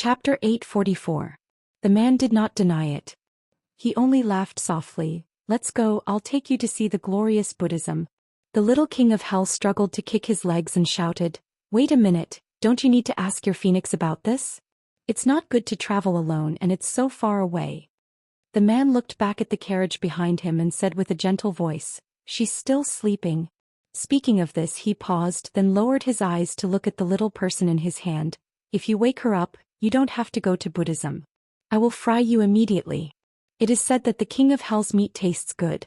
Chapter 844. The man did not deny it. He only laughed softly. Let's go, I'll take you to see the glorious Buddhism. The little king of hell struggled to kick his legs and shouted, Wait a minute, don't you need to ask your phoenix about this? It's not good to travel alone and it's so far away. The man looked back at the carriage behind him and said with a gentle voice, She's still sleeping. Speaking of this, he paused, then lowered his eyes to look at the little person in his hand. If you wake her up, you don't have to go to Buddhism. I will fry you immediately. It is said that the king of hell's meat tastes good.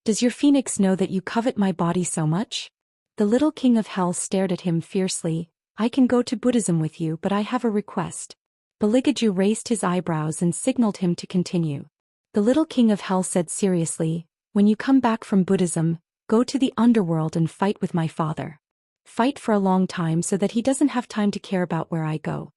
Does your phoenix know that you covet my body so much? The little king of hell stared at him fiercely. I can go to Buddhism with you, but I have a request. Baligaju raised his eyebrows and signaled him to continue. The little king of hell said seriously, When you come back from Buddhism, go to the underworld and fight with my father. Fight for a long time so that he doesn't have time to care about where I go.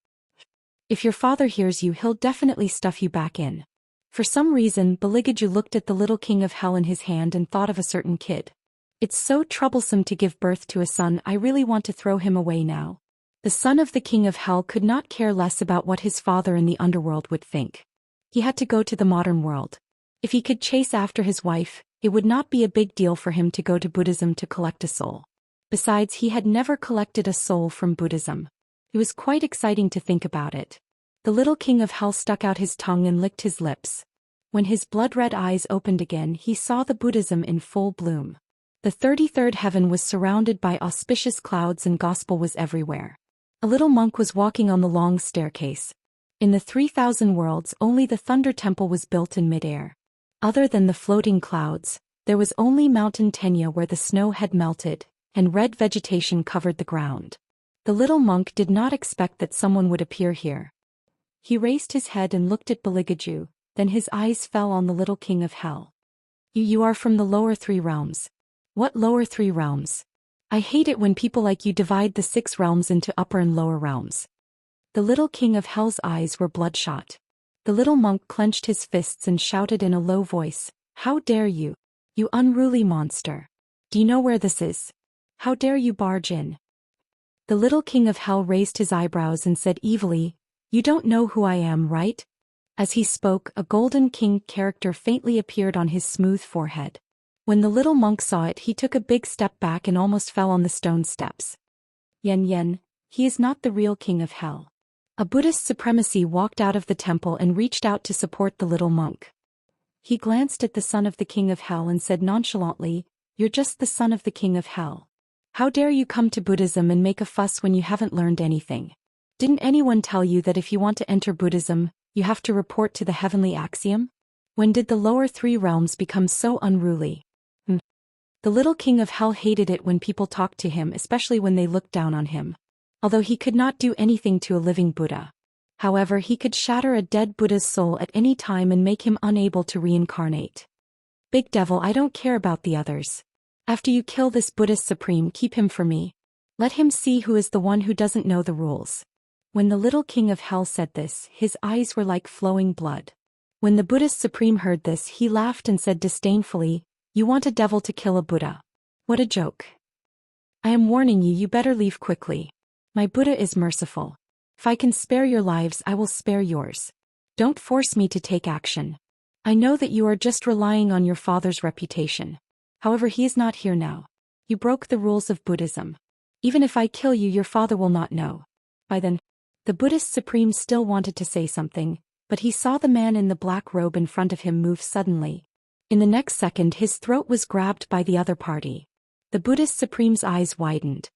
If your father hears you, he'll definitely stuff you back in. For some reason, Baligaju looked at the little king of hell in his hand and thought of a certain kid. It's so troublesome to give birth to a son, I really want to throw him away now. The son of the king of hell could not care less about what his father in the underworld would think. He had to go to the modern world. If he could chase after his wife, it would not be a big deal for him to go to Buddhism to collect a soul. Besides, he had never collected a soul from Buddhism. It was quite exciting to think about it. The little king of hell stuck out his tongue and licked his lips. When his blood-red eyes opened again, he saw the Buddhism in full bloom. The 33rd heaven was surrounded by auspicious clouds and gospel was everywhere. A little monk was walking on the long staircase. In the 3,000 worlds, only the Thunder Temple was built in midair. Other than the floating clouds, there was only Mountain Tenya where the snow had melted, and red vegetation covered the ground. The little monk did not expect that someone would appear here. He raised his head and looked at Baligaju, then his eyes fell on the little king of hell. You are from the lower 3 realms. What lower 3 realms? I hate it when people like you divide the 6 realms into upper and lower realms. The little king of hell's eyes were bloodshot. The little monk clenched his fists and shouted in a low voice, How dare you? You unruly monster. Do you know where this is? How dare you barge in? The little king of hell raised his eyebrows and said evilly, You don't know who I am, right? As he spoke, a golden king character faintly appeared on his smooth forehead. When the little monk saw it, he took a big step back and almost fell on the stone steps. Yen, he is not the real king of hell. A Buddhist supremacy walked out of the temple and reached out to support the little monk. He glanced at the son of the king of hell and said nonchalantly, You're just the son of the king of hell. How dare you come to Buddhism and make a fuss when you haven't learned anything? Didn't anyone tell you that if you want to enter Buddhism, you have to report to the heavenly axiom? When did the lower 3 realms become so unruly? The little king of hell hated it when people talked to him, especially when they looked down on him. Although he could not do anything to a living Buddha. However, he could shatter a dead Buddha's soul at any time and make him unable to reincarnate. Big devil, I don't care about the others. After you kill this Buddhist supreme, keep him for me. Let him see who is the one who doesn't know the rules. When the little king of hell said this, his eyes were like flowing blood. When the Buddhist supreme heard this, he laughed and said disdainfully, You want a devil to kill a Buddha? What a joke. I am warning you, you better leave quickly. My Buddha is merciful. If I can spare your lives, I will spare yours. Don't force me to take action. I know that you are just relying on your father's reputation. However, he is not here now. You broke the rules of Buddhism. Even if I kill you, your father will not know. By then, the Buddhist supreme still wanted to say something, but he saw the man in the black robe in front of him move suddenly. In the next second, his throat was grabbed by the other party. The Buddhist supreme's eyes widened.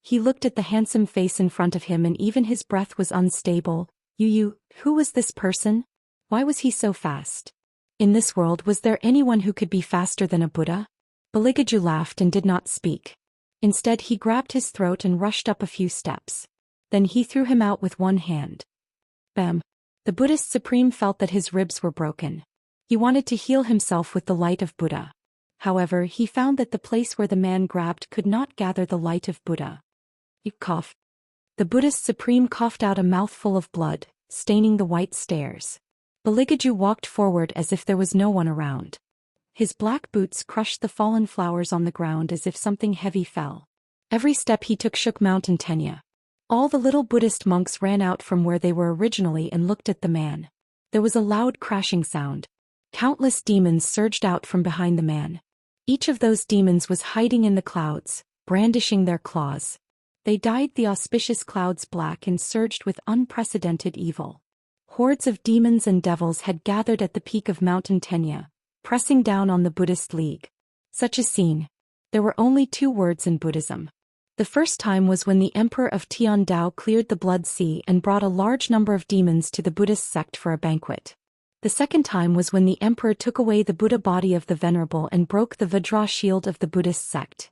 He looked at the handsome face in front of him and even his breath was unstable. Who was this person? Why was he so fast? In this world, was there anyone who could be faster than a Buddha? Baligaju laughed and did not speak. Instead, he grabbed his throat and rushed up a few steps. Then he threw him out with one hand. Bam! The Buddhist supreme felt that his ribs were broken. He wanted to heal himself with the light of Buddha. However, he found that the place where the man grabbed could not gather the light of Buddha. He coughed. The Buddhist supreme coughed out a mouthful of blood, staining the white stairs. Baligaju walked forward as if there was no one around. His black boots crushed the fallen flowers on the ground as if something heavy fell. Every step he took shook Mountain Tenya. All the little Buddhist monks ran out from where they were originally and looked at the man. There was a loud crashing sound. Countless demons surged out from behind the man. Each of those demons was hiding in the clouds, brandishing their claws. They dyed the auspicious clouds black and surged with unprecedented evil. Hordes of demons and devils had gathered at the peak of Mountain Tenya, pressing down on the Buddhist League. Such a scene. There were only 2 words in Buddhism. The first time was when the Emperor of Tian Dao cleared the Blood Sea and brought a large number of demons to the Buddhist sect for a banquet. The second time was when the Emperor took away the Buddha body of the Venerable and broke the Vajra shield of the Buddhist sect.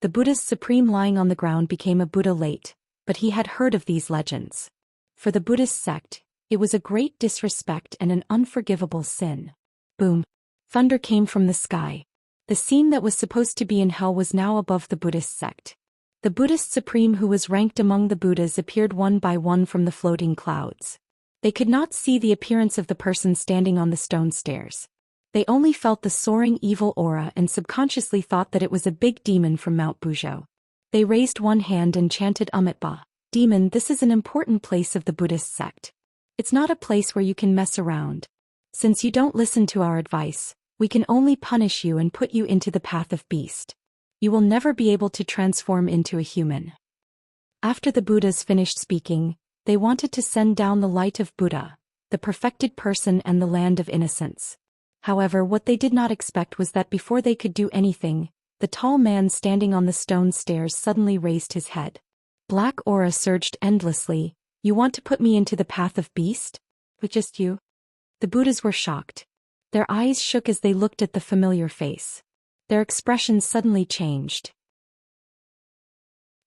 The Buddha's supreme lying on the ground became a Buddha late, but he had heard of these legends. For the Buddhist sect, it was a great disrespect and an unforgivable sin. Boom! Thunder came from the sky. The scene that was supposed to be in hell was now above the Buddhist sect. The Buddhist supreme who was ranked among the Buddhas appeared one by one from the floating clouds. They could not see the appearance of the person standing on the stone stairs. They only felt the soaring evil aura and subconsciously thought that it was a big demon from Mount Buzhou. They raised one hand and chanted Amitabha. Demon, this is an important place of the Buddhist sect. It's not a place where you can mess around. Since you don't listen to our advice, we can only punish you and put you into the path of beast. You will never be able to transform into a human. After the Buddhas finished speaking, they wanted to send down the light of Buddha, the perfected person and the land of innocence. However, what they did not expect was that before they could do anything, the tall man standing on the stone stairs suddenly raised his head. Black aura surged endlessly. You want to put me into the path of beast? With just you? The Buddhas were shocked. Their eyes shook as they looked at the familiar face. Their expressions suddenly changed.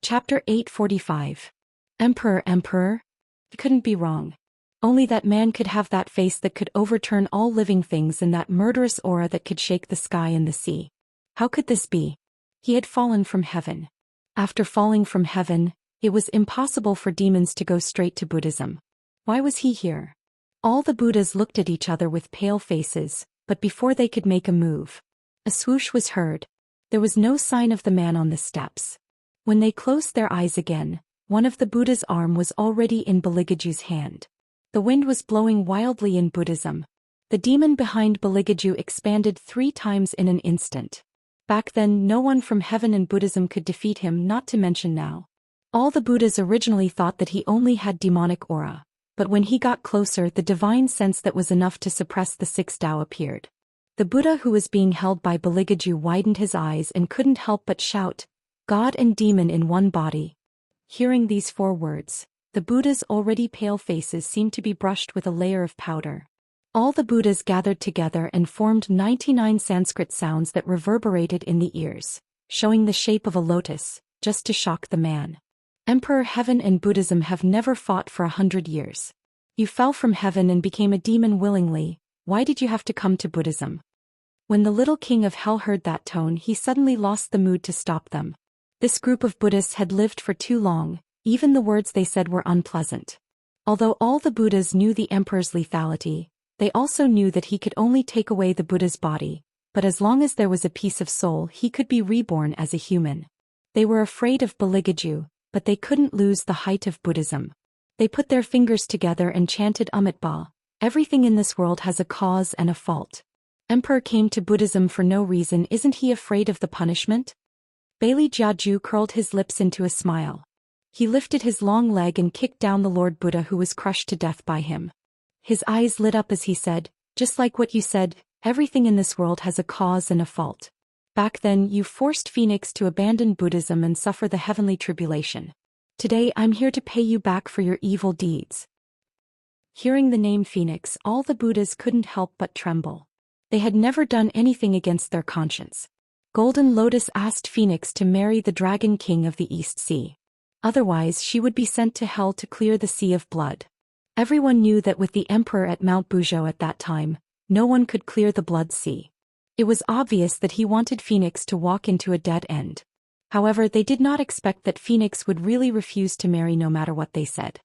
Chapter 845. Emperor. It couldn't be wrong. Only that man could have that face that could overturn all living things and that murderous aura that could shake the sky and the sea. How could this be? He had fallen from heaven. After falling from heaven, it was impossible for demons to go straight to Buddhism. Why was he here? All the Buddhas looked at each other with pale faces, but before they could make a move, a swoosh was heard. There was no sign of the man on the steps. When they closed their eyes again, one of the Buddha's arm was already in Baligaju hand. The wind was blowing wildly in Buddhism. The demon behind Baligaju expanded 3 times in an instant. Back then no one from heaven in Buddhism could defeat him, not to mention now. All the Buddhas originally thought that he only had demonic aura, but when he got closer the divine sense that was enough to suppress the 6 Tao appeared. The Buddha who was being held by Baligaju widened his eyes and couldn't help but shout, God and demon in one body. Hearing these 4 words, the Buddha's already pale faces seemed to be brushed with a layer of powder. All the Buddhas gathered together and formed 99 Sanskrit sounds that reverberated in the ears, showing the shape of a lotus, just to shock the man. Emperor, heaven and Buddhism have never fought for 100 years. You fell from heaven and became a demon willingly. Why did you have to come to Buddhism? When the little king of hell heard that tone, he suddenly lost the mood to stop them. This group of Buddhists had lived for too long. Even the words they said were unpleasant. Although all the Buddhas knew the emperor's lethality, they also knew that he could only take away the Buddha's body, but as long as there was a piece of soul he could be reborn as a human. They were afraid of Baligaju, but they couldn't lose the height of Buddhism. They put their fingers together and chanted Amitabha. Everything in this world has a cause and a fault. Emperor came to Buddhism for no reason. Isn't he afraid of the punishment? Bailey Jiaju curled his lips into a smile. He lifted his long leg and kicked down the Lord Buddha who was crushed to death by him. His eyes lit up as he said, just like what you said, everything in this world has a cause and a fault. Back then you forced Phoenix to abandon Buddhism and suffer the heavenly tribulation. Today I'm here to pay you back for your evil deeds. Hearing the name Phoenix, all the Buddhas couldn't help but tremble. They had never done anything against their conscience. Golden Lotus asked Phoenix to marry the Dragon King of the East Sea. Otherwise she would be sent to hell to clear the sea of blood. Everyone knew that with the emperor at Mount Buzhou at that time, no one could clear the blood sea. It was obvious that he wanted Phoenix to walk into a dead end. However, they did not expect that Phoenix would really refuse to marry no matter what they said.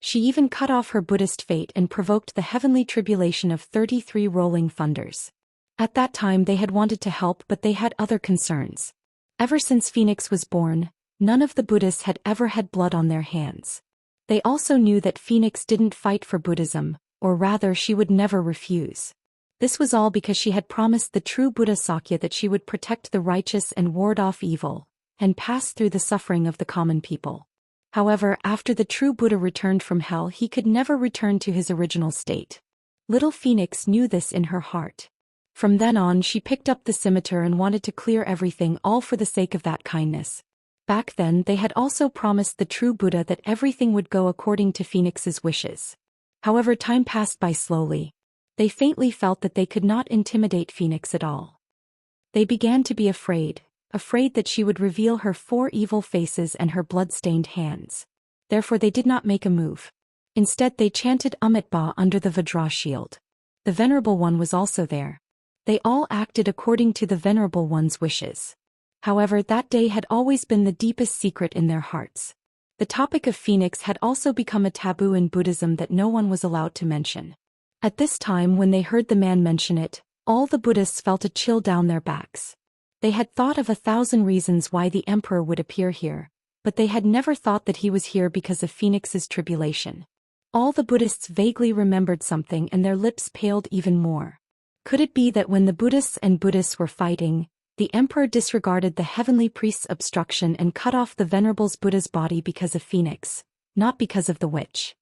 She even cut off her Buddhist fate and provoked the heavenly tribulation of 33 rolling thunders. At that time they had wanted to help, but they had other concerns. Ever since Phoenix was born, none of the Buddhists had ever had blood on their hands. They also knew that Phoenix didn't fight for Buddhism, or rather she would never refuse. This was all because she had promised the true Buddha Sakya that she would protect the righteous and ward off evil, and pass through the suffering of the common people. However, after the true Buddha returned from hell, he could never return to his original state. Little Phoenix knew this in her heart. From then on, she picked up the scimitar and wanted to clear everything, all for the sake of that kindness. Back then, they had also promised the true Buddha that everything would go according to Phoenix's wishes. However, time passed by slowly. They faintly felt that they could not intimidate Phoenix at all. They began to be afraid that she would reveal her 4 evil faces and her blood-stained hands. Therefore they did not make a move. Instead they chanted Amitabha under the Vajra shield. The Venerable One was also there. They all acted according to the Venerable One's wishes. However, that day had always been the deepest secret in their hearts. The topic of Phoenix had also become a taboo in Buddhism that no one was allowed to mention. At this time, when they heard the man mention it, all the Buddhists felt a chill down their backs. They had thought of 1,000 reasons why the emperor would appear here, but they had never thought that he was here because of Phoenix's tribulation. All the Buddhists vaguely remembered something and their lips paled even more. Could it be that when the Buddhists and Buddhists were fighting, the emperor disregarded the heavenly priest's obstruction and cut off the Venerable Buddha's body because of Phoenix, not because of the witch?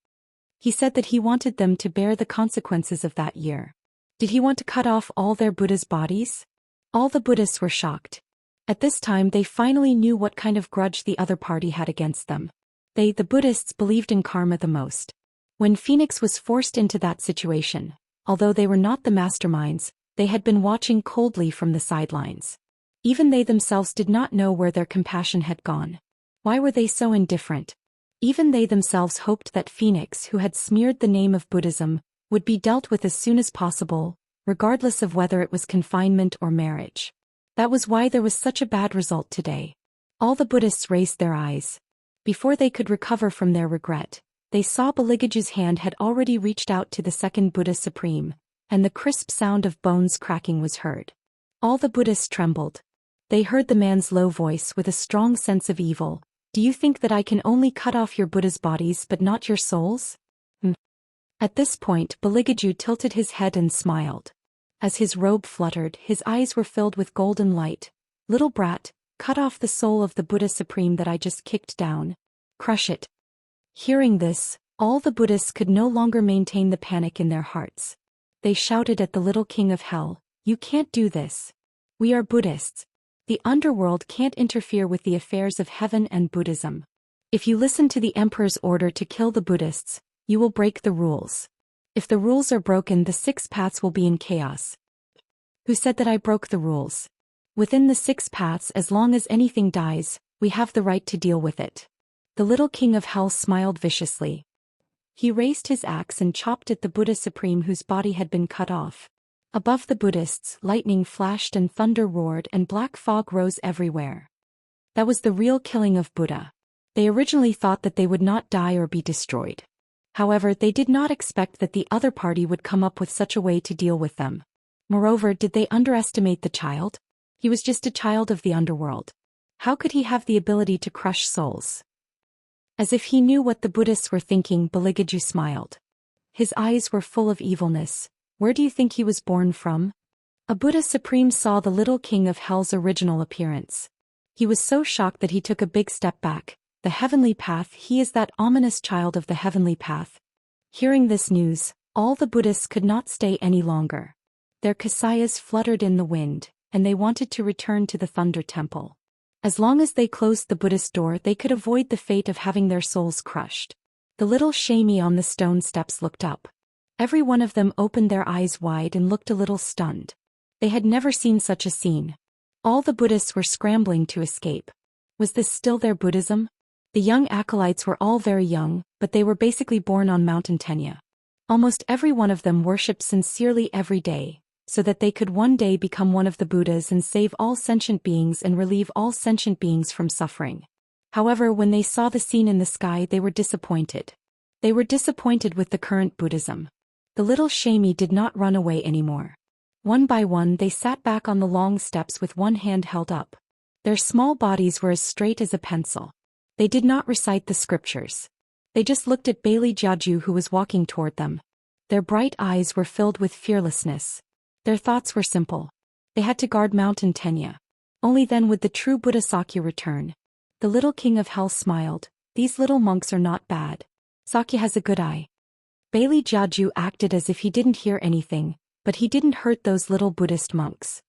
He said that he wanted them to bear the consequences of that year. Did he want to cut off all their Buddha's bodies? All the Buddhists were shocked. At this time they finally knew what kind of grudge the other party had against them. They, the Buddhists, believed in karma the most. When Phoenix was forced into that situation, although they were not the masterminds, they had been watching coldly from the sidelines. Even they themselves did not know where their compassion had gone. Why were they so indifferent? Even they themselves hoped that Phoenix, who had smeared the name of Buddhism, would be dealt with as soon as possible, regardless of whether it was confinement or marriage. That was why there was such a bad result today. All the Buddhists raised their eyes. Before they could recover from their regret, they saw Baligaju's hand had already reached out to the second Buddha Supreme, and the crisp sound of bones cracking was heard. All the Buddhists trembled. They heard the man's low voice with a strong sense of evil. "Do you think that I can only cut off your Buddha's bodies but not your souls?" At this point, Baligaju tilted his head and smiled. As his robe fluttered, his eyes were filled with golden light. "Little brat, cut off the soul of the Buddha Supreme that I just kicked down. Crush it." Hearing this, all the Buddhists could no longer maintain the panic in their hearts. They shouted at the little king of hell, "You can't do this. We are Buddhists. The underworld can't interfere with the affairs of heaven and Buddhism. If you listen to the emperor's order to kill the Buddhists, you will break the rules. If the rules are broken, the 6 paths will be in chaos." Who said that I broke the rules? Within the 6 paths, as long as anything dies, we have the right to deal with it. The little king of hell smiled viciously. He raised his axe and chopped at the Buddha Supreme whose body had been cut off. Above the Buddhists, lightning flashed and thunder roared and black fog rose everywhere. That was the real killing of Buddha. They originally thought that they would not die or be destroyed. However, they did not expect that the other party would come up with such a way to deal with them. Moreover, did they underestimate the child? He was just a child of the underworld. How could he have the ability to crush souls? As if he knew what the Buddhists were thinking, Baligaju smiled. His eyes were full of evilness. Where do you think he was born from? A Buddha Supreme saw the little king of hell's original appearance. He was so shocked that he took a big step back. The heavenly path, he is that ominous child of the heavenly path. Hearing this news, all the Buddhists could not stay any longer. Their kasayas fluttered in the wind, and they wanted to return to the Thunder Temple. As long as they closed the Buddhist door, they could avoid the fate of having their souls crushed. The little shamey on the stone steps looked up. Every one of them opened their eyes wide and looked a little stunned. They had never seen such a scene. All the Buddhists were scrambling to escape. Was this still their Buddhism? The young acolytes were all very young, but they were basically born on Mount Tenya. Almost every one of them worshipped sincerely every day, so that they could one day become one of the Buddhas and save all sentient beings and relieve all sentient beings from suffering. However, when they saw the scene in the sky, they were disappointed. They were disappointed with the current Buddhism. The little shamey did not run away anymore. One by one they sat back on the long steps with one hand held up. Their small bodies were as straight as a pencil. They did not recite the scriptures. They just looked at Bailey Jiaju who was walking toward them. Their bright eyes were filled with fearlessness. Their thoughts were simple. They had to guard Mountain Tenya. Only then would the true Buddha Sakya return. The little king of hell smiled. These little monks are not bad. Sakya has a good eye. Bailey Jiaju acted as if he didn't hear anything, but he didn't hurt those little Buddhist monks.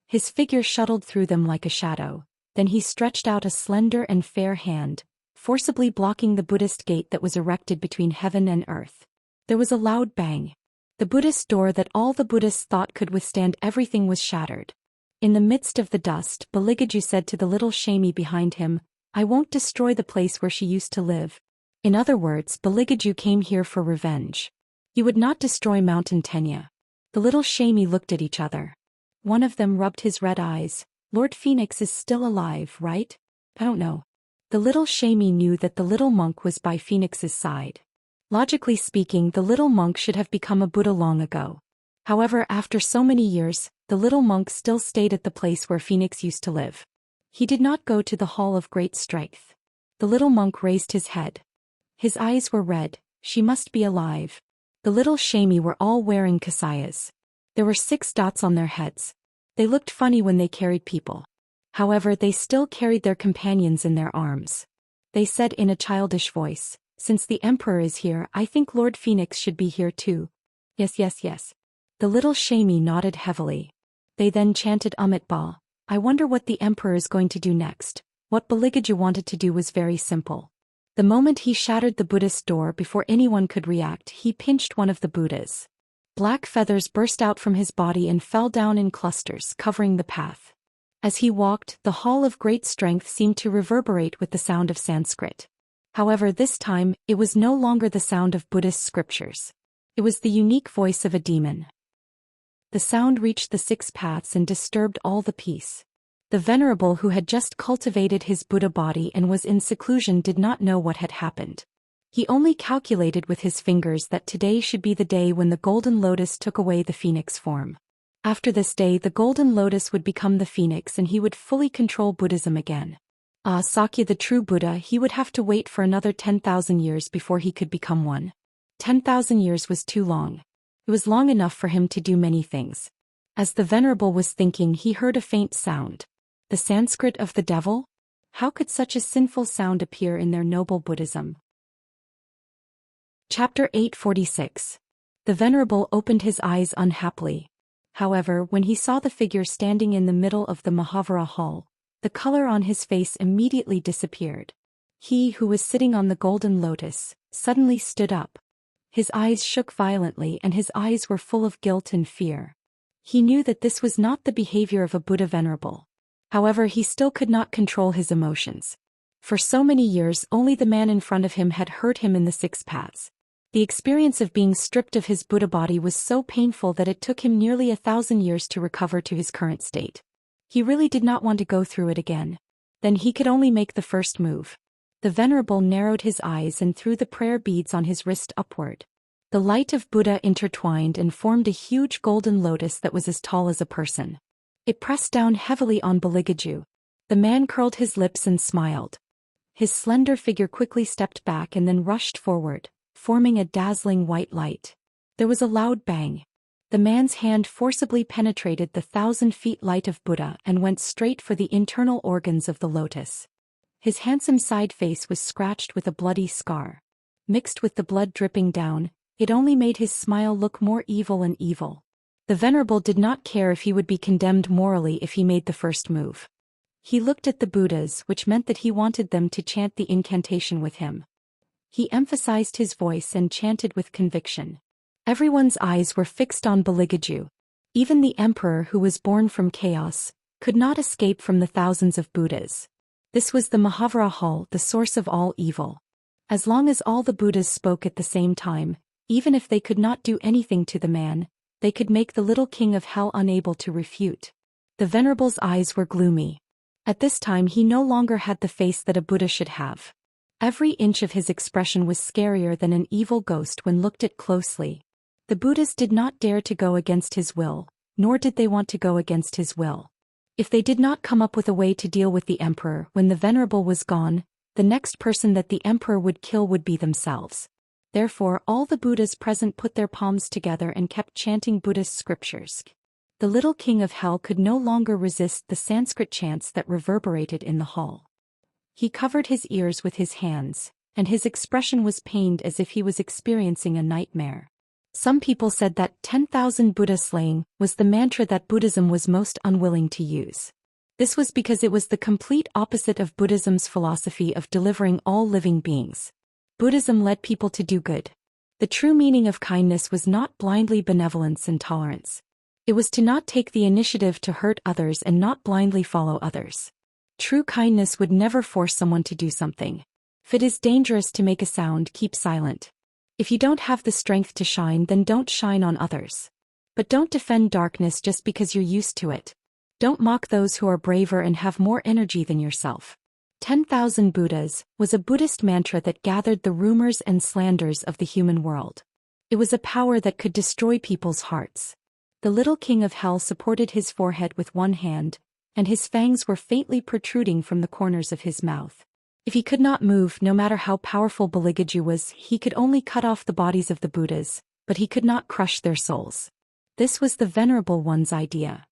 His figure shuttled through them like a shadow. Then he stretched out a slender and fair hand, forcibly blocking the Buddhist gate that was erected between heaven and earth. There was a loud bang. The Buddhist door that all the Buddhists thought could withstand everything was shattered. In the midst of the dust, Baligaju said to the little shamey behind him, "I won't destroy the place where she used to live." In other words, Baligaju came here for revenge. He would not destroy Mountain Tenya. The little shamey looked at each other. One of them rubbed his red eyes. "Lord Phoenix is still alive, right?" "I don't know." The little shamey knew that the little monk was by Phoenix's side. Logically speaking, the little monk should have become a Buddha long ago. However, after so many years, the little monk still stayed at the place where Phoenix used to live. He did not go to the Hall of Great Strength. The little monk raised his head. His eyes were red. She must be alive. The little shamey were all wearing kasayas. There were 6 dots on their heads. They looked funny when they carried people. However, they still carried their companions in their arms. They said in a childish voice, "Since the Emperor is here, I think Lord Phoenix should be here too." "Yes, yes, yes." The little shamey nodded heavily. They then chanted Amitabha. I wonder what the Emperor is going to do next. What Baligaju wanted to do was very simple. The moment he shattered the Buddhist door before anyone could react, he pinched one of the Buddhas. Black feathers burst out from his body and fell down in clusters, covering the path. As he walked, the Hall of Great Strength seemed to reverberate with the sound of Sanskrit. However, this time, it was no longer the sound of Buddhist scriptures. It was the unique voice of a demon. The sound reached the 6 paths and disturbed all the peace. The Venerable who had just cultivated his Buddha body and was in seclusion did not know what had happened. He only calculated with his fingers that today should be the day when the Golden Lotus took away the Phoenix form. After this day, the Golden Lotus would become the Phoenix and he would fully control Buddhism again. Sakya the true Buddha, he would have to wait for another 10,000 years before he could become one. 10,000 years was too long. It was long enough for him to do many things. As the Venerable was thinking, he heard a faint sound. The Sanskrit of the devil? How could such a sinful sound appear in their noble Buddhism? Chapter 846. The Venerable opened his eyes unhappily. However, when he saw the figure standing in the middle of the Mahavira hall, the color on his face immediately disappeared. He who was sitting on the golden lotus suddenly stood up. His eyes shook violently and his eyes were full of guilt and fear. He knew that this was not the behavior of a Buddha Venerable. However, he still could not control his emotions. For so many years, only the man in front of him had hurt him in the 6 paths. The experience of being stripped of his Buddha body was so painful that it took him nearly 1,000 years to recover to his current state. He really did not want to go through it again. Then he could only make the first move. The Venerable narrowed his eyes and threw the prayer beads on his wrist upward. The light of Buddha intertwined and formed a huge golden lotus that was as tall as a person. It pressed down heavily on Baligaju. The man curled his lips and smiled. His slender figure quickly stepped back and then rushed forward, forming a dazzling white light. There was a loud bang. The man's hand forcibly penetrated the 1,000 feet light of Buddha and went straight for the internal organs of the lotus. His handsome side face was scratched with a bloody scar. Mixed with the blood dripping down, it only made his smile look more evil and evil. The Venerable did not care if he would be condemned morally if he made the first move. He looked at the Buddhas, which meant that he wanted them to chant the incantation with him. He emphasized his voice and chanted with conviction. Everyone's eyes were fixed on Baligaju. Even the Emperor who was born from chaos could not escape from the thousands of Buddhas. This was the Mahavira hall, the source of all evil. As long as all the Buddhas spoke at the same time, even if they could not do anything to the man, they could make the little king of hell unable to refute. The Venerable's eyes were gloomy. At this time he no longer had the face that a Buddha should have. Every inch of his expression was scarier than an evil ghost when looked at closely. The Buddhas did not dare to go against his will, nor did they want to go against his will. If they did not come up with a way to deal with the Emperor when the Venerable was gone, the next person that the emperor would kill would be themselves. Therefore, all the Buddhas present put their palms together and kept chanting Buddhist scriptures. The little king of hell could no longer resist the Sanskrit chants that reverberated in the hall. He covered his ears with his hands, and his expression was pained as if he was experiencing a nightmare. Some people said that 10,000 Buddha slaying was the mantra that Buddhism was most unwilling to use. This was because it was the complete opposite of Buddhism's philosophy of delivering all living beings. Buddhism led people to do good. The true meaning of kindness was not blindly benevolence and tolerance. It was to not take the initiative to hurt others and not blindly follow others. True kindness would never force someone to do something. If it is dangerous to make a sound, keep silent. If you don't have the strength to shine, then don't shine on others. But don't defend darkness just because you're used to it. Don't mock those who are braver and have more energy than yourself. 10,000 Buddhas was a Buddhist mantra that gathered the rumors and slanders of the human world. It was a power that could destroy people's hearts. The little king of hell supported his forehead with one hand, and his fangs were faintly protruding from the corners of his mouth. If he could not move, no matter how powerful Baligaju was, he could only cut off the bodies of the Buddhas, but he could not crush their souls. This was the Venerable One's idea.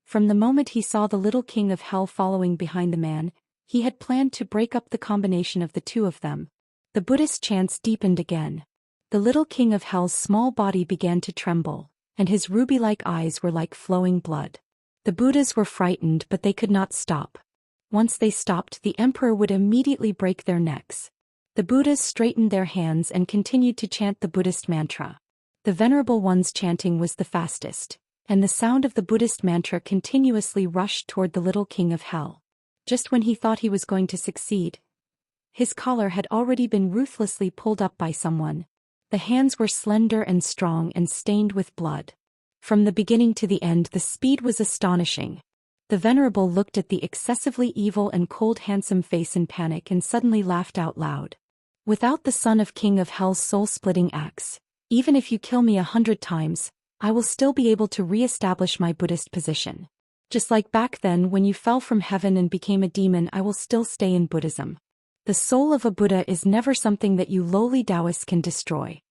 From the moment he saw the little king of hell following behind the man, he had planned to break up the combination of the two of them. The Buddhist chants deepened again. The little king of hell's small body began to tremble, and his ruby-like eyes were like flowing blood. The Buddhas were frightened, but they could not stop. Once they stopped, the emperor would immediately break their necks. The Buddhas straightened their hands and continued to chant the Buddhist mantra. The Venerable One's chanting was the fastest, and the sound of the Buddhist mantra continuously rushed toward the little king of hell. Just when he thought he was going to succeed, his collar had already been ruthlessly pulled up by someone. The hands were slender and strong and stained with blood. From the beginning to the end, the speed was astonishing. The Venerable looked at the excessively evil and cold handsome face in panic and suddenly laughed out loud. Without the son of King of Hell's soul-splitting axe, even if you kill me 100 times, I will still be able to re-establish my Buddhist position. Just like back then when you fell from heaven and became a demon, I will still stay in Buddhism. The soul of a Buddha is never something that you lowly Taoists can destroy.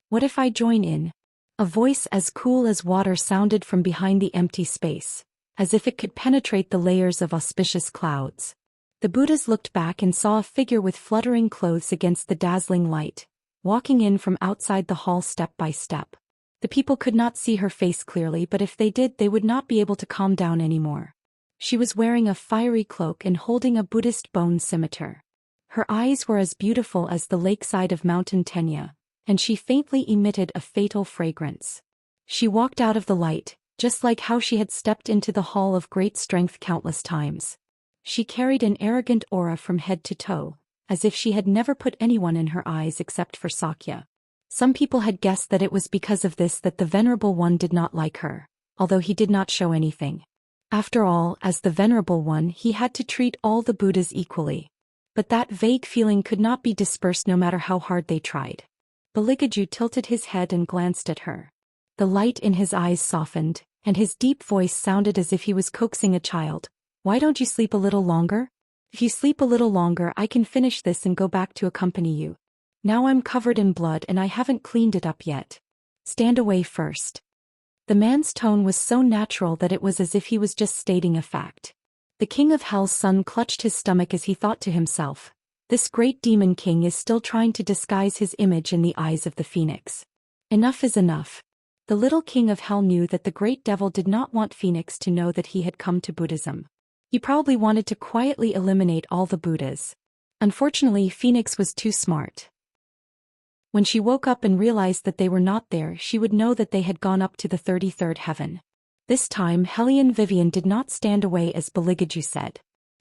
What if I join in? A voice as cool as water sounded from behind the empty space, as if it could penetrate the layers of auspicious clouds. The Buddhas looked back and saw a figure with fluttering clothes against the dazzling light, walking in from outside the hall step by step. The people could not see her face clearly, but if they did, they would not be able to calm down anymore. She was wearing a fiery cloak and holding a Buddhist bone scimitar. Her eyes were as beautiful as the lakeside of Mountain Tenya, and she faintly emitted a fatal fragrance. She walked out of the light, just like how she had stepped into the hall of great strength countless times. She carried an arrogant aura from head to toe, as if she had never put anyone in her eyes except for Sakya. Some people had guessed that it was because of this that the Venerable One did not like her, although he did not show anything. After all, as the Venerable One, he had to treat all the Buddhas equally. But that vague feeling could not be dispersed no matter how hard they tried. Baligaju tilted his head and glanced at her. The light in his eyes softened, and his deep voice sounded as if he was coaxing a child. Why don't you sleep a little longer? If you sleep a little longer, I can finish this and go back to accompany you. Now I'm covered in blood and I haven't cleaned it up yet. Stand away first. The man's tone was so natural that it was as if he was just stating a fact. The King of Hell's son clutched his stomach as he thought to himself, this great demon king is still trying to disguise his image in the eyes of the phoenix. Enough is enough. The little King of Hell knew that the great devil did not want Phoenix to know that he had come to Buddhism. He probably wanted to quietly eliminate all the Buddhas. Unfortunately, Phoenix was too smart. When she woke up and realized that they were not there, she would know that they had gone up to the 33rd heaven. This time, Hellion Vivian did not stand away as Baligaju said.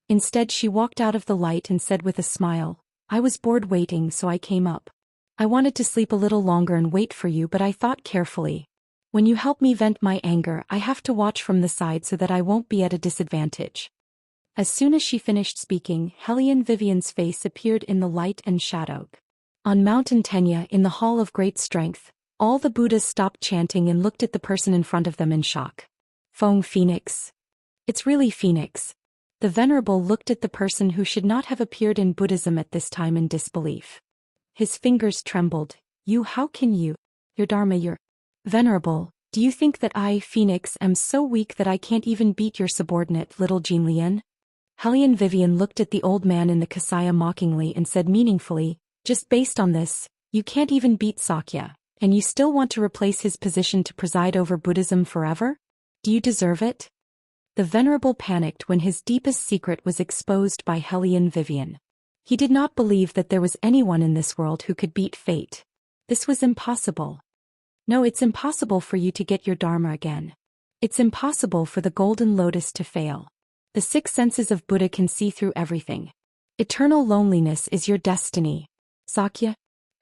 Instead, she walked out of the light and said with a smile, I was bored waiting, so I came up. I wanted to sleep a little longer and wait for you, but I thought carefully. When you help me vent my anger, I have to watch from the side so that I won't be at a disadvantage. As soon as she finished speaking, Hellion Vivian's face appeared in the light and shadow. On Mountain Tenya, in the Hall of Great Strength, all the Buddhas stopped chanting and looked at the person in front of them in shock. Fong Phoenix. It's really Phoenix. The Venerable looked at the person who should not have appeared in Buddhism at this time in disbelief. His fingers trembled. How can you? Your Dharma, your Venerable, do you think that I, Phoenix, am so weak that I can't even beat your subordinate, little Jean Lien? Hellion Vivian looked at the old man in the Kasaya mockingly and said meaningfully, just based on this, you can't even beat Sakya, and you still want to replace his position to preside over Buddhism forever? Do you deserve it? The Venerable panicked when his deepest secret was exposed by Hellion Vivian. He did not believe that there was anyone in this world who could beat fate. This was impossible. No, it's impossible for you to get your Dharma again. It's impossible for the Golden Lotus to fail. The 6 senses of Buddha can see through everything. Eternal loneliness is your destiny. Sakya?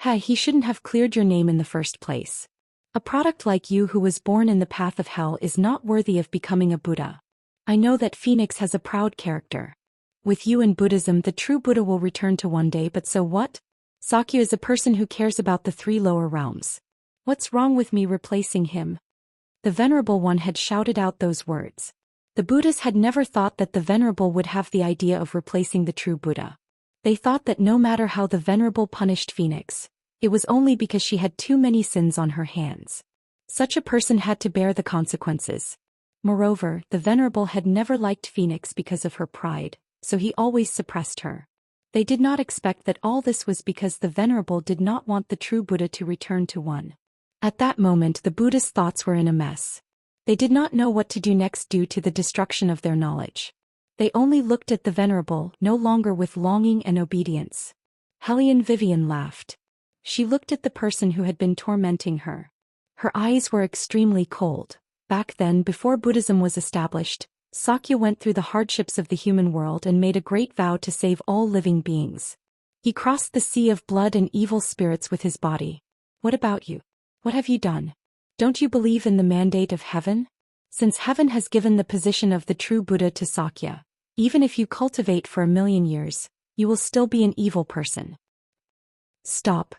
He shouldn't have cleared your name in the first place. A product like you who was born in the path of hell is not worthy of becoming a Buddha. I know that Phoenix has a proud character. With you in Buddhism the true Buddha will return to one day, but so what? Sakya is a person who cares about the 3 lower realms. What's wrong with me replacing him? The Venerable One had shouted out those words. The Buddhas had never thought that the Venerable would have the idea of replacing the true Buddha. They thought that no matter how the Venerable punished Phoenix, it was only because she had too many sins on her hands. Such a person had to bear the consequences. Moreover, the Venerable had never liked Phoenix because of her pride, so he always suppressed her. They did not expect that all this was because the Venerable did not want the true Buddha to return to one. At that moment the Buddha's thoughts were in a mess. They did not know what to do next due to the destruction of their knowledge. They only looked at the Venerable, no longer with longing and obedience. Hellion Vivian laughed. She looked at the person who had been tormenting her. Her eyes were extremely cold. Back then, before Buddhism was established, Sakya went through the hardships of the human world and made a great vow to save all living beings. He crossed the sea of blood and evil spirits with his body. What about you? What have you done? Don't you believe in the mandate of heaven? Since heaven has given the position of the true Buddha to Sakya, even if you cultivate for 1,000,000 years, you will still be an evil person. Stop.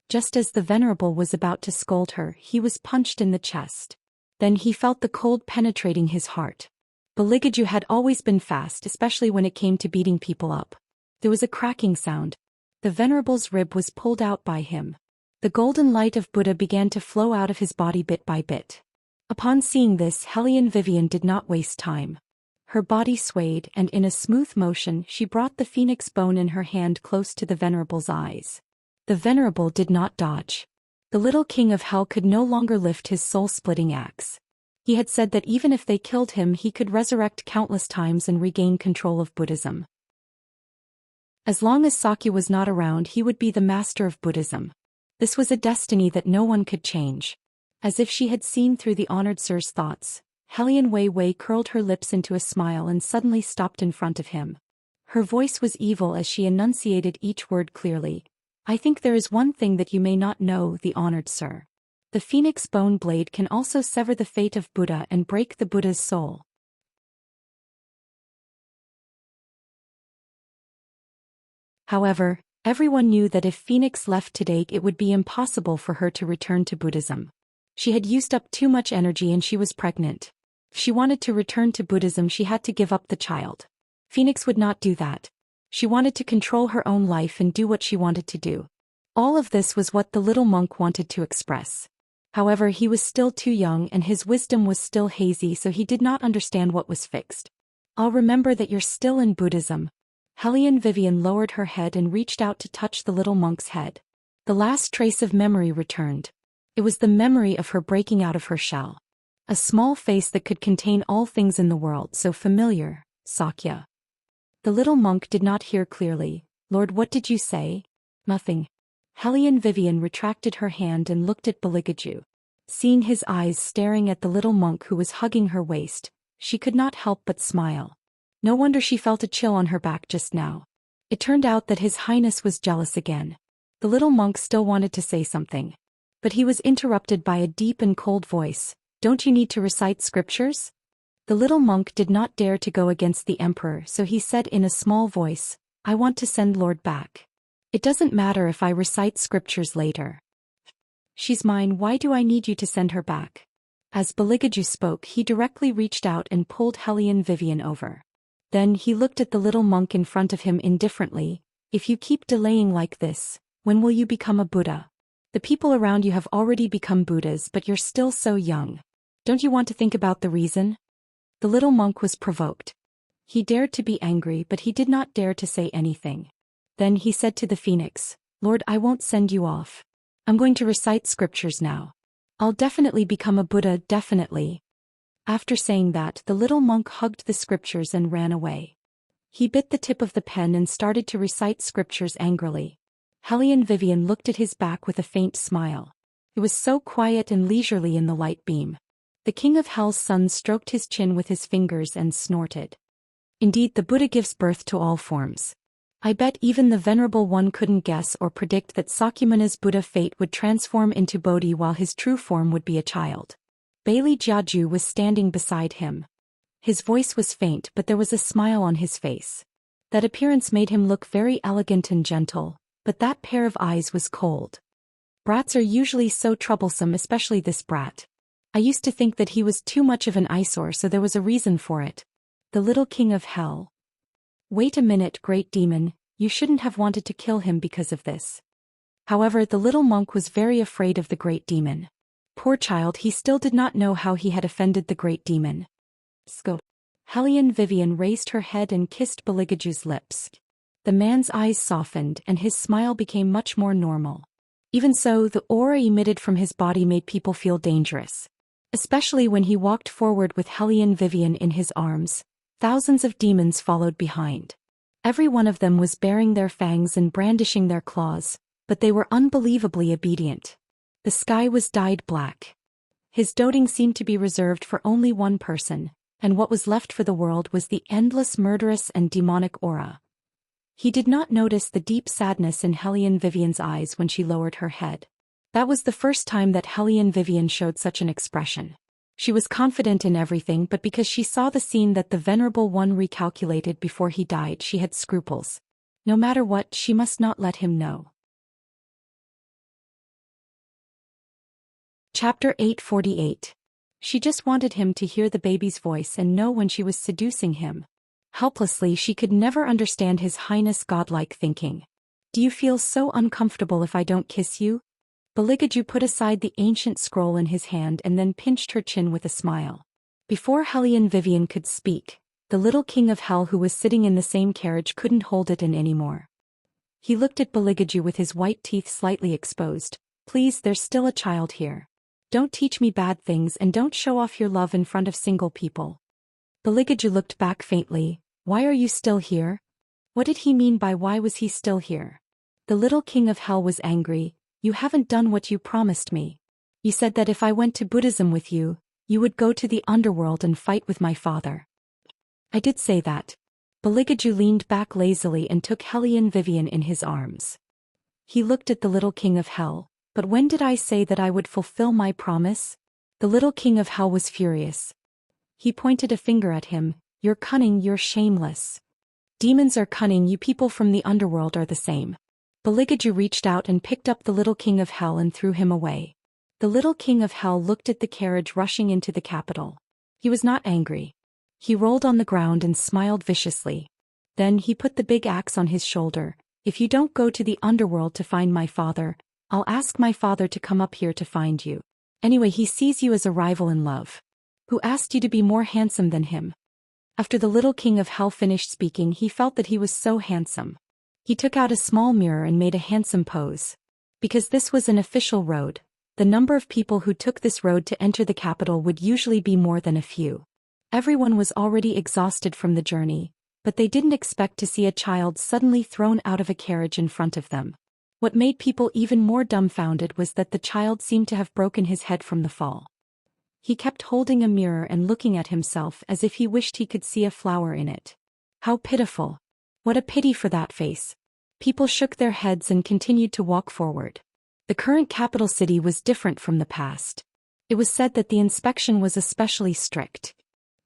Just as the Venerable was about to scold her, he was punched in the chest. Then he felt the cold penetrating his heart. Baligaju had always been fast, especially when it came to beating people up. There was a cracking sound. The Venerable's rib was pulled out by him. The golden light of Buddha began to flow out of his body bit by bit. Upon seeing this, Hellion Vivian did not waste time. Her body swayed, and in a smooth motion she brought the phoenix bone in her hand close to the Venerable's eyes. The Venerable did not dodge. The little king of hell could no longer lift his soul-splitting axe. He had said that even if they killed him he could resurrect countless times and regain control of Buddhism. As long as Sakya was not around he would be the master of Buddhism. This was a destiny that no one could change. As if she had seen through the honored sir's thoughts, Hellion Wei Wei curled her lips into a smile and suddenly stopped in front of him. Her voice was evil as she enunciated each word clearly. I think there is one thing that you may not know, the honored sir. The phoenix bone blade can also sever the fate of Buddha and break the Buddha's soul. However, everyone knew that if Phoenix left today it would be impossible for her to return to Buddhism. She had used up too much energy and she was pregnant. If she wanted to return to Buddhism she had to give up the child. Phoenix would not do that. She wanted to control her own life and do what she wanted to do. All of this was what the little monk wanted to express. However, he was still too young and his wisdom was still hazy, so he did not understand what was fixed. I'll remember that you're still in Buddhism. Hellion Vivian lowered her head and reached out to touch the little monk's head. The last trace of memory returned. It was the memory of her breaking out of her shell. A small face that could contain all things in the world, so familiar, Sakya. The little monk did not hear clearly. Lord, what did you say? Nothing. Hellion Vivian retracted her hand and looked at Baligaju. Seeing his eyes staring at the little monk who was hugging her waist, she could not help but smile. No wonder she felt a chill on her back just now. It turned out that His Highness was jealous again. The little monk still wanted to say something. But he was interrupted by a deep and cold voice. Don't you need to recite scriptures? The little monk did not dare to go against the emperor, so he said in a small voice, I want to send Lord back. It doesn't matter if I recite scriptures later. She's mine, why do I need you to send her back? As Baligaju spoke he directly reached out and pulled Hellion Vivian over. Then he looked at the little monk in front of him indifferently. If you keep delaying like this, when will you become a Buddha? The people around you have already become Buddhas, but you're still so young. Don't you want to think about the reason? The little monk was provoked. He dared to be angry, but he did not dare to say anything. Then he said to the phoenix, Lord, I won't send you off. I'm going to recite scriptures now. I'll definitely become a Buddha, definitely. After saying that, the little monk hugged the scriptures and ran away. He bit the tip of the pen and started to recite scriptures angrily. Hellion Vivian looked at his back with a faint smile. It was so quiet and leisurely in the light beam. The king of hell's son stroked his chin with his fingers and snorted. Indeed, the Buddha gives birth to all forms. I bet even the Venerable One couldn't guess or predict that Sakyamana's Buddha fate would transform into Bodhi while his true form would be a child. Bailey Jiaju was standing beside him. His voice was faint, but there was a smile on his face. That appearance made him look very elegant and gentle, but that pair of eyes was cold. Brats are usually so troublesome, especially this brat. I used to think that he was too much of an eyesore, so there was a reason for it. The little king of hell. Wait a minute, great demon, you shouldn't have wanted to kill him because of this. However, the little monk was very afraid of the great demon. Poor child, he still did not know how he had offended the great demon. Scope. Hellion Vivian raised her head and kissed Baligaju's lips. The man's eyes softened and his smile became much more normal. Even so, the aura emitted from his body made people feel dangerous. Especially when he walked forward with Hellion Vivian in his arms. Thousands of demons followed behind. Every one of them was baring their fangs and brandishing their claws, but they were unbelievably obedient. The sky was dyed black. His doting seemed to be reserved for only one person, and what was left for the world was the endless murderous and demonic aura. He did not notice the deep sadness in Hellion Vivian's eyes when she lowered her head. That was the first time that Hellion Vivian showed such an expression. She was confident in everything, but because she saw the scene that the Venerable One recalculated before he died, she had scruples. No matter what, she must not let him know. Chapter 848. She just wanted him to hear the baby's voice and know when she was seducing him. Helplessly, she could never understand His Highness' godlike thinking. Do you feel so uncomfortable if I don't kiss you? Baligaju put aside the ancient scroll in his hand and then pinched her chin with a smile. Before Hellion Vivian could speak, the little king of hell who was sitting in the same carriage couldn't hold it in anymore. He looked at Baligaju with his white teeth slightly exposed. Please, there's still a child here. Don't teach me bad things and don't show off your love in front of single people. Baligaju looked back faintly. Why are you still here? What did he mean by why was he still here? The little king of hell was angry. You haven't done what you promised me. You said that if I went to Buddhism with you, you would go to the underworld and fight with my father. I did say that. Baligaju leaned back lazily and took Hellion Vivian in his arms. He looked at the little king of hell. But when did I say that I would fulfill my promise? The little king of hell was furious. He pointed a finger at him. You're cunning, you're shameless. Demons are cunning, you people from the underworld are the same. Baligaju reached out and picked up the little king of hell and threw him away. The little king of hell looked at the carriage rushing into the capital. He was not angry. He rolled on the ground and smiled viciously. Then he put the big axe on his shoulder. If you don't go to the underworld to find my father, I'll ask my father to come up here to find you. Anyway, he sees you as a rival in love. Who asked you to be more handsome than him? After the little king of hell finished speaking, he felt that he was so handsome. He took out a small mirror and made a handsome pose. Because this was an official road, the number of people who took this road to enter the capital would usually be more than a few. Everyone was already exhausted from the journey, but they didn't expect to see a child suddenly thrown out of a carriage in front of them. What made people even more dumbfounded was that the child seemed to have broken his head from the fall. He kept holding a mirror and looking at himself as if he wished he could see a flower in it. How pitiful. What a pity for that face. People shook their heads and continued to walk forward. The current capital city was different from the past. It was said that the inspection was especially strict.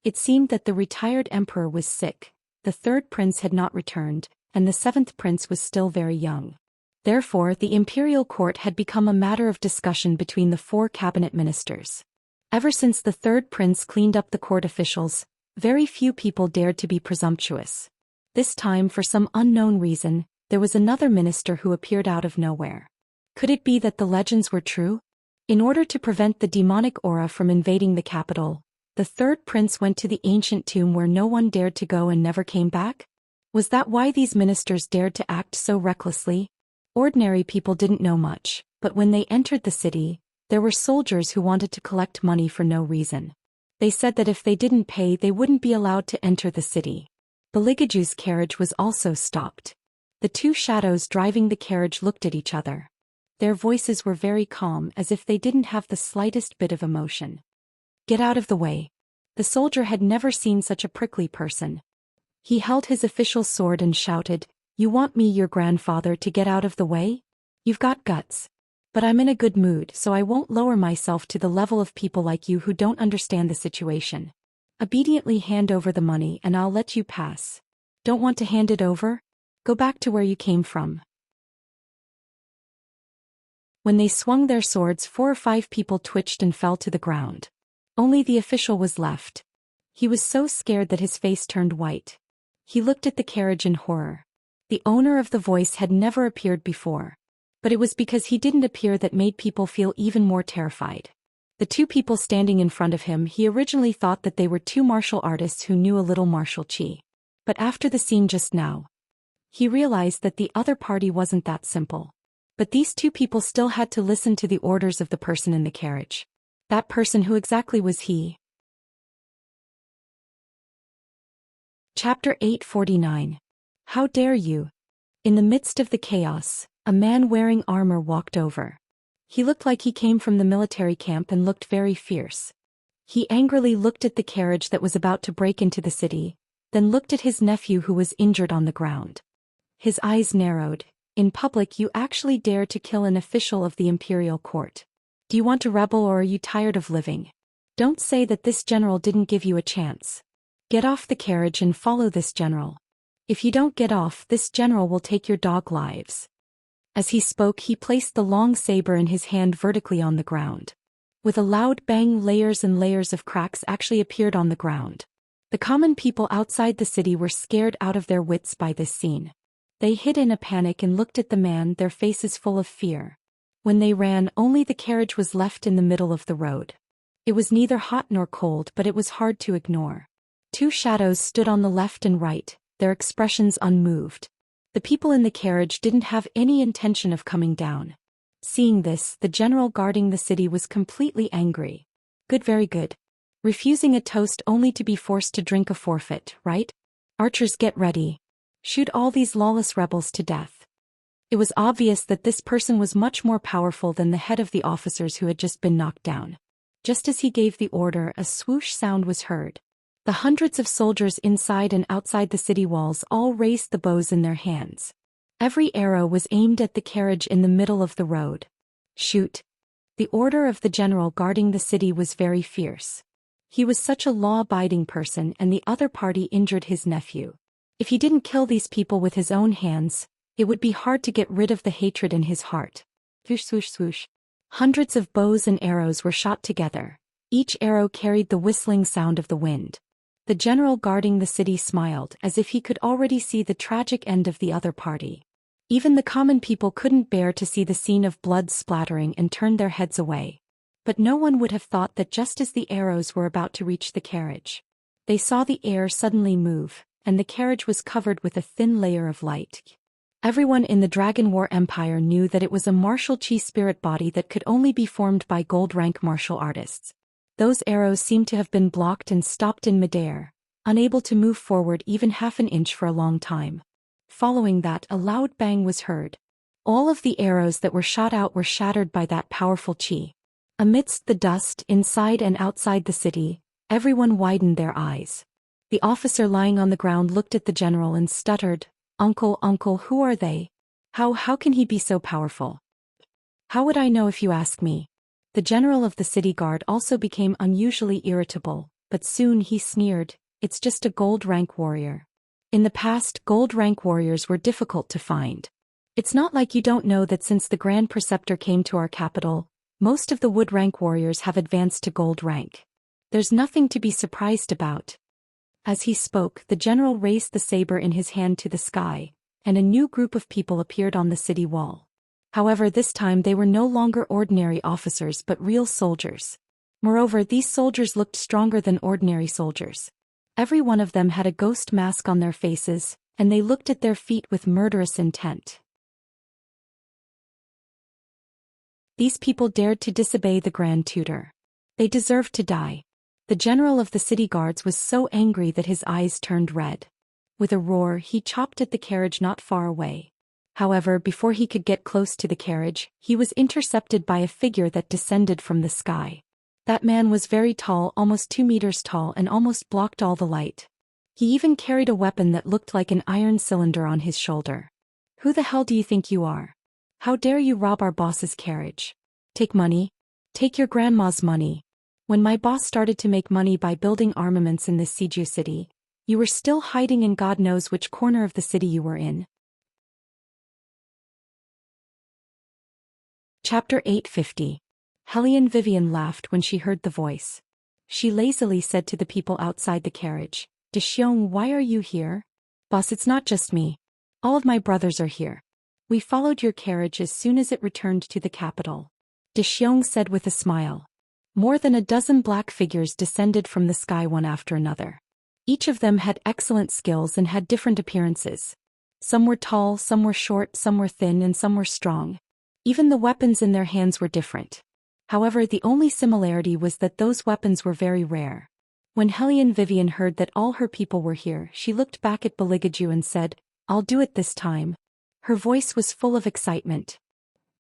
It seemed that the retired emperor was sick, the third prince had not returned, and the seventh prince was still very young. Therefore, the imperial court had become a matter of discussion between the 4 cabinet ministers. Ever since the third prince cleaned up the court officials, Very few people dared to be presumptuous. This time, for some unknown reason, there was another minister who appeared out of nowhere. Could it be that the legends were true? In order to prevent the demonic aura from invading the capital, the third prince went to the ancient tomb where no one dared to go and never came back? Was that why these ministers dared to act so recklessly? Ordinary people didn't know much, but when they entered the city, there were soldiers who wanted to collect money for no reason. They said that if they didn't pay, they wouldn't be allowed to enter the city. Beligaju's carriage was also stopped. The two shadows driving the carriage looked at each other. Their voices were very calm, as if they didn't have the slightest bit of emotion. Get out of the way. The soldier had never seen such a prickly person. He held his official sword and shouted, "You want me, your grandfather, to get out of the way? You've got guts. But I'm in a good mood, so I won't lower myself to the level of people like you who don't understand the situation. Obediently hand over the money and I'll let you pass. Don't want to hand it over? Go back to where you came from." When they swung their swords, 4 or 5 people twitched and fell to the ground. Only the official was left. He was so scared that his face turned white. He looked at the carriage in horror. The owner of the voice had never appeared before. But it was because he didn't appear that made people feel even more terrified. The 2 people standing in front of him, he originally thought that they were 2 martial artists who knew a little martial chi. But after the scene just now, he realized that the other party wasn't that simple. But these 2 people still had to listen to the orders of the person in the carriage. That person, who exactly was he? Chapter 849. How dare you? In the midst of the chaos, a man wearing armor walked over. He looked like he came from the military camp and looked very fierce. He angrily looked at the carriage that was about to break into the city, then looked at his nephew who was injured on the ground. His eyes narrowed. In public, you actually dare to kill an official of the imperial court. Do you want to rebel, or are you tired of living? Don't say that this general didn't give you a chance. Get off the carriage and follow this general. If you don't get off, this general will take your dog lives. As he spoke, he placed the long saber in his hand vertically on the ground. With a loud bang, layers and layers of cracks actually appeared on the ground. The common people outside the city were scared out of their wits by this scene. They hid in a panic and looked at the man, their faces full of fear. When they ran, only the carriage was left in the middle of the road. It was neither hot nor cold, but it was hard to ignore. 2 shadows stood on the left and right, their expressions unmoved. The people in the carriage didn't have any intention of coming down. Seeing this, the general guarding the city was completely angry. Good, very good. Refusing a toast only to be forced to drink a forfeit, right? Archers, get ready. Shoot all these lawless rebels to death. It was obvious that this person was much more powerful than the head of the officers who had just been knocked down. Just as he gave the order, a swoosh sound was heard. The hundreds of soldiers inside and outside the city walls all raised the bows in their hands. Every arrow was aimed at the carriage in the middle of the road. Shoot. The order of the general guarding the city was very fierce. He was such a law-abiding person, and the other party injured his nephew. If he didn't kill these people with his own hands, it would be hard to get rid of the hatred in his heart. Swoosh, swoosh, swoosh. Hundreds of bows and arrows were shot together. Each arrow carried the whistling sound of the wind. The general guarding the city smiled, as if he could already see the tragic end of the other party. Even the common people couldn't bear to see the scene of blood splattering and turned their heads away. But no one would have thought that just as the arrows were about to reach the carriage, they saw the air suddenly move, and the carriage was covered with a thin layer of light. Everyone in the Dragon War Empire knew that it was a martial chi spirit body that could only be formed by gold-rank martial artists. Those arrows seemed to have been blocked and stopped in midair, unable to move forward even half an inch for a long time. Following that, a loud bang was heard. All of the arrows that were shot out were shattered by that powerful chi. Amidst the dust, inside and outside the city, everyone widened their eyes. The officer lying on the ground looked at the general and stuttered, Uncle, who are they? How can he be so powerful? How would I know if you ask me? The general of the city guard also became unusually irritable, but soon he sneered, it's just a gold-rank warrior. In the past, gold-rank warriors were difficult to find. It's not like you don't know that since the Grand Preceptor came to our capital, most of the wood-rank warriors have advanced to gold rank. There's nothing to be surprised about. As he spoke, the general raised the saber in his hand to the sky, and a new group of people appeared on the city wall. However, this time they were no longer ordinary officers but real soldiers. Moreover, these soldiers looked stronger than ordinary soldiers. Every one of them had a ghost mask on their faces, and they looked at their feet with murderous intent. These people dared to disobey the Grand Tutor. They deserved to die. The general of the city guards was so angry that his eyes turned red. With a roar, he chopped at the carriage not far away. However, before he could get close to the carriage, he was intercepted by a figure that descended from the sky. That man was very tall, almost 2 meters tall, and almost blocked all the light. He even carried a weapon that looked like an iron cylinder on his shoulder. "Who the hell do you think you are? How dare you rob our boss's carriage? Take money? Take your grandma's money. When my boss started to make money by building armaments in this Siju city, you were still hiding in God knows which corner of the city you were in." Chapter 850. Hellion Vivian laughed when she heard the voice. She lazily said to the people outside the carriage, "Deshiong, why are you here?" "Boss, it's not just me. All of my brothers are here. We followed your carriage as soon as it returned to the capital," Deshiong said with a smile. More than a dozen black figures descended from the sky one after another. Each of them had excellent skills and had different appearances. Some were tall, some were short, some were thin, and some were strong. Even the weapons in their hands were different. However, the only similarity was that those weapons were very rare. When Hellion Vivian heard that all her people were here, she looked back at Beligaju and said, "I'll do it this time." Her voice was full of excitement.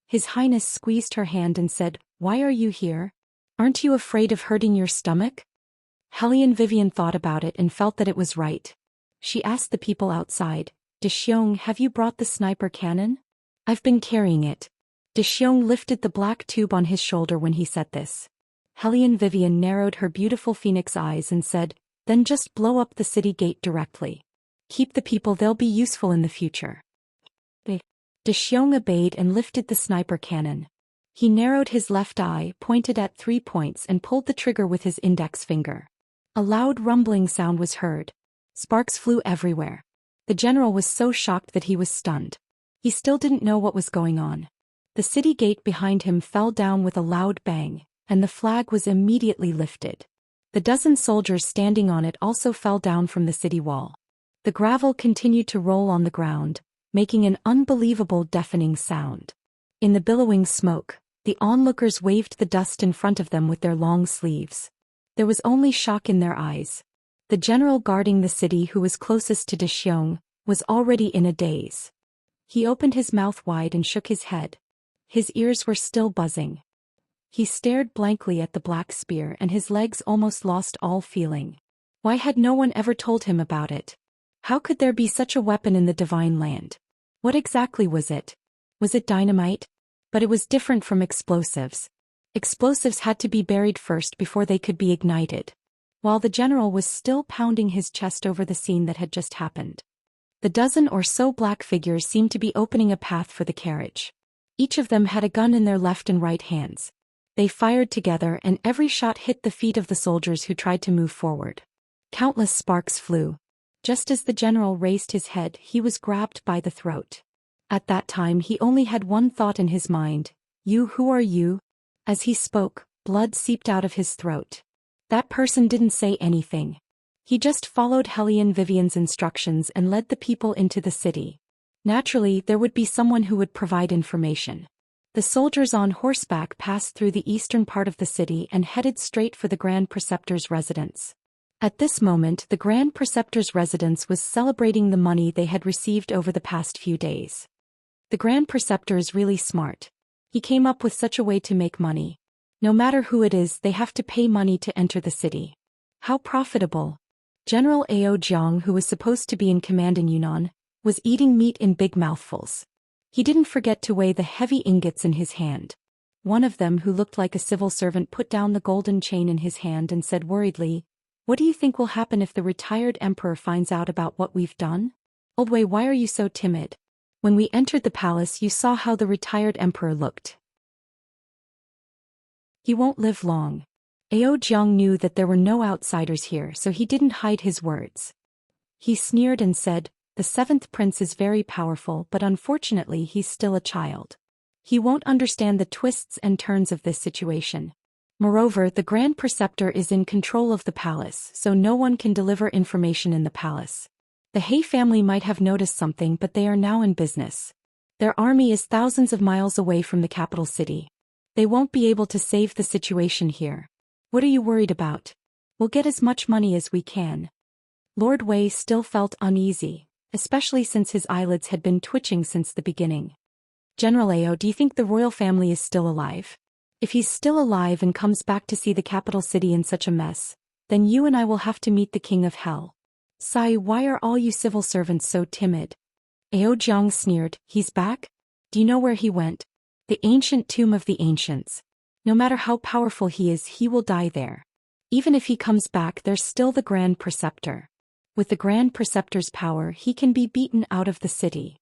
His Highness squeezed her hand and said, "Why are you here? Aren't you afraid of hurting your stomach?" Hellion Vivian thought about it and felt that it was right. She asked the people outside, "Deshiong, have you brought the sniper cannon?" "I've been carrying it." Deshiong lifted the black tube on his shoulder when he said this. Hellion Vivian narrowed her beautiful phoenix eyes and said, "Then just blow up the city gate directly. Keep the people, they'll be useful in the future." Deshiong obeyed and lifted the sniper cannon. He narrowed his left eye, pointed at 3 points, and pulled the trigger with his index finger. A loud rumbling sound was heard. Sparks flew everywhere. The general was so shocked that he was stunned. He still didn't know what was going on. The city gate behind him fell down with a loud bang, and the flag was immediately lifted. The dozen soldiers standing on it also fell down from the city wall. The gravel continued to roll on the ground, making an unbelievable deafening sound. In the billowing smoke, the onlookers waved the dust in front of them with their long sleeves. There was only shock in their eyes. The general guarding the city, who was closest to Deshiong, was already in a daze. He opened his mouth wide and shook his head. His ears were still buzzing. He stared blankly at the black spear and his legs almost lost all feeling. Why had no one ever told him about it? How could there be such a weapon in the divine land? What exactly was it? Was it dynamite? But it was different from explosives. Explosives had to be buried first before they could be ignited. While the general was still pounding his chest over the scene that had just happened, the dozen or so black figures seemed to be opening a path for the carriage. Each of them had a gun in their left and right hands. They fired together, and every shot hit the feet of the soldiers who tried to move forward. Countless sparks flew. Just as the general raised his head, he was grabbed by the throat. At that time he only had one thought in his mind, "You, who are you?" As he spoke, blood seeped out of his throat. That person didn't say anything. He just followed Hellion Vivian's instructions and led the people into the city. Naturally, there would be someone who would provide information. The soldiers on horseback passed through the eastern part of the city and headed straight for the Grand Preceptor's residence. At this moment, the Grand Preceptor's residence was celebrating the money they had received over the past few days. The Grand Preceptor is really smart. He came up with such a way to make money. No matter who it is, they have to pay money to enter the city. How profitable! General Ao Jiang, who was supposed to be in command in Yunnan, was eating meat in big mouthfuls. He didn't forget to weigh the heavy ingots in his hand. One of them, who looked like a civil servant, put down the golden chain in his hand and said worriedly, "What do you think will happen if the retired emperor finds out about what we've done?" "Old Wei, why are you so timid? When we entered the palace, you saw how the retired emperor looked. He won't live long. Ao Jiang knew that there were no outsiders here, so he didn't hide his words. He sneered and said, "The seventh prince is very powerful, but unfortunately he's still a child. He won't understand the twists and turns of this situation. Moreover, the Grand Preceptor is in control of the palace, so no one can deliver information in the palace. The He family might have noticed something, but they are now in business. Their army is thousands of miles away from the capital city. They won't be able to save the situation here. What are you worried about? We'll get as much money as we can." Lord Wei still felt uneasy, especially since his eyelids had been twitching since the beginning. "General Ao, do you think the royal family is still alive? If he's still alive and comes back to see the capital city in such a mess, then you and I will have to meet the King of Hell. Sai, why are all you civil servants so timid?" Ao Jiang sneered, "He's back? Do you know where he went? The ancient tomb of the ancients. No matter how powerful he is, he will die there. Even if he comes back, there's still the Grand Preceptor. With the Grand Preceptor's power, he can be beaten out of the city."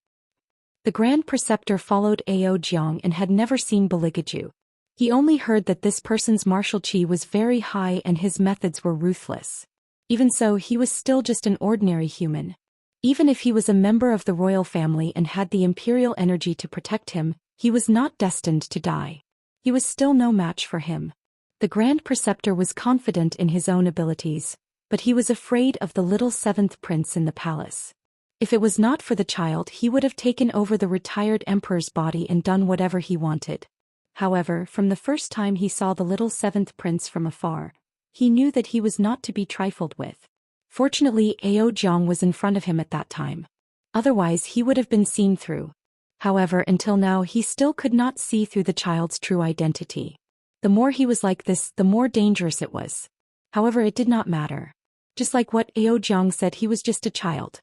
The Grand Preceptor followed Ao Jiang and had never seen Baligaju. He only heard that this person's martial chi was very high and his methods were ruthless. Even so, he was still just an ordinary human. Even if he was a member of the royal family and had the imperial energy to protect him, he was not destined to die. He was still no match for him. The Grand Preceptor was confident in his own abilities, but he was afraid of the little seventh prince in the palace. If it was not for the child, he would have taken over the retired emperor's body and done whatever he wanted. However, from the first time he saw the little seventh prince from afar, he knew that he was not to be trifled with. Fortunately, Ao Jiang was in front of him at that time. Otherwise, he would have been seen through. However, until now he still could not see through the child's true identity. The more he was like this, the more dangerous it was. However, it did not matter. Just like what Ao Jiang said, he was just a child.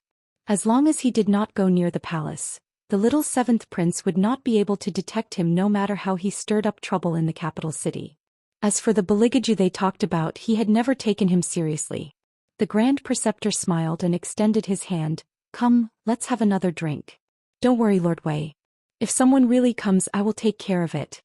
As long as he did not go near the palace, the little seventh prince would not be able to detect him no matter how he stirred up trouble in the capital city. As for the Baligaju they talked about, he had never taken him seriously. The Grand Preceptor smiled and extended his hand. "Come, let's have another drink. Don't worry, Lord Wei. If someone really comes, I will take care of it."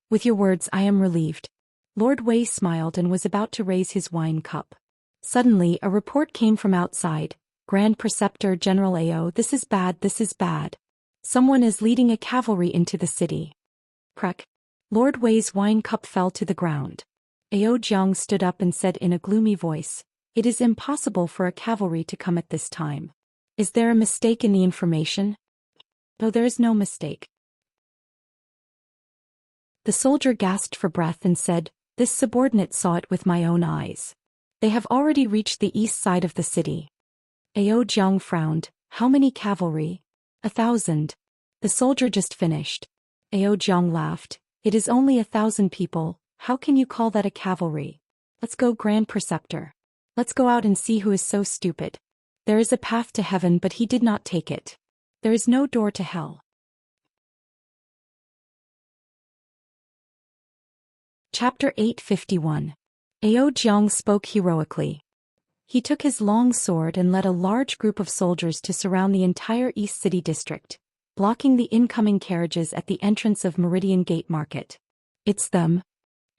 "With your words, I am relieved." Lord Wei smiled and was about to raise his wine cup. Suddenly, a report came from outside. "Grand Preceptor, General Ao, this is bad, this is bad. Someone is leading a cavalry into the city." Crack. Lord Wei's wine cup fell to the ground. Ao Jiang stood up and said in a gloomy voice, "It is impossible for a cavalry to come at this time. Is there a mistake in the information?" "No, there is no mistake." The soldier gasped for breath and said, "This subordinate saw it with my own eyes. They have already reached the east side of the city." Ao Jiang frowned. "How many cavalry?" 1,000. The soldier just finished. Ao Jiang laughed. "It is only 1,000 people. How can you call that a cavalry? Let's go, Grand Preceptor. Let's go out and see who is so stupid. There is a path to heaven, but he did not take it. There is no door to hell." Chapter 851. Ao Jiang spoke heroically. He took his long sword and led a large group of soldiers to surround the entire East City district, blocking the incoming carriages at the entrance of Meridian Gate Market. "It's them."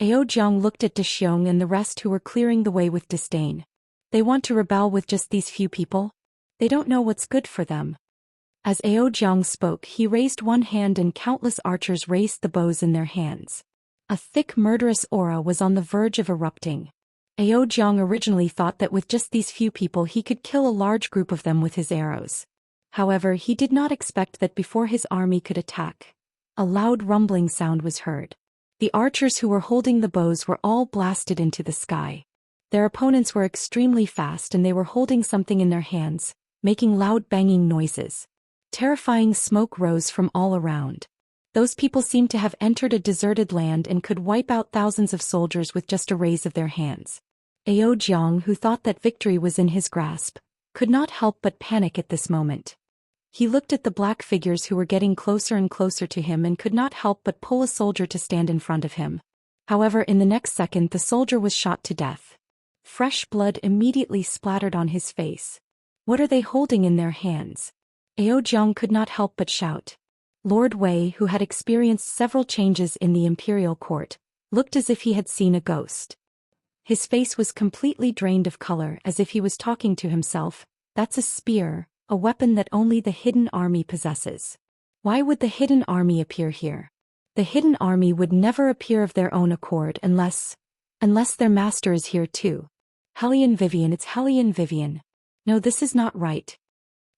Ao Jiang looked at De Xiong and the rest who were clearing the way with disdain. "They want to rebel with just these few people? They don't know what's good for them." As Ao Jiang spoke, he raised one hand and countless archers raised the bows in their hands. A thick murderous aura was on the verge of erupting. Ao Jiang originally thought that with just these few people he could kill a large group of them with his arrows. However, he did not expect that before his army could attack, a loud rumbling sound was heard. The archers who were holding the bows were all blasted into the sky. Their opponents were extremely fast and they were holding something in their hands, making loud banging noises. Terrifying smoke rose from all around. Those people seemed to have entered a deserted land and could wipe out thousands of soldiers with just a raise of their hands. Ao Jiang, who thought that victory was in his grasp, could not help but panic at this moment. He looked at the black figures who were getting closer and closer to him and could not help but pull a soldier to stand in front of him. However, in the next second the soldier was shot to death. Fresh blood immediately splattered on his face. What are they holding in their hands? Ao Jiang could not help but shout. Lord Wei, who had experienced several changes in the imperial court, looked as if he had seen a ghost. His face was completely drained of color as if he was talking to himself. That's a spear, a weapon that only the hidden army possesses. Why would the hidden army appear here? The hidden army would never appear of their own accord unless their master is here too. Hellion Vivian, it's Hellion Vivian. No, this is not right.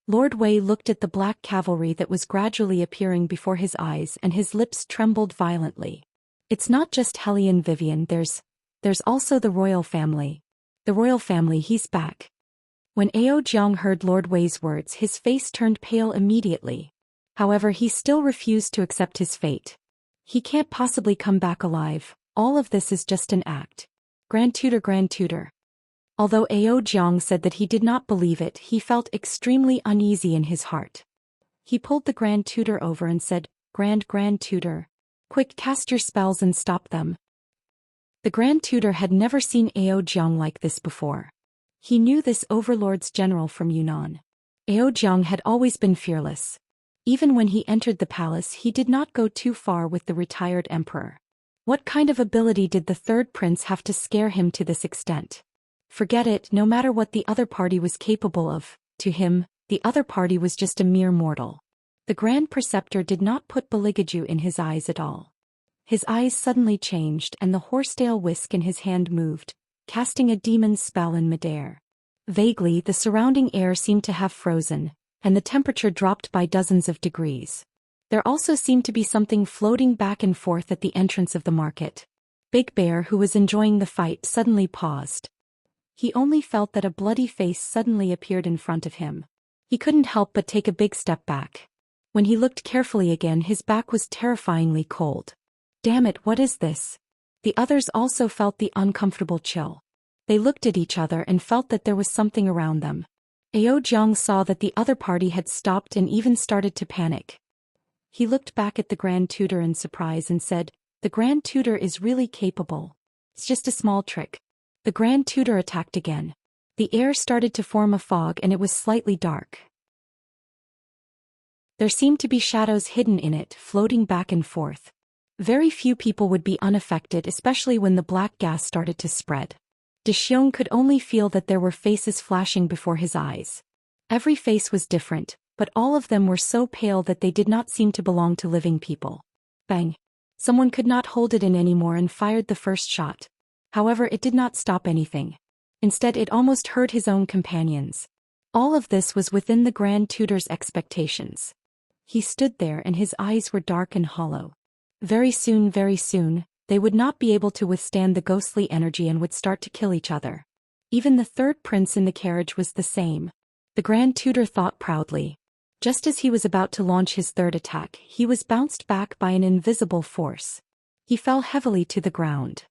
Lord Wei looked at the black cavalry that was gradually appearing before his eyes and his lips trembled violently. It's not just Hellion Vivian, there's also the royal family. The royal family, he's back. When Ao Jiang heard Lord Wei's words, his face turned pale immediately. However, he still refused to accept his fate. He can't possibly come back alive, all of this is just an act. Grand Tutor. Although Ao Jiang said that he did not believe it, he felt extremely uneasy in his heart. He pulled the Grand Tutor over and said, Grand Tutor. Quick, cast your spells and stop them. The Grand Tutor had never seen Ao Jiang like this before. He knew this overlord's general from Yunnan. Ao Jiang had always been fearless. Even when he entered the palace, he did not go too far with the retired emperor. What kind of ability did the third prince have to scare him to this extent? Forget it, no matter what the other party was capable of, to him, the other party was just a mere mortal. The Grand Preceptor did not put Beligaju in his eyes at all. His eyes suddenly changed and the horsetail whisk in his hand moved, casting a demon's spell in midair. Vaguely, the surrounding air seemed to have frozen, and the temperature dropped by dozens of degrees. There also seemed to be something floating back and forth at the entrance of the market. Big Bear, who was enjoying the fight, suddenly paused. He only felt that a bloody face suddenly appeared in front of him. He couldn't help but take a big step back. When he looked carefully again, his back was terrifyingly cold. Damn it, what is this? The others also felt the uncomfortable chill. They looked at each other and felt that there was something around them. Ao Jiang saw that the other party had stopped and even started to panic. He looked back at the Grand Tutor in surprise and said, The Grand Tutor is really capable. It's just a small trick. The Grand Tutor attacked again. The air started to form a fog and it was slightly dark. There seemed to be shadows hidden in it, floating back and forth. Very few people would be unaffected, especially when the black gas started to spread. De Xiong could only feel that there were faces flashing before his eyes. Every face was different, but all of them were so pale that they did not seem to belong to living people. Bang! Someone could not hold it in anymore and fired the first shot. However, it did not stop anything. Instead, it almost hurt his own companions. All of this was within the Grand Tutor's expectations. He stood there and his eyes were dark and hollow. Very soon, they would not be able to withstand the ghostly energy and would start to kill each other. Even the third prince in the carriage was the same. The Grand Tutor thought proudly. Just as he was about to launch his third attack, he was bounced back by an invisible force. He fell heavily to the ground.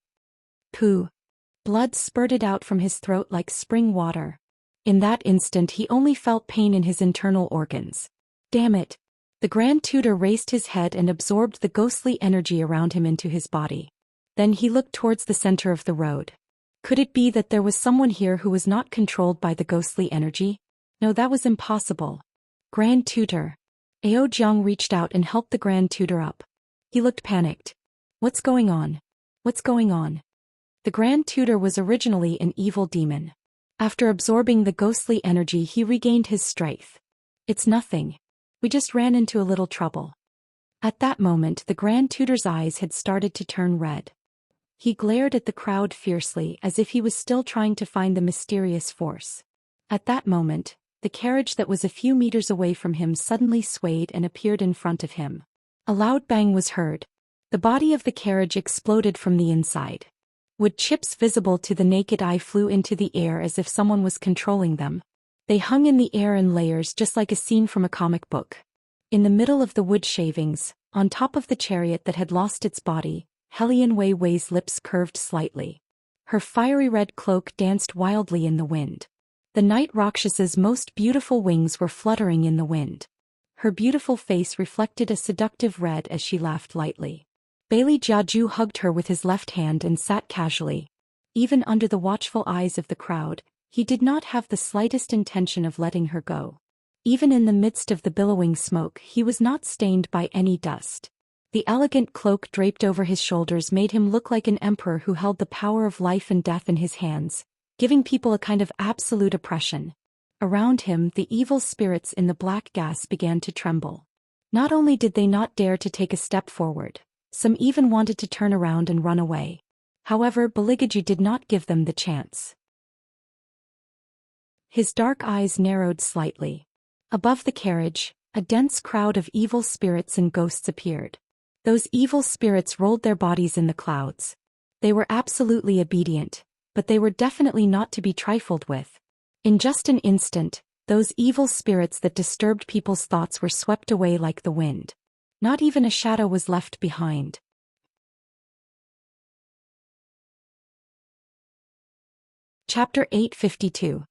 Pooh! Blood spurted out from his throat like spring water. In that instant he only felt pain in his internal organs. Damn it! The Grand Tutor raised his head and absorbed the ghostly energy around him into his body. Then he looked towards the center of the road. Could it be that there was someone here who was not controlled by the ghostly energy? No, that was impossible. Grand Tutor. Ao Jiang reached out and helped the Grand Tutor up. He looked panicked. What's going on? What's going on? The Grand Tutor was originally an evil demon. After absorbing the ghostly energy, he regained his strength. It's nothing. We just ran into a little trouble. At that moment, the Grand Tutor's eyes had started to turn red. He glared at the crowd fiercely as if he was still trying to find the mysterious force. At that moment, the carriage that was a few meters away from him suddenly swayed and appeared in front of him. A loud bang was heard. The body of the carriage exploded from the inside. Wood chips visible to the naked eye flew into the air as if someone was controlling them. They hung in the air in layers just like a scene from a comic book. In the middle of the wood shavings, on top of the chariot that had lost its body, Hellion Wei's lips curved slightly. Her fiery red cloak danced wildly in the wind. The night Rakshas's most beautiful wings were fluttering in the wind. Her beautiful face reflected a seductive red as she laughed lightly. Bailey Jiaju hugged her with his left hand and sat casually. Even under the watchful eyes of the crowd, he did not have the slightest intention of letting her go. Even in the midst of the billowing smoke, he was not stained by any dust. The elegant cloak draped over his shoulders made him look like an emperor who held the power of life and death in his hands, giving people a kind of absolute oppression. Around him, the evil spirits in the black gas began to tremble. Not only did they not dare to take a step forward, some even wanted to turn around and run away. However, Beligaju did not give them the chance. His dark eyes narrowed slightly. Above the carriage, a dense crowd of evil spirits and ghosts appeared. Those evil spirits rolled their bodies in the clouds. They were absolutely obedient, but they were definitely not to be trifled with. In just an instant, those evil spirits that disturbed people's thoughts were swept away like the wind. Not even a shadow was left behind. Chapter 852.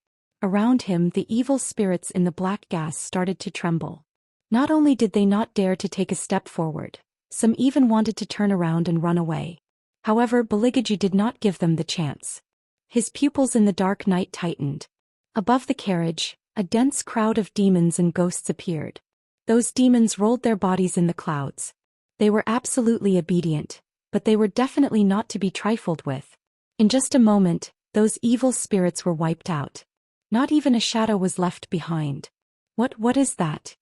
Around him, the evil spirits in the black gas started to tremble. Not only did they not dare to take a step forward, some even wanted to turn around and run away. However, Beligaju did not give them the chance. His pupils in the dark night tightened. Above the carriage, a dense crowd of demons and ghosts appeared. Those demons rolled their bodies in the clouds. They were absolutely obedient, but they were definitely not to be trifled with. In just a moment, those evil spirits were wiped out. Not even a shadow was left behind. What is that?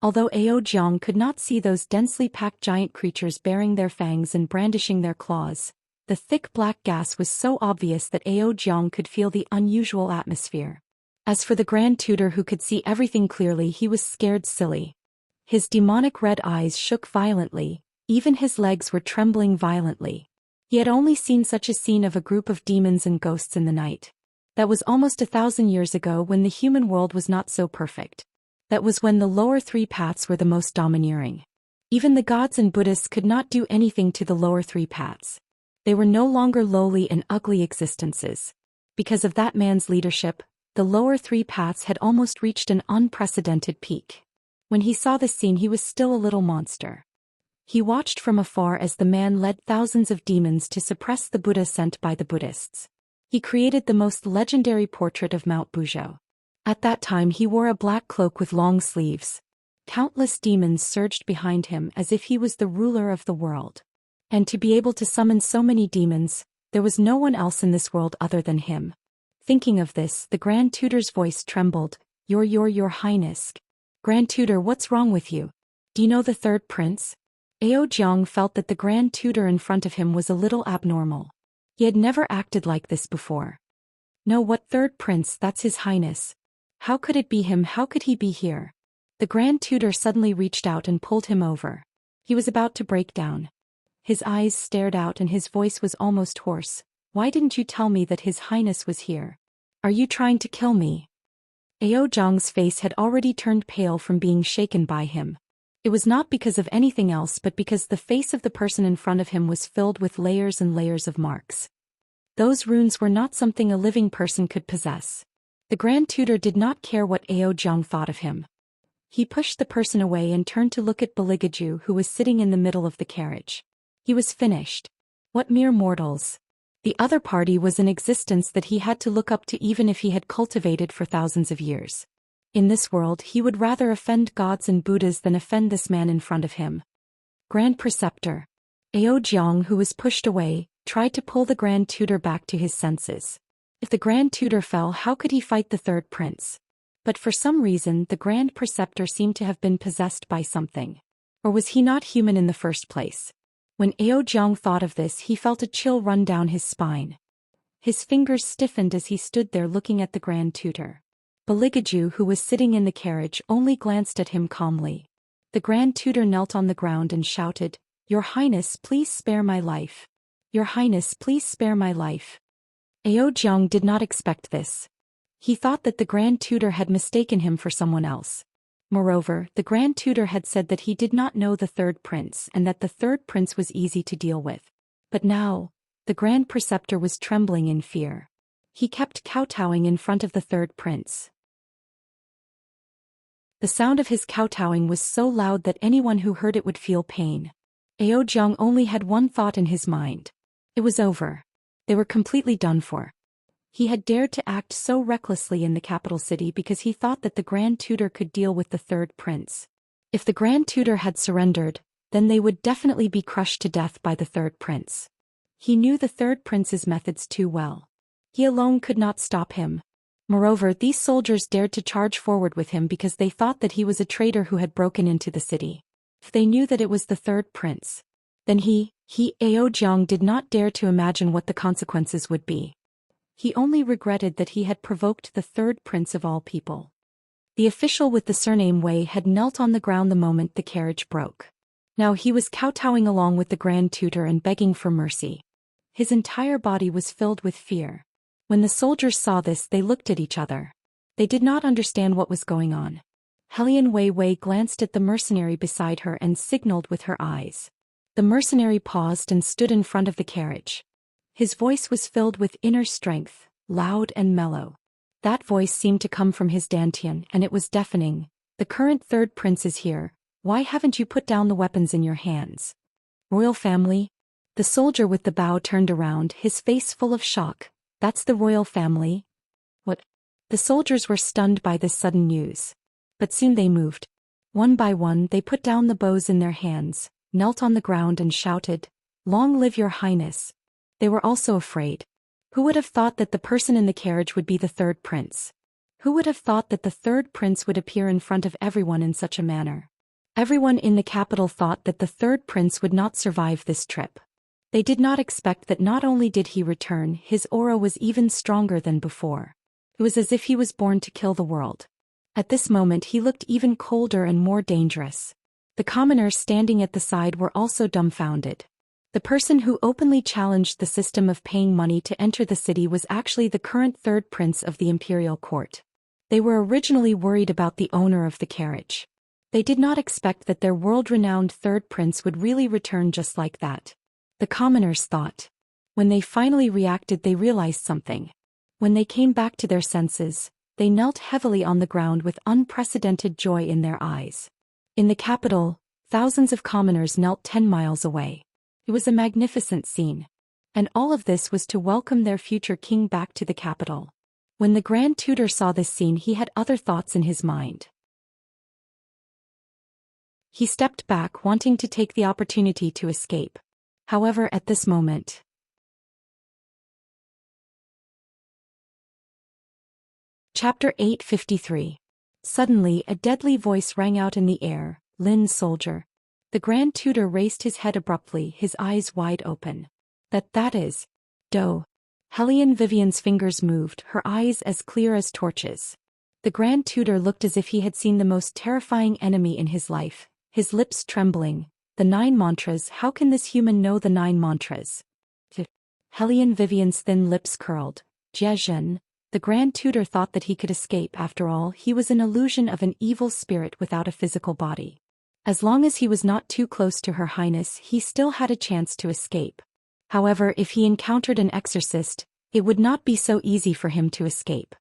Although Ao Jiang could not see those densely packed giant creatures baring their fangs and brandishing their claws, the thick black gas was so obvious that Ao Jiang could feel the unusual atmosphere. As for the Grand Tutor who could see everything clearly, he was scared silly. His demonic red eyes shook violently, even his legs were trembling violently. He had only seen such a scene of a group of demons and ghosts in the night. That was almost 1,000 years ago when the human world was not so perfect. That was when the lower three paths were the most domineering. Even the gods and Buddhists could not do anything to the lower three paths. They were no longer lowly and ugly existences. Because of that man's leadership, the lower three paths had almost reached an unprecedented peak. When he saw the scene, he was still a little monster. He watched from afar as the man led thousands of demons to suppress the Buddha sent by the Buddhists. He created the most legendary portrait of Mount Buzhou. At that time he wore a black cloak with long sleeves. Countless demons surged behind him as if he was the ruler of the world. And to be able to summon so many demons, there was no one else in this world other than him. Thinking of this, the Grand Tutor's voice trembled. Your Highness. Grand Tutor, what's wrong with you? Do you know the third prince? Ao Jiang felt that the Grand Tutor in front of him was a little abnormal. He had never acted like this before. No, what third prince? That's His Highness. How could it be him? How could he be here? The Grand Tutor suddenly reached out and pulled him over. He was about to break down. His eyes stared out and his voice was almost hoarse. Why didn't you tell me that His Highness was here? Are you trying to kill me? Ao Jiang's face had already turned pale from being shaken by him. It was not because of anything else but because the face of the person in front of him was filled with layers and layers of marks. Those runes were not something a living person could possess. The Grand Tutor did not care what Ao Jiang thought of him. He pushed the person away and turned to look at Beligaju, who was sitting in the middle of the carriage. He was finished. What mere mortals! The other party was an existence that he had to look up to even if he had cultivated for thousands of years. In this world he would rather offend gods and Buddhas than offend this man in front of him. Grand Preceptor. Ao Jiang, who was pushed away, tried to pull the Grand Tutor back to his senses. If the Grand Tutor fell, how could he fight the third prince? But for some reason the Grand Preceptor seemed to have been possessed by something. Or was he not human in the first place? When Ao Jiang thought of this, he felt a chill run down his spine. His fingers stiffened as he stood there looking at the Grand Tutor. Beligaju, who was sitting in the carriage, only glanced at him calmly. The Grand Tutor knelt on the ground and shouted, "Your Highness, please spare my life. Your Highness, please spare my life." Ao Jiang did not expect this. He thought that the Grand Tutor had mistaken him for someone else. Moreover, the Grand Tutor had said that he did not know the third prince and that the third prince was easy to deal with. But now, the Grand Preceptor was trembling in fear. He kept kowtowing in front of the third prince. The sound of his kowtowing was so loud that anyone who heard it would feel pain. Ao Jiang only had one thought in his mind. It was over. They were completely done for. He had dared to act so recklessly in the capital city because he thought that the Grand Tutor could deal with the third prince. If the Grand Tutor had surrendered, then they would definitely be crushed to death by the third prince. He knew the third prince's methods too well. He alone could not stop him. Moreover, these soldiers dared to charge forward with him because they thought that he was a traitor who had broken into the city. If they knew that it was the third prince, then Aojiang did not dare to imagine what the consequences would be. He only regretted that he had provoked the third prince of all people. The official with the surname Wei had knelt on the ground the moment the carriage broke. Now he was kowtowing along with the Grand Tutor and begging for mercy. His entire body was filled with fear. When the soldiers saw this, they looked at each other. They did not understand what was going on. Helian Wei glanced at the mercenary beside her and signaled with her eyes. The mercenary paused and stood in front of the carriage. His voice was filled with inner strength, loud and mellow. That voice seemed to come from his dantian, and it was deafening. The current third prince is here. Why haven't you put down the weapons in your hands? Royal family? The soldier with the bow turned around, his face full of shock. That's the royal family? What? The soldiers were stunned by this sudden news. But soon they moved. One by one they put down the bows in their hands, knelt on the ground and shouted, "Long live your highness." They were also afraid. Who would have thought that the person in the carriage would be the third prince? Who would have thought that the third prince would appear in front of everyone in such a manner? Everyone in the capital thought that the third prince would not survive this trip. They did not expect that not only did he return, his aura was even stronger than before. It was as if he was born to kill the world. At this moment he looked even colder and more dangerous. The commoners standing at the side were also dumbfounded. The person who openly challenged the system of paying money to enter the city was actually the current third prince of the imperial court. They were originally worried about the owner of the carriage. They did not expect that their world-renowned third prince would really return just like that. The commoners thought. When they finally reacted, they realized something. When they came back to their senses, they knelt heavily on the ground with unprecedented joy in their eyes. In the capital, thousands of commoners knelt 10 miles away. It was a magnificent scene. And all of this was to welcome their future king back to the capital. When the Grand Tutor saw this scene, he had other thoughts in his mind. He stepped back, wanting to take the opportunity to escape. However, at this moment, Chapter 853. Suddenly, a deadly voice rang out in the air, "Lin, soldier." The Grand Tutor raised his head abruptly, his eyes wide open. That is. Do. Helian Vivian's fingers moved, her eyes as clear as torches. The Grand Tutor looked as if he had seen the most terrifying enemy in his life, his lips trembling. The 9 mantras, how can this human know the 9 mantras? Helian Vivian's thin lips curled. Jezhen. The Grand Tutor thought that he could escape. After all, he was an illusion of an evil spirit without a physical body. As long as he was not too close to Her Highness, he still had a chance to escape. However, if he encountered an exorcist, it would not be so easy for him to escape.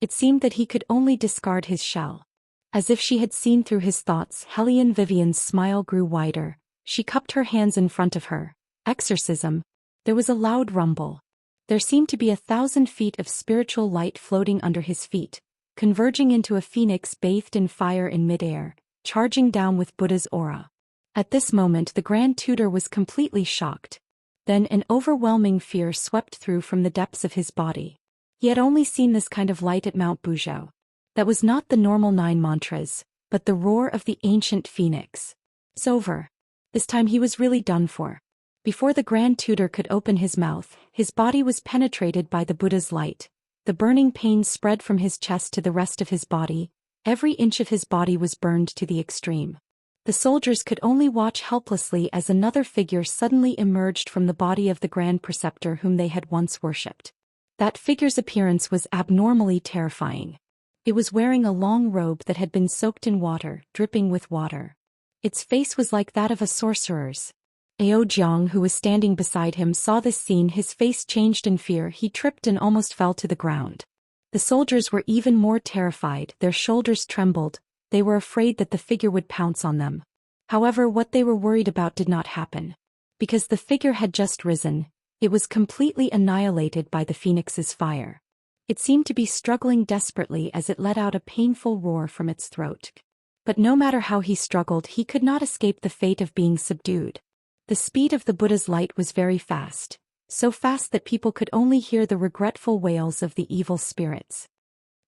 It seemed that he could only discard his shell. As if she had seen through his thoughts, Helian Vivian's smile grew wider. She cupped her hands in front of her. Exorcism. There was a loud rumble. There seemed to be 1,000 feet of spiritual light floating under his feet, converging into a phoenix bathed in fire in midair, charging down with Buddha's aura. At this moment the Grand Tutor was completely shocked. Then an overwhelming fear swept through from the depths of his body. He had only seen this kind of light at Mount Buzhou. That was not the normal 9 mantras, but the roar of the ancient phoenix. It's over. This time he was really done for. Before the Grand Tutor could open his mouth, his body was penetrated by the Buddha's light. The burning pain spread from his chest to the rest of his body. Every inch of his body was burned to the extreme. The soldiers could only watch helplessly as another figure suddenly emerged from the body of the Grand Preceptor whom they had once worshipped. That figure's appearance was abnormally terrifying. It was wearing a long robe that had been soaked in water, dripping with water. Its face was like that of a sorcerer's. Aojiang, who was standing beside him, saw this scene. His face changed in fear. He tripped and almost fell to the ground. The soldiers were even more terrified. Their shoulders trembled. They were afraid that the figure would pounce on them. However, what they were worried about did not happen. Because the figure had just risen, it was completely annihilated by the phoenix's fire. It seemed to be struggling desperately as it let out a painful roar from its throat. But no matter how he struggled, he could not escape the fate of being subdued. The speed of the Buddha's light was very fast, so fast that people could only hear the regretful wails of the evil spirits.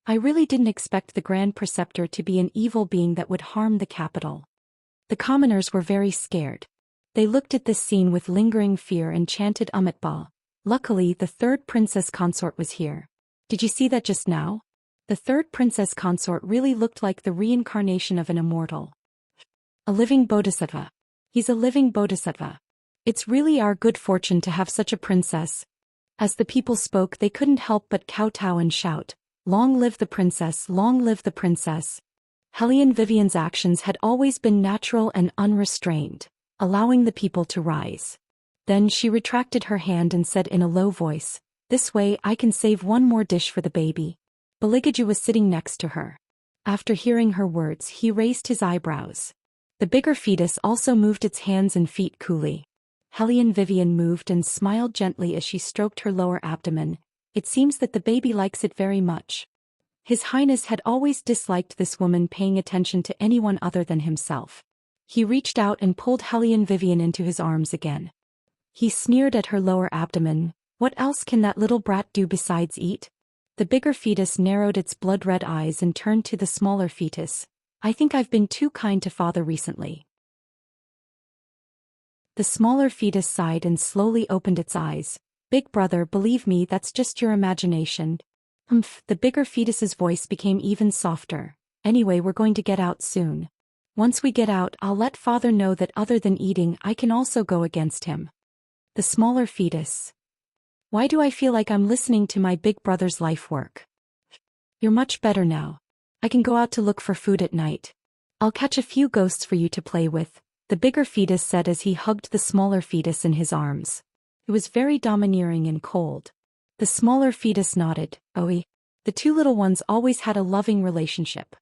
I really didn't expect the Grand Preceptor to be an evil being that would harm the capital. The commoners were very scared. They looked at this scene with lingering fear and chanted Amitabha. Luckily, the third princess consort was here. Did you see that just now? The third princess consort really looked like the reincarnation of an immortal. A living bodhisattva. He's a living bodhisattva. It's really our good fortune to have such a princess. As the people spoke, they couldn't help but kowtow and shout, "Long live the princess, long live the princess." Helene Vivian's actions had always been natural and unrestrained, allowing the people to rise. Then she retracted her hand and said in a low voice, "This way I can save one more dish for the baby." Baligaju was sitting next to her. After hearing her words, he raised his eyebrows. The bigger fetus also moved its hands and feet coolly. Helene Vivian moved and smiled gently as she stroked her lower abdomen. It seems that the baby likes it very much. His Highness had always disliked this woman paying attention to anyone other than himself. He reached out and pulled Helene Vivian into his arms again. He sneered at her lower abdomen. What else can that little brat do besides eat? The bigger fetus narrowed its blood-red eyes and turned to the smaller fetus. "I think I've been too kind to father recently." The smaller fetus sighed and slowly opened its eyes. "Big brother, believe me, that's just your imagination." The bigger fetus's voice became even softer. "Anyway, we're going to get out soon. Once we get out, I'll let father know that other than eating, I can also go against him." The smaller fetus. "Why do I feel like I'm listening to my big brother's life work?" "You're much better now. I can go out to look for food at night. I'll catch a few ghosts for you to play with," the bigger fetus said as he hugged the smaller fetus in his arms. It was very domineering and cold. The smaller fetus nodded. "Oh, the two little ones always had a loving relationship."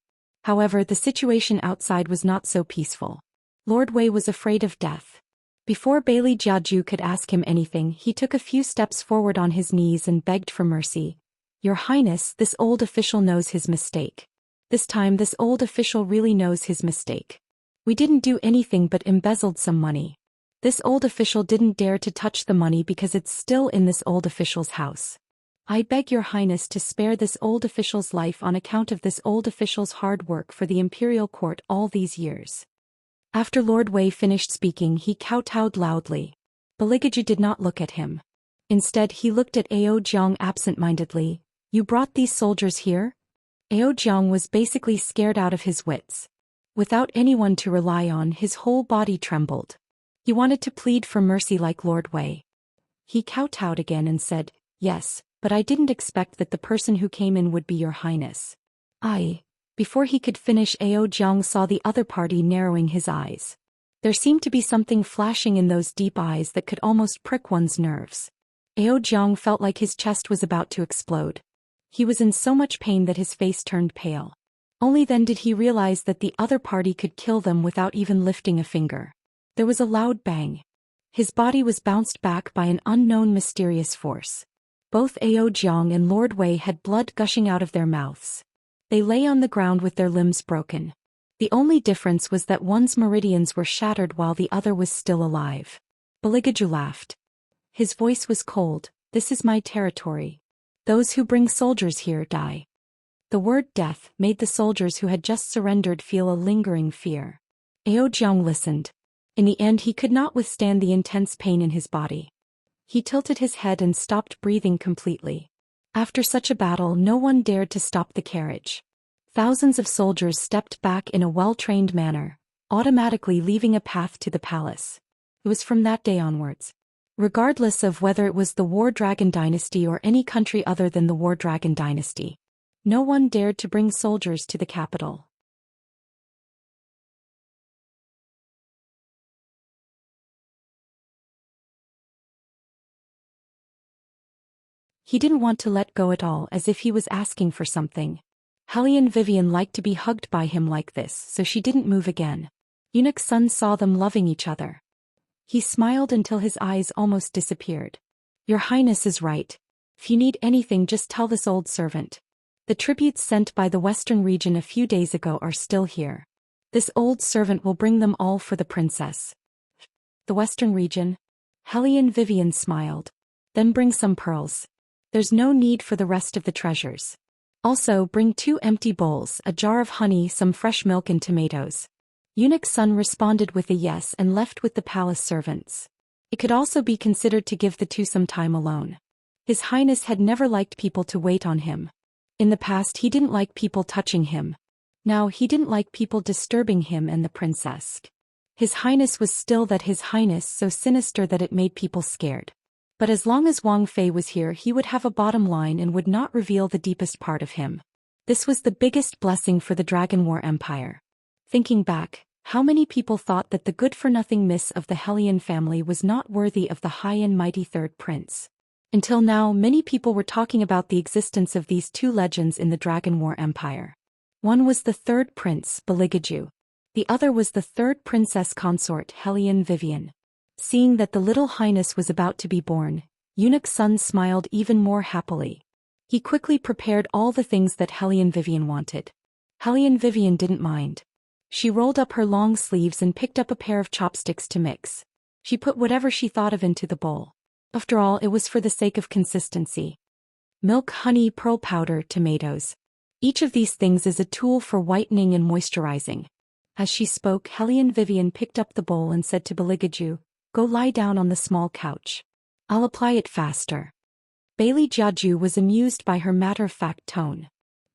However, the situation outside was not so peaceful. Lord Wei was afraid of death. Before Bailey Jiaju could ask him anything, he took a few steps forward on his knees and begged for mercy. "Your Highness, this old official knows his mistake. This time this old official really knows his mistake. We didn't do anything but embezzled some money. This old official didn't dare to touch the money because it's still in this old official's house. I beg your Highness to spare this old official's life on account of this old official's hard work for the imperial court all these years." After Lord Wei finished speaking, he kowtowed loudly. Baligaju did not look at him. Instead, he looked at Ao Jiang absent-mindedly. "You brought these soldiers here?" Ao Jiang was basically scared out of his wits. Without anyone to rely on, his whole body trembled. He wanted to plead for mercy like Lord Wei. He kowtowed again and said, "Yes, but I didn't expect that the person who came in would be your Highness." Before he could finish, Ao Jiang saw the other party narrowing his eyes. There seemed to be something flashing in those deep eyes that could almost prick one's nerves. Ao Jiang felt like his chest was about to explode. He was in so much pain that his face turned pale. Only then did he realize that the other party could kill them without even lifting a finger. There was a loud bang. His body was bounced back by an unknown mysterious force. Both Ao Jiang and Lord Wei had blood gushing out of their mouths. They lay on the ground with their limbs broken. The only difference was that one's meridians were shattered while the other was still alive. Baligaju laughed. His voice was cold. "This is my territory. Those who bring soldiers here die." The word death made the soldiers who had just surrendered feel a lingering fear. Ao Jiang listened. In the end, he could not withstand the intense pain in his body. He tilted his head and stopped breathing completely. After such a battle, no one dared to stop the carriage. Thousands of soldiers stepped back in a well-trained manner, automatically leaving a path to the palace. It was from that day onwards. Regardless of whether it was the War Dragon Dynasty or any country other than the War Dragon Dynasty, no one dared to bring soldiers to the capital. He didn't want to let go at all, as if he was asking for something. Helene Vivian liked to be hugged by him like this, so she didn't move again. Eunuch Sun saw them loving each other. He smiled until his eyes almost disappeared. "Your Highness is right. If you need anything, just tell this old servant. The tributes sent by the western region a few days ago are still here. This old servant will bring them all for the princess. The western region? Hellion Vivian smiled. Then bring some pearls. There's no need for the rest of the treasures. Also bring 2 empty bowls, a jar of honey, some fresh milk and tomatoes. Eunuch's son responded with a yes and left with the palace servants. It could also be considered to give the 2 some time alone. His Highness had never liked people to wait on him. In the past he didn't like people touching him. Now he didn't like people disturbing him and the princess. His Highness was still that His Highness, so sinister that it made people scared. But as long as Wang Fei was here he would have a bottom line and would not reveal the deepest part of him. This was the biggest blessing for the Dragon War Empire. Thinking back, how many people thought that the good-for-nothing miss of the Hellion family was not worthy of the high and mighty third prince? Until now many people were talking about the existence of these 2 legends in the Dragon War Empire. One was the third prince, Beligaju. The other was the third princess consort, Hellion Vivian. Seeing that the little Highness was about to be born, Eunuch's son smiled even more happily. He quickly prepared all the things that Hellion Vivian wanted. Hellion Vivian didn't mind. She rolled up her long sleeves and picked up a pair of chopsticks to mix. She put whatever she thought of into the bowl. After all, it was for the sake of consistency. Milk, honey, pearl powder, tomatoes. Each of these things is a tool for whitening and moisturizing. As she spoke, Hellion Vivian picked up the bowl and said to Beligaju, "Go lie down on the small couch. I'll apply it faster." Bailey Jiaju was amused by her matter-of-fact tone.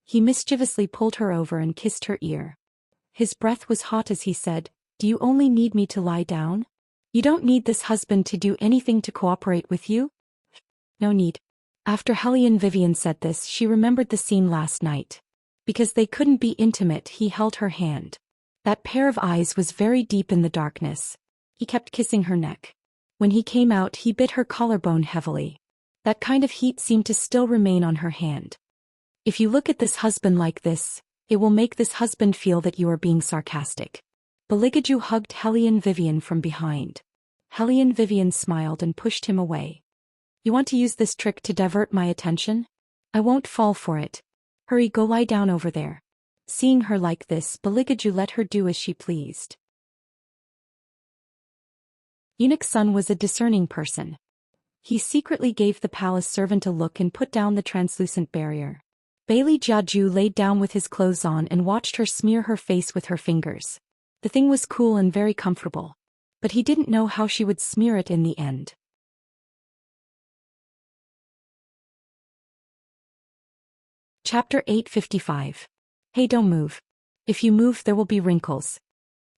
He mischievously pulled her over and kissed her ear. His breath was hot as he said, "Do you only need me to lie down? You don't need this husband to do anything to cooperate with you?" "No need." After Hellion Vivian said this, she remembered the scene last night. Because they couldn't be intimate, he held her hand. That pair of eyes was very deep in the darkness. He kept kissing her neck. When he came out, he bit her collarbone heavily. That kind of heat seemed to still remain on her hand. "If you look at this husband like this, it will make this husband feel that you are being sarcastic." Beligaju hugged Hellion Vivian from behind. Hellion Vivian smiled and pushed him away. "You want to use this trick to divert my attention? I won't fall for it. Hurry, go lie down over there." Seeing her like this, Beligaju let her do as she pleased. Eunuch's son was a discerning person. He secretly gave the palace servant a look and put down the translucent barrier. Bailey Jiaju laid down with his clothes on and watched her smear her face with her fingers. The thing was cool and very comfortable. But he didn't know how she would smear it in the end. Chapter 855. Hey, don't move. If you move there will be wrinkles.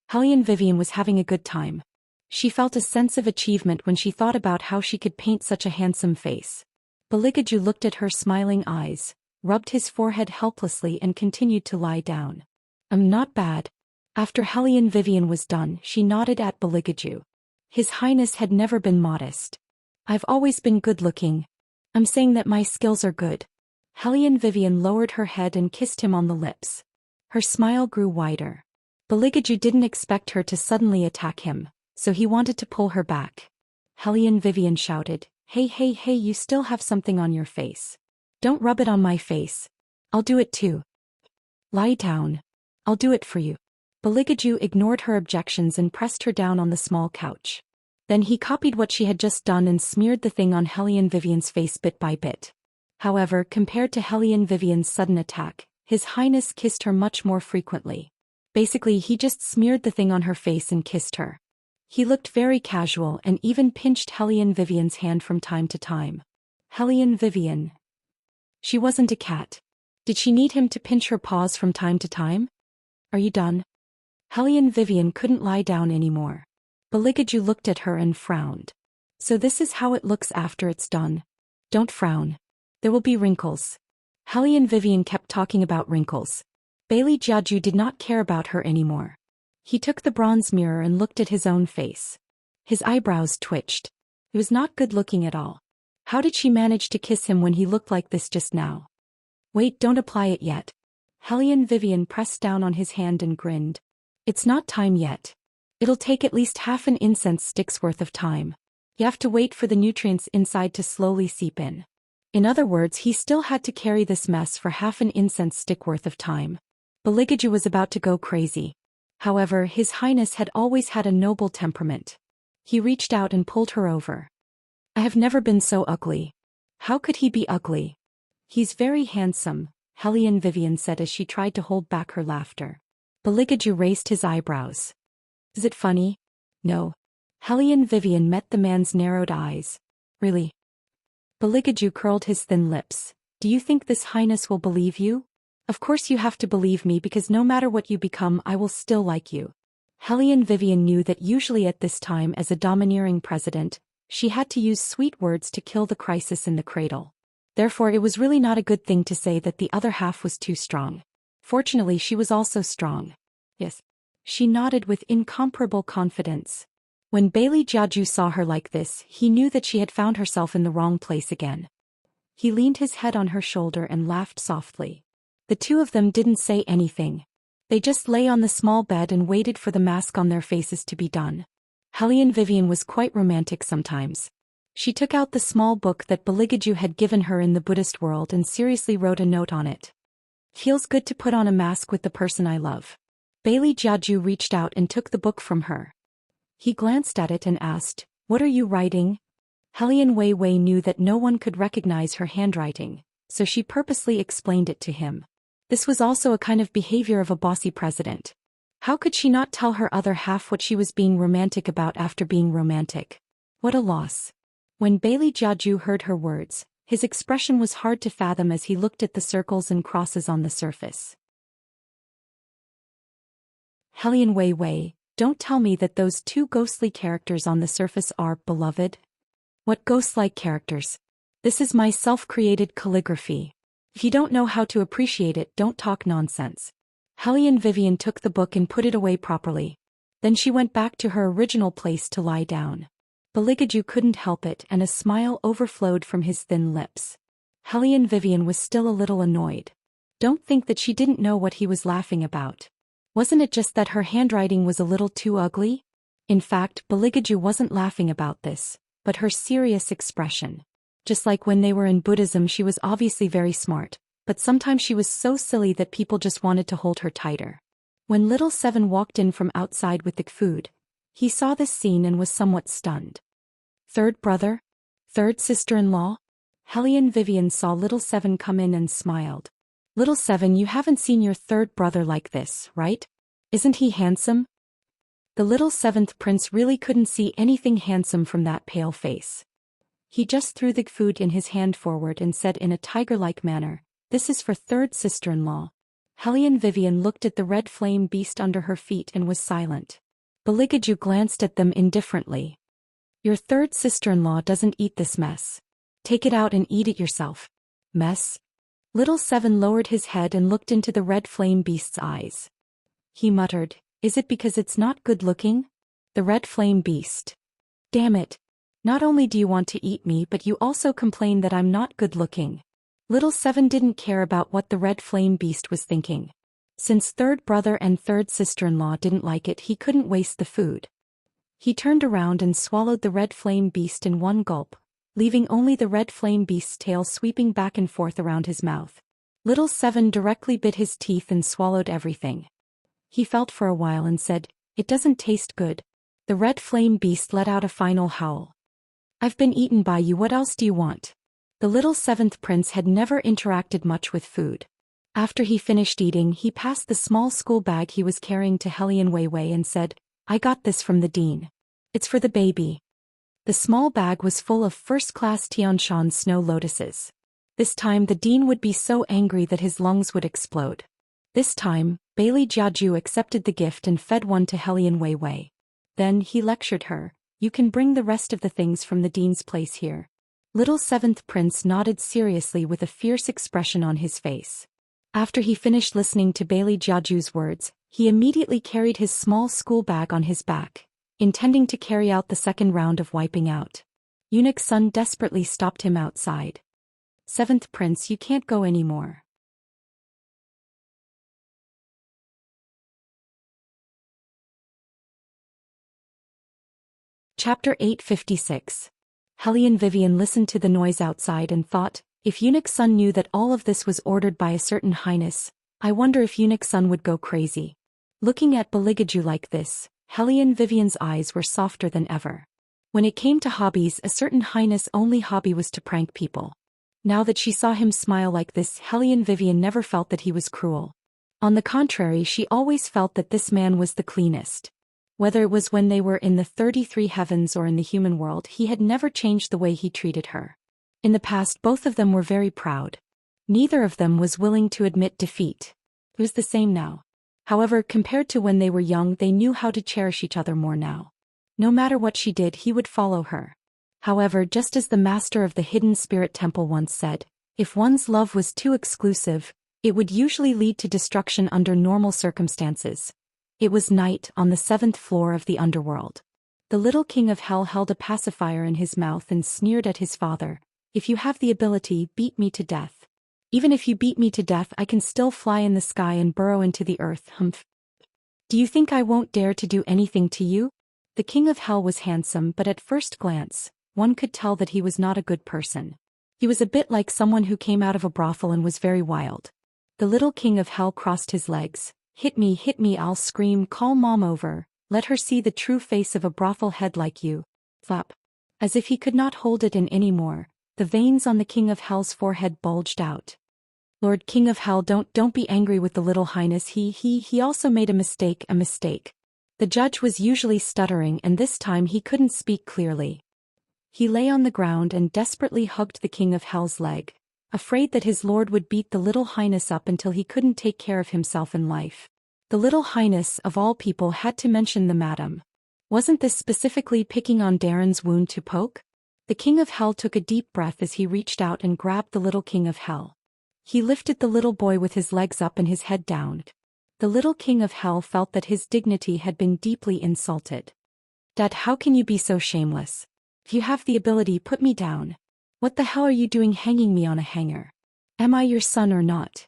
Hellion Vivian was having a good time. She felt a sense of achievement when she thought about how she could paint such a handsome face. Beligaju looked at her smiling eyes, rubbed his forehead helplessly and continued to lie down. Not bad." After Hellion Vivian was done, she nodded at Beligaju. His Highness had never been modest. "I've always been good-looking. I'm saying that my skills are good." Hellion Vivian lowered her head and kissed him on the lips. Her smile grew wider. Beligaju didn't expect her to suddenly attack him, so he wanted to pull her back. Hellion Vivian shouted, Hey, hey, hey, you still have something on your face. Don't rub it on my face. I'll do it too." "Lie down. I'll do it for you." Beligaju ignored her objections and pressed her down on the small couch. Then he copied what she had just done and smeared the thing on Hellion Vivian's face bit by bit. However, compared to Hellion Vivian's sudden attack, His Highness kissed her much more frequently. Basically, he just smeared the thing on her face and kissed her. He looked very casual and even pinched Hellion Vivian's hand from time to time. Hellion Vivian. She wasn't a cat. Did she need him to pinch her paws from time to time? "Are you done?" Hellion Vivian couldn't lie down anymore. Beligaju looked at her and frowned. "So this is how it looks after it's done. Don't frown. There will be wrinkles." Hellion Vivian kept talking about wrinkles. Bailey Jiaju did not care about her anymore. He took the bronze mirror and looked at his own face. His eyebrows twitched. He was not good looking at all. How did she manage to kiss him when he looked like this just now? "Wait, don't apply it yet." Hellion Vivian pressed down on his hand and grinned. "It's not time yet. It'll take at least half an incense stick's worth of time. You have to wait for the nutrients inside to slowly seep in." In other words, he still had to carry this mess for half an incense stick worth of time. Beligaju was about to go crazy. However, His Highness had always had a noble temperament. He reached out and pulled her over. I have never been so ugly. How could he be ugly? He's very handsome, Hellion Vivian said as she tried to hold back her laughter. Beligaju raised his eyebrows. Is it funny? No. Hellion Vivian met the man's narrowed eyes. Really? Beligaju curled his thin lips. Do you think this highness will believe you? Of course you have to believe me because no matter what you become I will still like you. Hellion Vivian knew that usually at this time as a domineering president, she had to use sweet words to kill the crisis in the cradle. Therefore it was really not a good thing to say that the other half was too strong. Fortunately she was also strong. Yes. She nodded with incomparable confidence. When Bailey Jiaju saw her like this, he knew that she had found herself in the wrong place again. He leaned his head on her shoulder and laughed softly. The two of them didn't say anything. They just lay on the small bed and waited for the mask on their faces to be done. Hellion Vivian was quite romantic sometimes. She took out the small book that Beligaju had given her in the Buddhist world and seriously wrote a note on it. Feels good to put on a mask with the person I love. Bailey Jiaju reached out and took the book from her. He glanced at it and asked, What are you writing? Hellion Wei Wei knew that no one could recognize her handwriting, so she purposely explained it to him. This was also a kind of behavior of a bossy president. How could she not tell her other half what she was being romantic about after being romantic? What a loss. When Bailey Jiaju heard her words, his expression was hard to fathom as he looked at the circles and crosses on the surface. Hellion Wei Wei, don't tell me that those two ghostly characters on the surface are beloved. What ghost-like characters? This is my self-created calligraphy. If you don't know how to appreciate it, don't talk nonsense. Hellion Vivian took the book and put it away properly. Then she went back to her original place to lie down. Beligaju couldn't help it and a smile overflowed from his thin lips. Hellion Vivian was still a little annoyed. Don't think that she didn't know what he was laughing about. Wasn't it just that her handwriting was a little too ugly? In fact, Beligaju wasn't laughing about this, but her serious expression. Just like when they were in Buddhism, she was obviously very smart, but sometimes she was so silly that people just wanted to hold her tighter. When little Seven walked in from outside with the food, he saw this scene and was somewhat stunned. Third brother? Third sister-in-law? Hellion Vivian saw little Seven come in and smiled. Little Seven, you haven't seen your third brother like this, right? Isn't he handsome? The little seventh prince really couldn't see anything handsome from that pale face. He just threw the food in his hand forward and said in a tiger-like manner, This is for third sister-in-law. Hellion Vivian looked at the red flame beast under her feet and was silent. Beligaju glanced at them indifferently. Your third sister-in-law doesn't eat this mess. Take it out and eat it yourself. Mess? Little Seven lowered his head and looked into the red flame beast's eyes. He muttered, Is it because it's not good-looking? The red flame beast. Damn it. Not only do you want to eat me but you also complain that I'm not good-looking. Little Seven didn't care about what the red flame beast was thinking. Since third brother and third sister-in-law didn't like it, he couldn't waste the food. He turned around and swallowed the red flame beast in one gulp, leaving only the red flame beast's tail sweeping back and forth around his mouth. Little Seven directly bit his teeth and swallowed everything. He felt for a while and said, It doesn't taste good. The red flame beast let out a final howl. I've been eaten by you, what else do you want? The little seventh prince had never interacted much with food. After he finished eating, he passed the small school bag he was carrying to Hellion Wei Wei and said, I got this from the dean. It's for the baby. The small bag was full of first-class Tianshan snow lotuses. This time the dean would be so angry that his lungs would explode. This time, Bailey Jiaju accepted the gift and fed one to Hellion Wei Wei. Then he lectured her, You can bring the rest of the things from the dean's place here. Little seventh prince nodded seriously with a fierce expression on his face. After he finished listening to Bailey Jiaju's words, he immediately carried his small school bag on his back, intending to carry out the second round of wiping out. Eunuch Sun desperately stopped him outside. Seventh prince, you can't go anymore. Chapter 856. Hellion Vivian listened to the noise outside and thought, if Eunuch Sun knew that all of this was ordered by a certain highness, I wonder if Eunuch Sun would go crazy. Looking at Beligaju like this, Hellion Vivian's eyes were softer than ever. When it came to hobbies, a certain highness' only hobby was to prank people. Now that she saw him smile like this, Hellion Vivian never felt that he was cruel. On the contrary, she always felt that this man was the cleanest. Whether it was when they were in the 33 heavens or in the human world, he had never changed the way he treated her. In the past, both of them were very proud. Neither of them was willing to admit defeat. It was the same now. However, compared to when they were young, they knew how to cherish each other more now. No matter what she did, he would follow her. However, just as the master of the Hidden Spirit Temple once said, if one's love was too exclusive, it would usually lead to destruction under normal circumstances. It was night on the 7th floor of the underworld. The little king of hell held a pacifier in his mouth and sneered at his father. If you have the ability, beat me to death. Even if you beat me to death, I can still fly in the sky and burrow into the earth. Humph. Do you think I won't dare to do anything to you? The king of hell was handsome, but at first glance, one could tell that he was not a good person. He was a bit like someone who came out of a brothel and was very wild. The little king of hell crossed his legs. Hit me, I'll scream, call mom over, let her see the true face of a brothel head like you. Flap. As if he could not hold it in any more, the veins on the king of hell's forehead bulged out. Lord King of Hell, don't be angry with the little highness, he also made a mistake. The judge was usually stuttering, and this time he couldn't speak clearly. He lay on the ground and desperately hugged the king of hell's leg, afraid that his lord would beat the little highness up until he couldn't take care of himself in life. The little highness, of all people, had to mention the madam. Wasn't this specifically picking on Darren's wound to poke? The king of hell took a deep breath as he reached out and grabbed the little king of hell. He lifted the little boy with his legs up and his head down. The little king of hell felt that his dignity had been deeply insulted. Dad, how can you be so shameless? If you have the ability, put me down. What the hell are you doing hanging me on a hanger? Am I your son or not?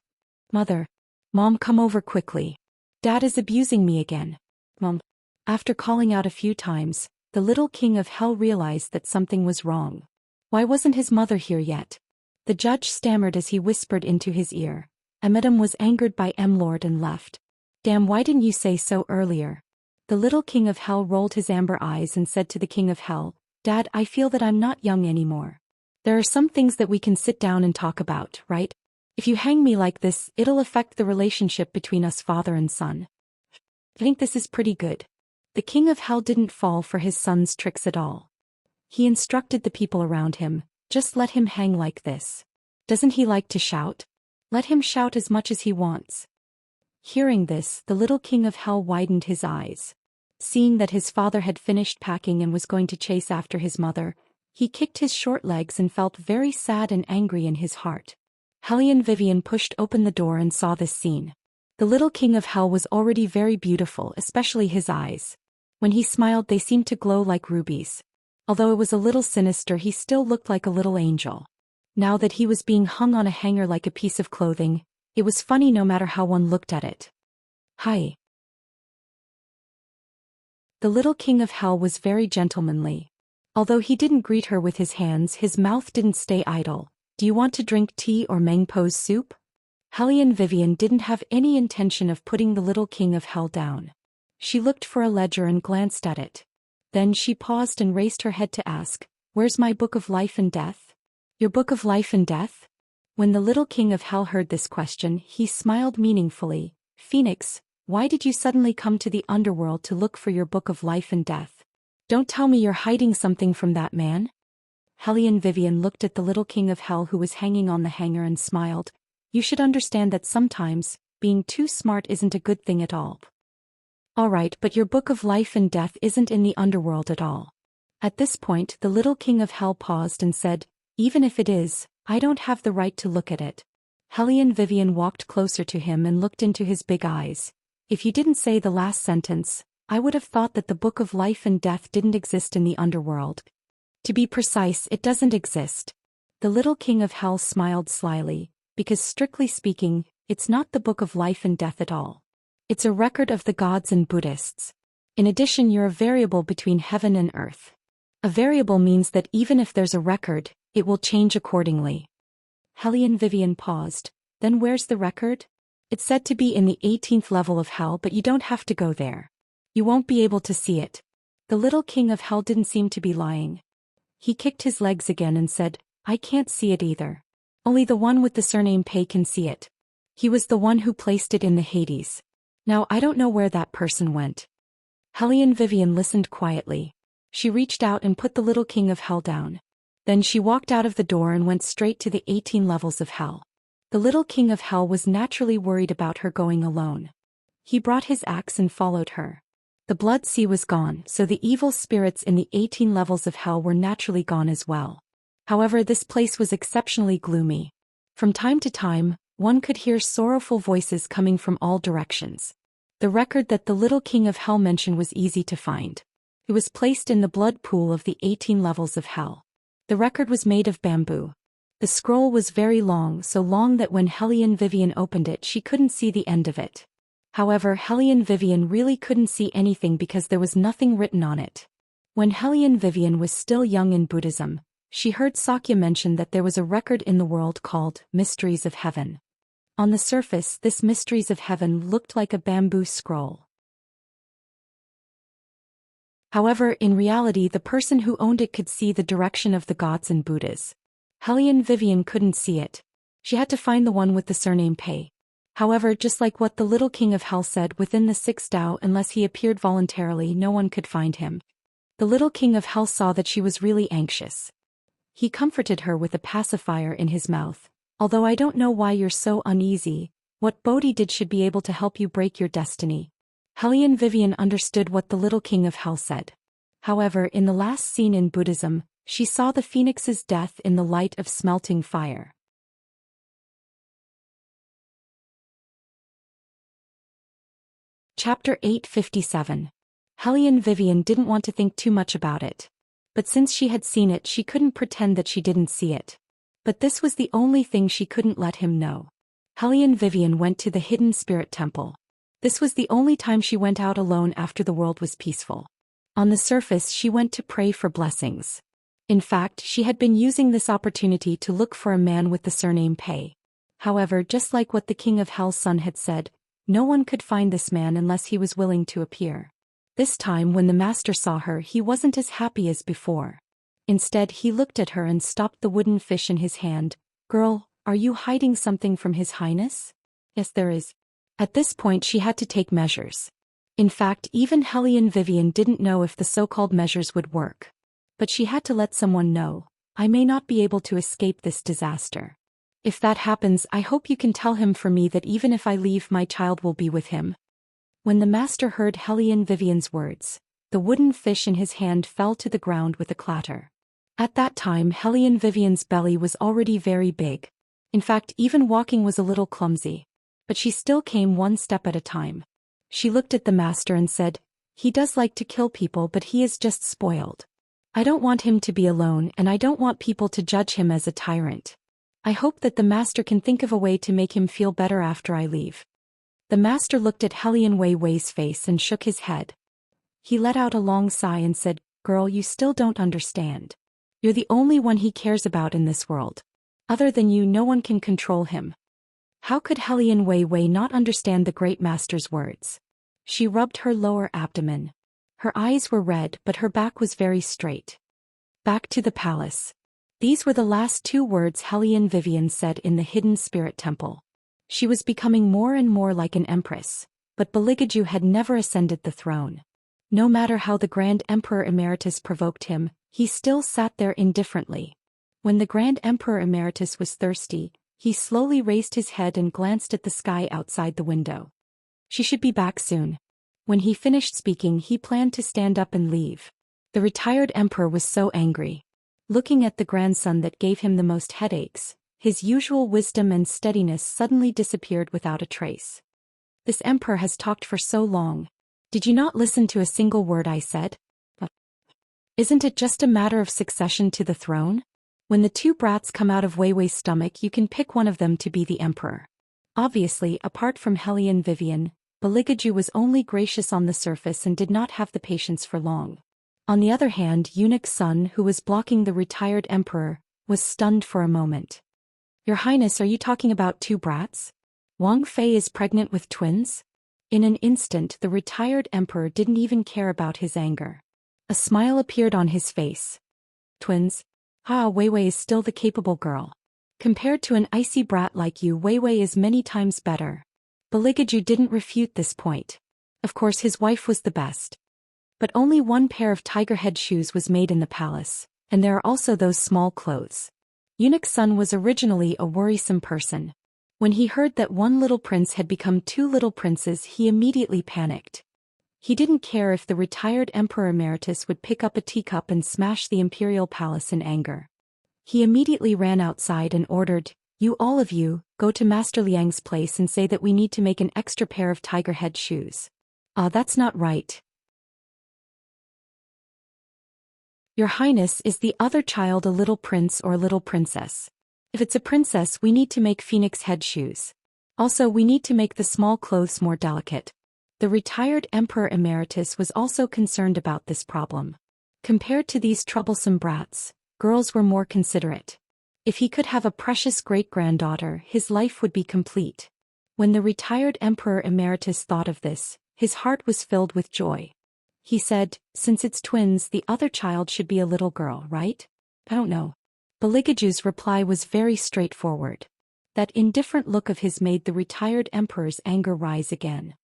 Mom, come over quickly. Dad is abusing me again. Mom. After calling out a few times, the little king of hell realized that something was wrong. Why wasn't his mother here yet? The judge stammered as he whispered into his ear. Madam was angered by Lord and left. Damn, why didn't you say so earlier? The little king of hell rolled his amber eyes and said to the king of hell, Dad, I feel that I'm not young anymore. There are some things that we can sit down and talk about, right? If you hang me like this, it'll affect the relationship between us father and son. I think this is pretty good. The king of hell didn't fall for his son's tricks at all. He instructed the people around him, just let him hang like this. Doesn't he like to shout? Let him shout as much as he wants. Hearing this, the little king of hell widened his eyes. Seeing that his father had finished packing and was going to chase after his mother, he kicked his short legs and felt very sad and angry in his heart. Hellion Vivian pushed open the door and saw this scene. The little king of hell was already very beautiful, especially his eyes. When he smiled, they seemed to glow like rubies. Although it was a little sinister, he still looked like a little angel. Now that he was being hung on a hanger like a piece of clothing, it was funny no matter how one looked at it. Hi. The little king of hell was very gentlemanly. Although he didn't greet her with his hands, his mouth didn't stay idle. Do you want to drink tea or Mangpo's soup? Hellion Vivian didn't have any intention of putting the little king of hell down. She looked for a ledger and glanced at it. Then she paused and raised her head to ask, Where's my book of life and death? Your book of life and death? When the little king of hell heard this question, he smiled meaningfully. Phoenix, why did you suddenly come to the underworld to look for your book of life and death? Don't tell me you're hiding something from that man? Hellion Vivian looked at the little king of hell who was hanging on the hanger and smiled. You should understand that sometimes, being too smart isn't a good thing at all. Alright, but your book of life and death isn't in the underworld at all. At this point, the little king of hell paused and said, Even if it is, I don't have the right to look at it. Hellion Vivian walked closer to him and looked into his big eyes. If you didn't say the last sentence, I would have thought that the book of life and death didn't exist in the underworld. To be precise, it doesn't exist. The little king of hell smiled slyly, because strictly speaking, it's not the book of life and death at all. It's a record of the gods and Buddhists. In addition, you're a variable between heaven and earth. A variable means that even if there's a record, it will change accordingly. Hellion Vivian paused. Then where's the record? It's said to be in the 18th level of hell, but you don't have to go there. You won't be able to see it. The little king of hell didn't seem to be lying. He kicked his legs again and said, I can't see it either. Only the one with the surname Pei can see it. He was the one who placed it in the Hades. Now I don't know where that person went. Hellion Vivian listened quietly. She reached out and put the little king of hell down. Then she walked out of the door and went straight to the 18 levels of hell. The little king of hell was naturally worried about her going alone. He brought his axe and followed her. The blood sea was gone, so the evil spirits in the 18 levels of hell were naturally gone as well. However, this place was exceptionally gloomy. From time to time, one could hear sorrowful voices coming from all directions. The record that the little king of hell mentioned was easy to find. It was placed in the blood pool of the 18 levels of hell. The record was made of bamboo. The scroll was very long, so long that when Hellion Vivian opened it she couldn't see the end of it. However, Hellion Vivian really couldn't see anything because there was nothing written on it. When Hellion Vivian was still young in Buddhism, she heard Sakya mention that there was a record in the world called Mysteries of Heaven. On the surface, this Mysteries of Heaven looked like a bamboo scroll. However, in reality the person who owned it could see the direction of the gods and Buddhas. Hellion Vivian couldn't see it. She had to find the one with the surname Pei. However, just like what the little king of hell said, within the sixth Tao, unless he appeared voluntarily, no one could find him. The little king of hell saw that she was really anxious. He comforted her with a pacifier in his mouth. Although I don't know why you're so uneasy, what Bodhi did should be able to help you break your destiny. Hellion Vivian understood what the little king of hell said. However, in the last scene in Buddhism, she saw the phoenix's death in the light of smelting fire. Chapter 857. Hellion Vivian didn't want to think too much about it. But since she had seen it, she couldn't pretend that she didn't see it. But this was the only thing she couldn't let him know. Hellion Vivian went to the hidden spirit temple. This was the only time she went out alone after the world was peaceful. On the surface, she went to pray for blessings. In fact, she had been using this opportunity to look for a man with the surname Pei. However, just like what the King of Hell's son had said, no one could find this man unless he was willing to appear. This time when the master saw her, he wasn't as happy as before. Instead, he looked at her and stopped the wooden fish in his hand. Girl, are you hiding something from His Highness? Yes, there is. At this point she had to take measures. In fact, even Hellion Vivian didn't know if the so-called measures would work. But she had to let someone know. I may not be able to escape this disaster. If that happens, I hope you can tell him for me that even if I leave, my child will be with him. When the master heard Hellion Vivian's words, the wooden fish in his hand fell to the ground with a clatter. At that time, Hellion Vivian's belly was already very big. In fact, even walking was a little clumsy. But she still came one step at a time. She looked at the master and said, he does like to kill people, but he is just spoiled. I don't want him to be alone, and I don't want people to judge him as a tyrant. I hope that the master can think of a way to make him feel better after I leave. The master looked at Hellion Wei Wei's face and shook his head. He let out a long sigh and said, Girl, you still don't understand. You're the only one he cares about in this world. Other than you, no one can control him. How could Hellion Wei Wei not understand the great master's words? She rubbed her lower abdomen. Her eyes were red, but her back was very straight. Back to the palace. These were the last two words Hellion Vivian said in the hidden spirit temple. She was becoming more and more like an empress, but Beligaju had never ascended the throne. No matter how the Grand Emperor Emeritus provoked him, he still sat there indifferently. When the Grand Emperor Emeritus was thirsty, he slowly raised his head and glanced at the sky outside the window. She should be back soon. When he finished speaking, he planned to stand up and leave. The retired emperor was so angry. Looking at the grandson that gave him the most headaches, his usual wisdom and steadiness suddenly disappeared without a trace. This emperor has talked for so long. Did you not listen to a single word I said? Isn't it just a matter of succession to the throne? When the two brats come out of Wei Wei's stomach, you can pick one of them to be the emperor. Obviously, apart from Hellion Vivian, Beligaju was only gracious on the surface and did not have the patience for long. On the other hand, Eunuch Sun, who was blocking the retired emperor, was stunned for a moment. Your Highness, are you talking about two brats? Wang Fei is pregnant with twins? In an instant, the retired emperor didn't even care about his anger. A smile appeared on his face. Twins? Ah, Wei Wei is still the capable girl. Compared to an icy brat like you, Wei Wei is many times better. Beligaju didn't refute this point. Of course his wife was the best. But only one pair of tiger head shoes was made in the palace, and there are also those small clothes. Eunuch Sun was originally a worrisome person. When he heard that one little prince had become two little princes, he immediately panicked. He didn't care if the retired Emperor Emeritus would pick up a teacup and smash the imperial palace in anger. He immediately ran outside and ordered, "You all of you, go to Master Liang's place and say that we need to make an extra pair of tiger head shoes." "Ah, that's not right. Your Highness, is the other child a little prince or a little princess? If it's a princess, we need to make phoenix head shoes. Also, we need to make the small clothes more delicate." The retired Emperor Emeritus was also concerned about this problem. Compared to these troublesome brats, girls were more considerate. If he could have a precious great-granddaughter, his life would be complete. When the retired Emperor Emeritus thought of this, his heart was filled with joy. He said, "Since it's twins, the other child should be a little girl, right? I don't know." Beligaju's reply was very straightforward. That indifferent look of his made the retired emperor's anger rise again.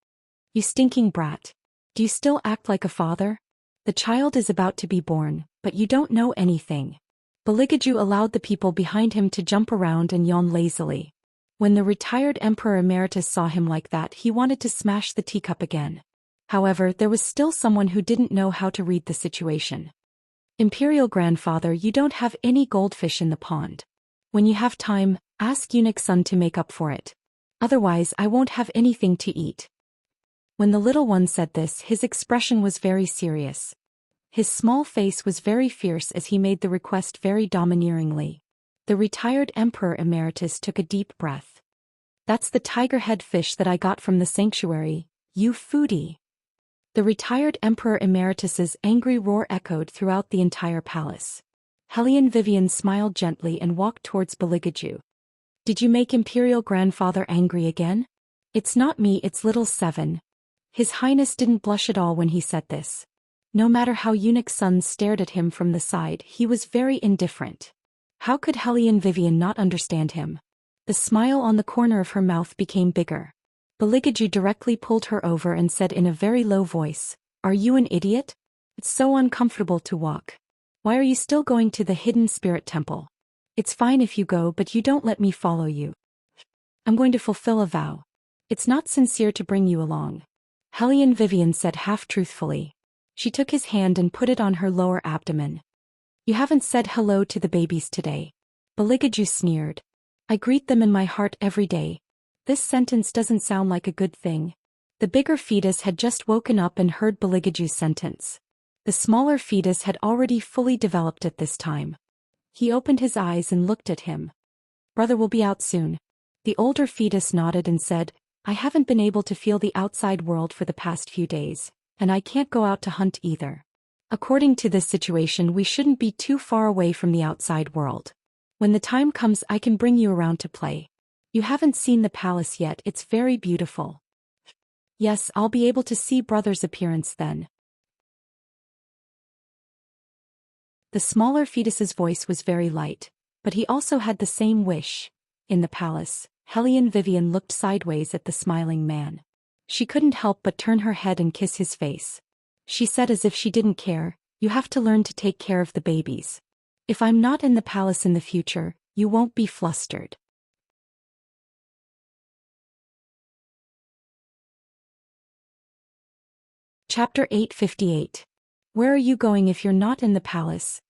"You stinking brat. Do you still act like a father? The child is about to be born, but you don't know anything." Beligaju allowed the people behind him to jump around and yawn lazily. When the retired Emperor Emeritus saw him like that, he wanted to smash the teacup again. However, there was still someone who didn't know how to read the situation. "Imperial Grandfather, you don't have any goldfish in the pond. When you have time, ask Eunuch Sun to make up for it. Otherwise, I won't have anything to eat." When the little one said this, his expression was very serious. His small face was very fierce as he made the request very domineeringly. The retired Emperor Emeritus took a deep breath. "That's the tiger head fish that I got from the sanctuary, you foodie." The retired Emperor Emeritus's angry roar echoed throughout the entire palace. Hellion Vivian smiled gently and walked towards Beligaju. "Did you make Imperial Grandfather angry again?" "It's not me, it's little Seven." His Highness didn't blush at all when he said this. No matter how Eunuch Sun stared at him from the side, he was very indifferent. How could Hellion Vivian not understand him? The smile on the corner of her mouth became bigger. Beligaju directly pulled her over and said in a very low voice, "Are you an idiot? It's so uncomfortable to walk. Why are you still going to the hidden spirit temple? It's fine if you go, but you don't let me follow you. I'm going to fulfill a vow. It's not sincere to bring you along." Hellion Vivian said half-truthfully. She took his hand and put it on her lower abdomen. "You haven't said hello to the babies today." Beligaju sneered. "I greet them in my heart every day." This sentence doesn't sound like a good thing. The bigger fetus had just woken up and heard Beligaju's sentence. The smaller fetus had already fully developed at this time. He opened his eyes and looked at him. "Brother will be out soon." The older fetus nodded and said, "I haven't been able to feel the outside world for the past few days, and I can't go out to hunt either. According to this situation, we shouldn't be too far away from the outside world. When the time comes, I can bring you around to play. You haven't seen the palace yet, it's very beautiful." "Yes, I'll be able to see brother's appearance then." The smaller fetus's voice was very light, but he also had the same wish. In the palace, Hellion Vivian looked sideways at the smiling man. She couldn't help but turn her head and kiss his face. She said as if she didn't care, "You have to learn to take care of the babies. If I'm not in the palace in the future, you won't be flustered." Chapter 858. Where are you going if you're not in the palace?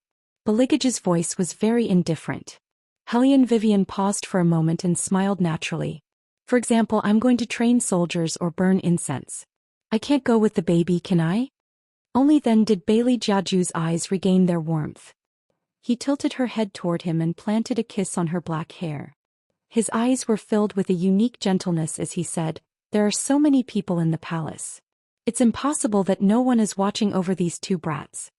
Beligaju's voice was very indifferent. Hellion Vivian paused for a moment and smiled naturally. "For example, I'm going to train soldiers or burn incense. I can't go with the baby, can I?" Only then did Bailey Jiaju's eyes regain their warmth. He tilted her head toward him and planted a kiss on her black hair. His eyes were filled with a unique gentleness as he said, "There are so many people in the palace. It's impossible that no one is watching over these two brats.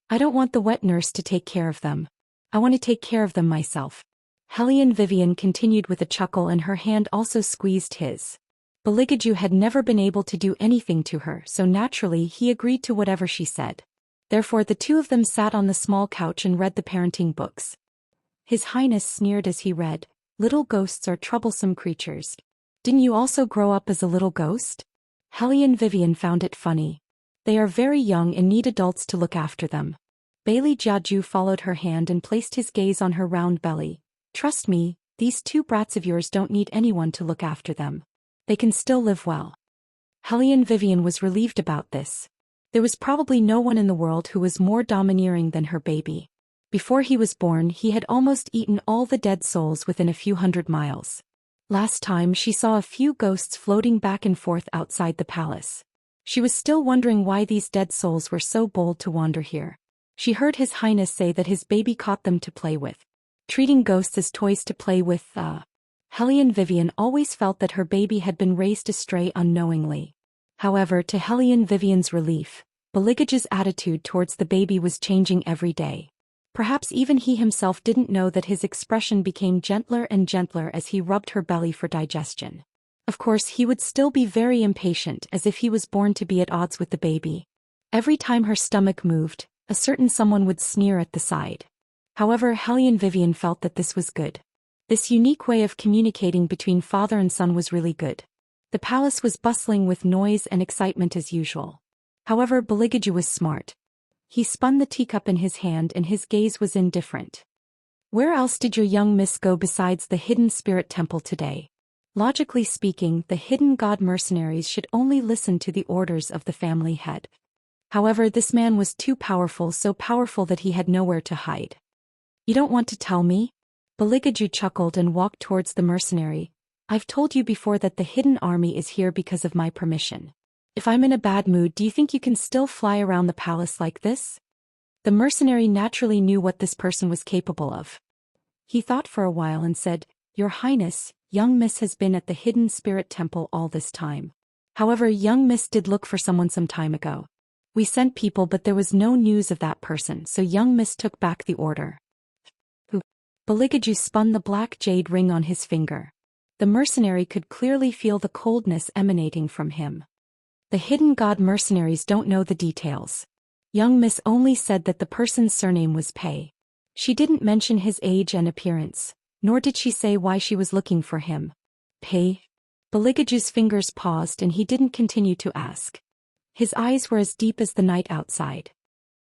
I don't want the wet nurse to take care of them. I want to take care of them myself." Hellion Vivian continued with a chuckle and her hand also squeezed his. Beligaju had never been able to do anything to her, so naturally he agreed to whatever she said. Therefore the two of them sat on the small couch and read the parenting books. His Highness sneered as he read, "Little ghosts are troublesome creatures. Didn't you also grow up as a little ghost?" Hellion Vivian found it funny. They are very young and need adults to look after them. Bailey Jiaju followed her hand and placed his gaze on her round belly. "Trust me, these two brats of yours don't need anyone to look after them. They can still live well." Hellion Vivian was relieved about this. There was probably no one in the world who was more domineering than her baby. Before he was born, he had almost eaten all the dead souls within a few hundred miles. Last time she saw a few ghosts floating back and forth outside the palace. She was still wondering why these dead souls were so bold to wander here. She heard His Highness say that his baby caught them to play with. Treating ghosts as toys to play with, Hellion Vivian always felt that her baby had been raised astray unknowingly. However, to Hellion Vivian's relief, Beligage's attitude towards the baby was changing every day. Perhaps even he himself didn't know that his expression became gentler and gentler as he rubbed her belly for digestion. Of course, he would still be very impatient, as if he was born to be at odds with the baby. Every time her stomach moved, a certain someone would sneer at the side. However, Hellion Vivian felt that this was good. This unique way of communicating between father and son was really good. The palace was bustling with noise and excitement as usual. However, Beligaju was smart. He spun the teacup in his hand and his gaze was indifferent. "Where else did your young miss go besides the hidden spirit temple today? Logically speaking, the hidden god mercenaries should only listen to the orders of the family head. However, this man was too powerful, so powerful that he had nowhere to hide." "You don't want to tell me?" Beligaju chuckled and walked towards the mercenary. "I've told you before that the hidden army is here because of my permission. If I'm in a bad mood, do you think you can still fly around the palace like this?" The mercenary naturally knew what this person was capable of. He thought for a while and said, "Your Highness, young miss has been at the hidden spirit temple all this time. However, young miss did look for someone some time ago. We sent people but there was no news of that person, so young miss took back the order." Who? Beligaju spun the black jade ring on his finger. The mercenary could clearly feel the coldness emanating from him. The hidden god mercenaries don't know the details. Young miss only said that the person's surname was Pei. She didn't mention his age and appearance, nor did she say why she was looking for him. "Pei?" Beligaju's fingers paused and he didn't continue to ask. His eyes were as deep as the night outside.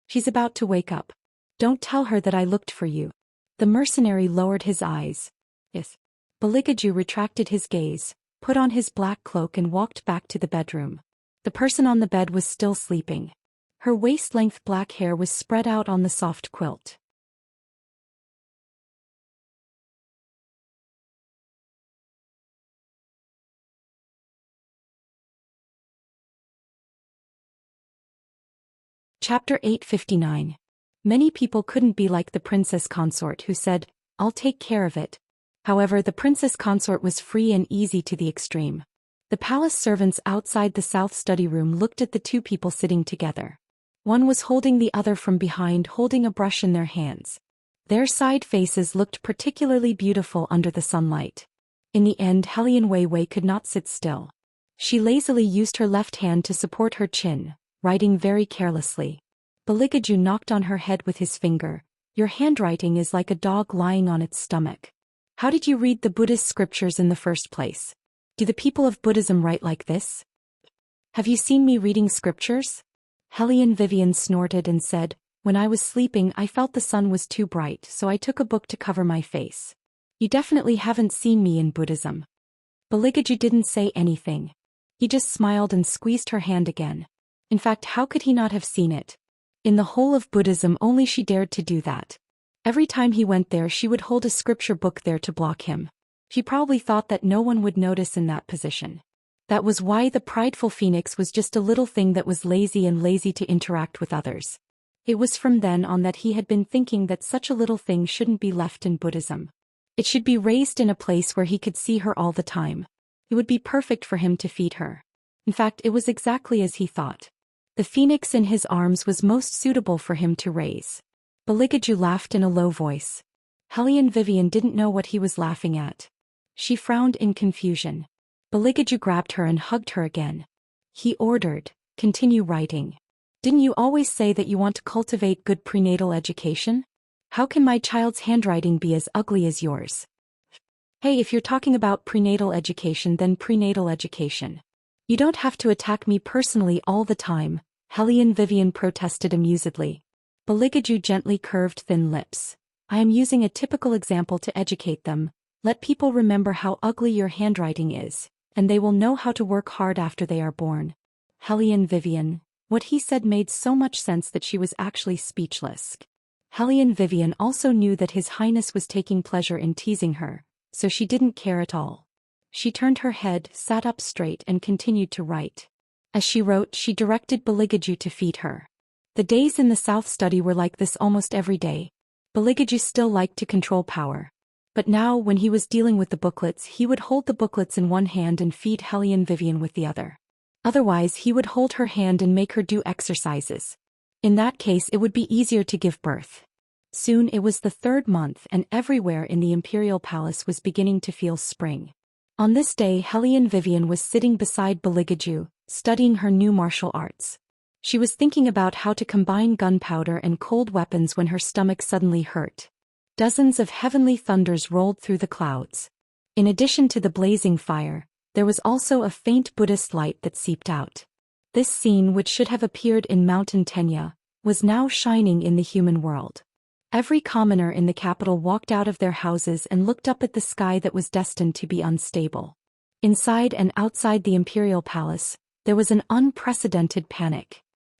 "She's about to wake up. Don't tell her that I looked for you." The mercenary lowered his eyes. "Yes." Beligaju retracted his gaze, put on his black cloak and walked back to the bedroom. The person on the bed was still sleeping. Her waist-length black hair was spread out on the soft quilt. Chapter 859. Many people couldn't be like the Princess Consort who said, "I'll take care of it." However, the Princess Consort was free and easy to the extreme. The palace servants outside the south study room looked at the two people sitting together. One was holding the other from behind, holding a brush in their hands. Their side faces looked particularly beautiful under the sunlight. In the end, Hellion Weiwei could not sit still. She lazily used her left hand to support her chin, writing very carelessly. Beligaju knocked on her head with his finger. "Your handwriting is like a dog lying on its stomach. How did you read the Buddhist scriptures in the first place? Do the people of Buddhism write like this? Have you seen me reading scriptures?" Hellion Vivian snorted and said, "When I was sleeping I felt the sun was too bright, so I took a book to cover my face. You definitely haven't seen me in Buddhism." Beligaju didn't say anything. He just smiled and squeezed her hand again. In fact, how could he not have seen it? In the whole of Buddhism only she dared to do that. Every time he went there she would hold a scripture book there to block him. She probably thought that no one would notice in that position. That was why the prideful phoenix was just a little thing that was lazy to interact with others. It was from then on that he had been thinking that such a little thing shouldn't be left in Buddhism. It should be raised in a place where he could see her all the time. It would be perfect for him to feed her. In fact, it was exactly as he thought. The phoenix in his arms was most suitable for him to raise. Beligaju laughed in a low voice. Hellion Vivian didn't know what he was laughing at. She frowned in confusion. Beligaju grabbed her and hugged her again. He ordered, "Continue writing. Didn't you always say that you want to cultivate good prenatal education? How can my child's handwriting be as ugly as yours?" "Hey, if you're talking about prenatal education, then prenatal education. You don't have to attack me personally all the time," Hellion Vivian protested amusedly. Beligaju gently curved thin lips. "I am using a typical example to educate them. Let people remember how ugly your handwriting is, and they will know how to work hard after they are born." Hellion Vivian. What he said made so much sense that she was actually speechless. Hellion Vivian also knew that His Highness was taking pleasure in teasing her, so she didn't care at all. She turned her head, sat up straight and continued to write. As she wrote, she directed Beligaju to feed her. The days in the South Study were like this almost every day. Beligaju still liked to control power. But now, when he was dealing with the booklets, he would hold the booklets in one hand and feed Hellion Vivian with the other. Otherwise, he would hold her hand and make her do exercises. In that case, it would be easier to give birth. Soon it was the 3rd month and everywhere in the imperial palace was beginning to feel spring. On this day, Hellion Vivian was sitting beside Beligaju, studying her new martial arts. She was thinking about how to combine gunpowder and cold weapons when her stomach suddenly hurt. Dozens of heavenly thunders rolled through the clouds. In addition to the blazing fire, there was also a faint Buddhist light that seeped out. This scene, which should have appeared in Mountain Tenya, was now shining in the human world. Every commoner in the capital walked out of their houses and looked up at the sky that was destined to be unstable. Inside and outside the imperial palace, there was an unprecedented panic.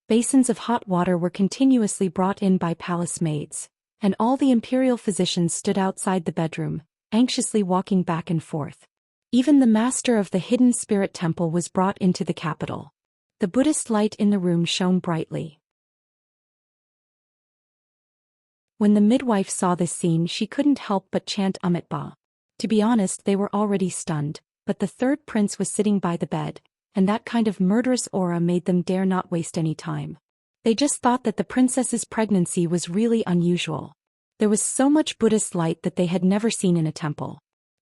Basins of hot water were continuously brought in by palace maids, and all the imperial physicians stood outside the bedroom, anxiously walking back and forth. Even the master of the hidden spirit temple was brought into the capital. The Buddhist light in the room shone brightly. When the midwife saw this scene, she couldn't help but chant Amitabha. To be honest, they were already stunned, but the 3rd prince was sitting by the bed, and that kind of murderous aura made them dare not waste any time. They just thought that the princess's pregnancy was really unusual. There was so much Buddhist light that they had never seen in a temple.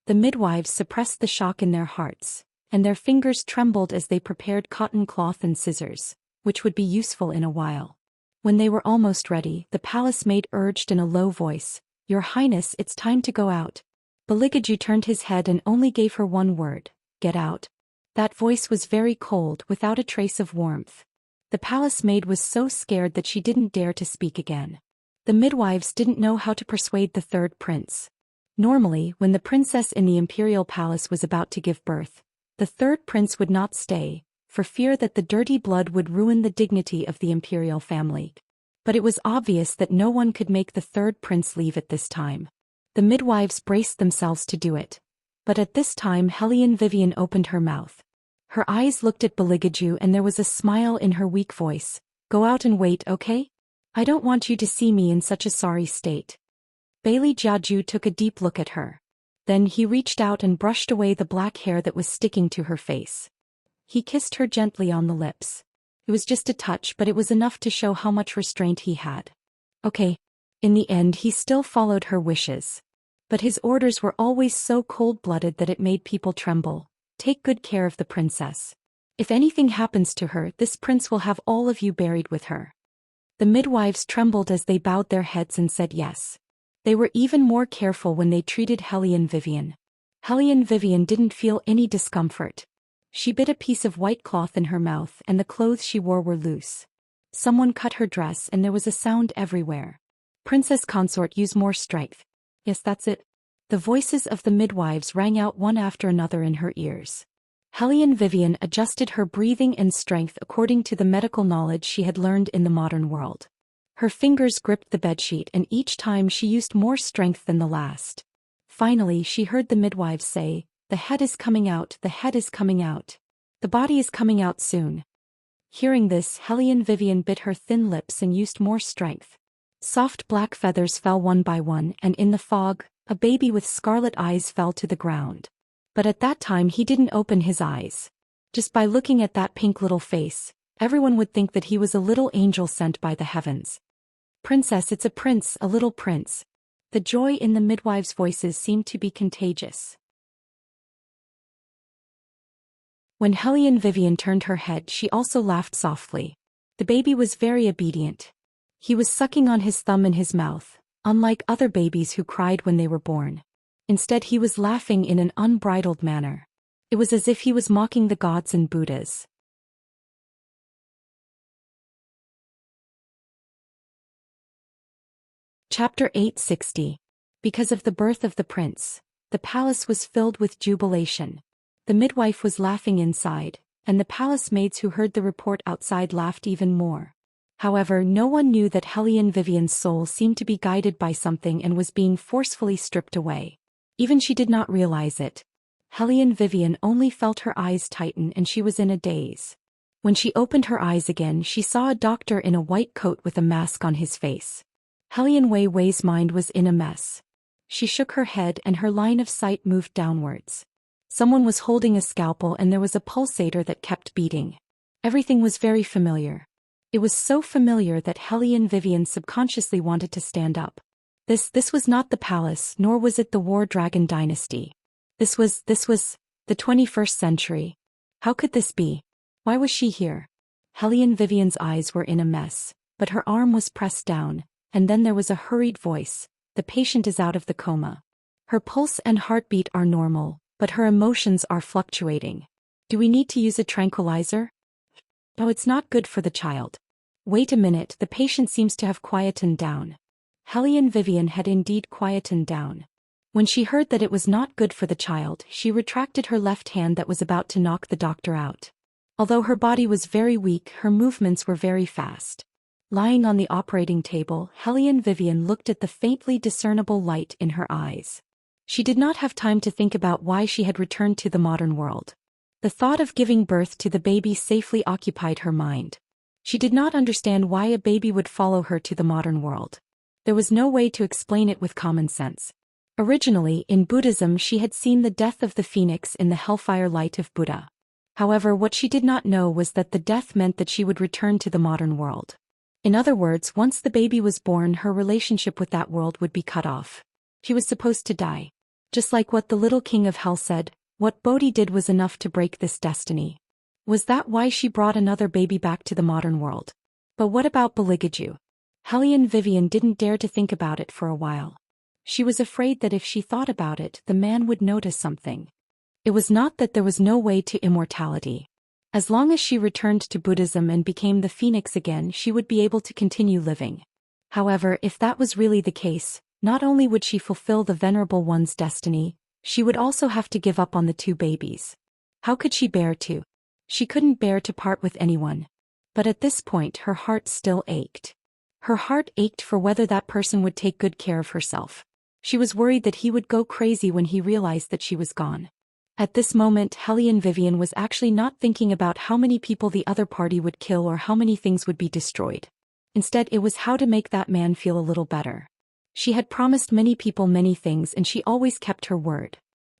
The midwives suppressed the shock in their hearts, and their fingers trembled as they prepared cotton cloth and scissors, which would be useful in a while. When they were almost ready, the palace maid urged in a low voice, "Your Highness, it's time to go out." Beligaju turned his head and only gave her one word, "Get out." That voice was very cold, without a trace of warmth. The palace maid was so scared that she didn't dare to speak again. The midwives didn't know how to persuade the 3rd prince. Normally, when the princess in the imperial palace was about to give birth, the 3rd prince would not stay, for fear that the dirty blood would ruin the dignity of the imperial family. But it was obvious that no one could make the 3rd prince leave at this time. The midwives braced themselves to do it. But at this time Hellion Vivian opened her mouth. Her eyes looked at Beligaju and there was a smile in her weak voice. "Go out and wait, okay? I don't want you to see me in such a sorry state." Bailey Jiaju took a deep look at her. Then he reached out and brushed away the black hair that was sticking to her face. He kissed her gently on the lips. It was just a touch, but it was enough to show how much restraint he had. Okay. In the end, he still followed her wishes. But his orders were always so cold-blooded that it made people tremble. "Take good care of the princess. If anything happens to her, this prince will have all of you buried with her." The midwives trembled as they bowed their heads and said yes. They were even more careful when they treated Hellion Vivian. Hellion Vivian didn't feel any discomfort. She bit a piece of white cloth in her mouth and the clothes she wore were loose. Someone cut her dress and there was a sound everywhere. "Princess Consort, use more strength." "Yes, that's it." The voices of the midwives rang out one after another in her ears. Hellion Vivian adjusted her breathing and strength according to the medical knowledge she had learned in the modern world. Her fingers gripped the bedsheet and each time she used more strength than the last. Finally, she heard the midwives say, "The head is coming out, the head is coming out. The body is coming out soon." Hearing this, Hellion Vivian bit her thin lips and used more strength. Soft black feathers fell one by one, and in the fog, a baby with scarlet eyes fell to the ground. But at that time he didn't open his eyes. Just by looking at that pink little face, everyone would think that he was a little angel sent by the heavens. "Princess, it's a prince, a little prince." The joy in the midwives' voices seemed to be contagious. When Hellion Vivian turned her head, she also laughed softly. The baby was very obedient. He was sucking on his thumb in his mouth, unlike other babies who cried when they were born. Instead, he was laughing in an unbridled manner. It was as if he was mocking the gods and Buddhas. Chapter 860. Because of the birth of the prince, the palace was filled with jubilation. The midwife was laughing inside, and the palace maids who heard the report outside laughed even more. However, no one knew that Hellion Vivian's soul seemed to be guided by something and was being forcefully stripped away. Even she did not realize it. Hellion Vivian only felt her eyes tighten and she was in a daze. When she opened her eyes again, she saw a doctor in a white coat with a mask on his face. Hellion Wei Wei's mind was in a mess. She shook her head and her line of sight moved downwards. Someone was holding a scalpel and there was a pulsator that kept beating. Everything was very familiar. It was so familiar that Hellion Vivian subconsciously wanted to stand up. This was not the palace, nor was it the War Dragon dynasty. This was the 21st century. How could this be? Why was she here? Hellion Vivian's eyes were in a mess, but her arm was pressed down, and then there was a hurried voice. The patient is out of the coma. Her pulse and heartbeat are normal, but her emotions are fluctuating. Do we need to use a tranquilizer? No, it's not good for the child. Wait a minute, the patient seems to have quietened down. Hellion Vivian had indeed quietened down. When she heard that it was not good for the child, she retracted her left hand that was about to knock the doctor out. Although her body was very weak, her movements were very fast. Lying on the operating table, Hellion Vivian looked at the faintly discernible light in her eyes. She did not have time to think about why she had returned to the modern world. The thought of giving birth to the baby safely occupied her mind. She did not understand why a baby would follow her to the modern world. There was no way to explain it with common sense. Originally, in Buddhism, she had seen the death of the phoenix in the hellfire light of Buddha. However, what she did not know was that the death meant that she would return to the modern world. In other words, once the baby was born, her relationship with that world would be cut off. She was supposed to die. Just like what the little king of hell said, what Bodhi did was enough to break this destiny. Was that why she brought another baby back to the modern world? But what about Beligaju? Hellion Vivian didn't dare to think about it for a while. She was afraid that if she thought about it, the man would notice something. It was not that there was no way to immortality. As long as she returned to Buddhism and became the phoenix again, she would be able to continue living. However, if that was really the case, not only would she fulfill the Venerable One's destiny, she would also have to give up on the two babies. How could she bear to? She couldn't bear to part with anyone. But at this point her heart still ached. Her heart ached for whether that person would take good care of herself. She was worried that he would go crazy when he realized that she was gone. At this moment, Hellion Vivian was actually not thinking about how many people the other party would kill or how many things would be destroyed. Instead, it was how to make that man feel a little better. She had promised many people many things and she always kept her word.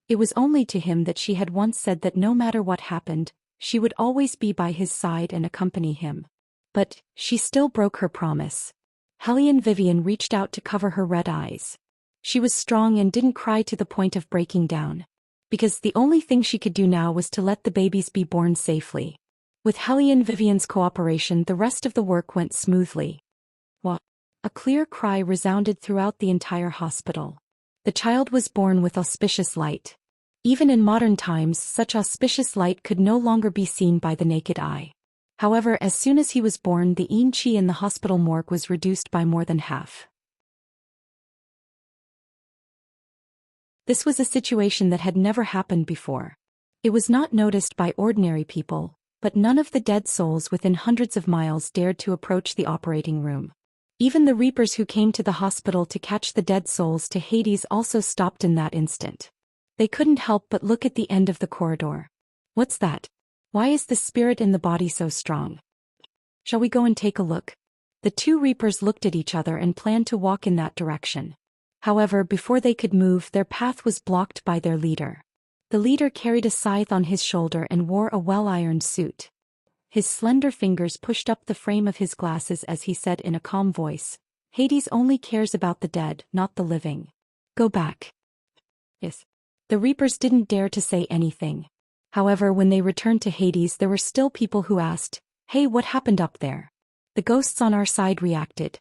It was only to him that she had once said that no matter what happened, she would always be by his side and accompany him. But she still broke her promise. Hellion Vivian reached out to cover her red eyes. She was strong and didn't cry to the point of breaking down. Because the only thing she could do now was to let the babies be born safely. With Hellion Vivian's cooperation, the rest of the work went smoothly. Wah! A clear cry resounded throughout the entire hospital. The child was born with auspicious light. Even in modern times, such auspicious light could no longer be seen by the naked eye. However, as soon as he was born, the yin qi in the hospital morgue was reduced by more than half. This was a situation that had never happened before. It was not noticed by ordinary people, but none of the dead souls within hundreds of miles dared to approach the operating room. Even the reapers who came to the hospital to catch the dead souls to Hades also stopped in that instant. They couldn't help but look at the end of the corridor. What's that? Why is the spirit in the body so strong? Shall we go and take a look? The two reapers looked at each other and planned to walk in that direction. However, before they could move, their path was blocked by their leader. The leader carried a scythe on his shoulder and wore a well-ironed suit. His slender fingers pushed up the frame of his glasses as he said in a calm voice, Hades only cares about the dead, not the living. Go back. Yes. The Reapers didn't dare to say anything. However, when they returned to Hades, there were still people who asked, "Hey, what happened up there?" The ghosts on our side reacted.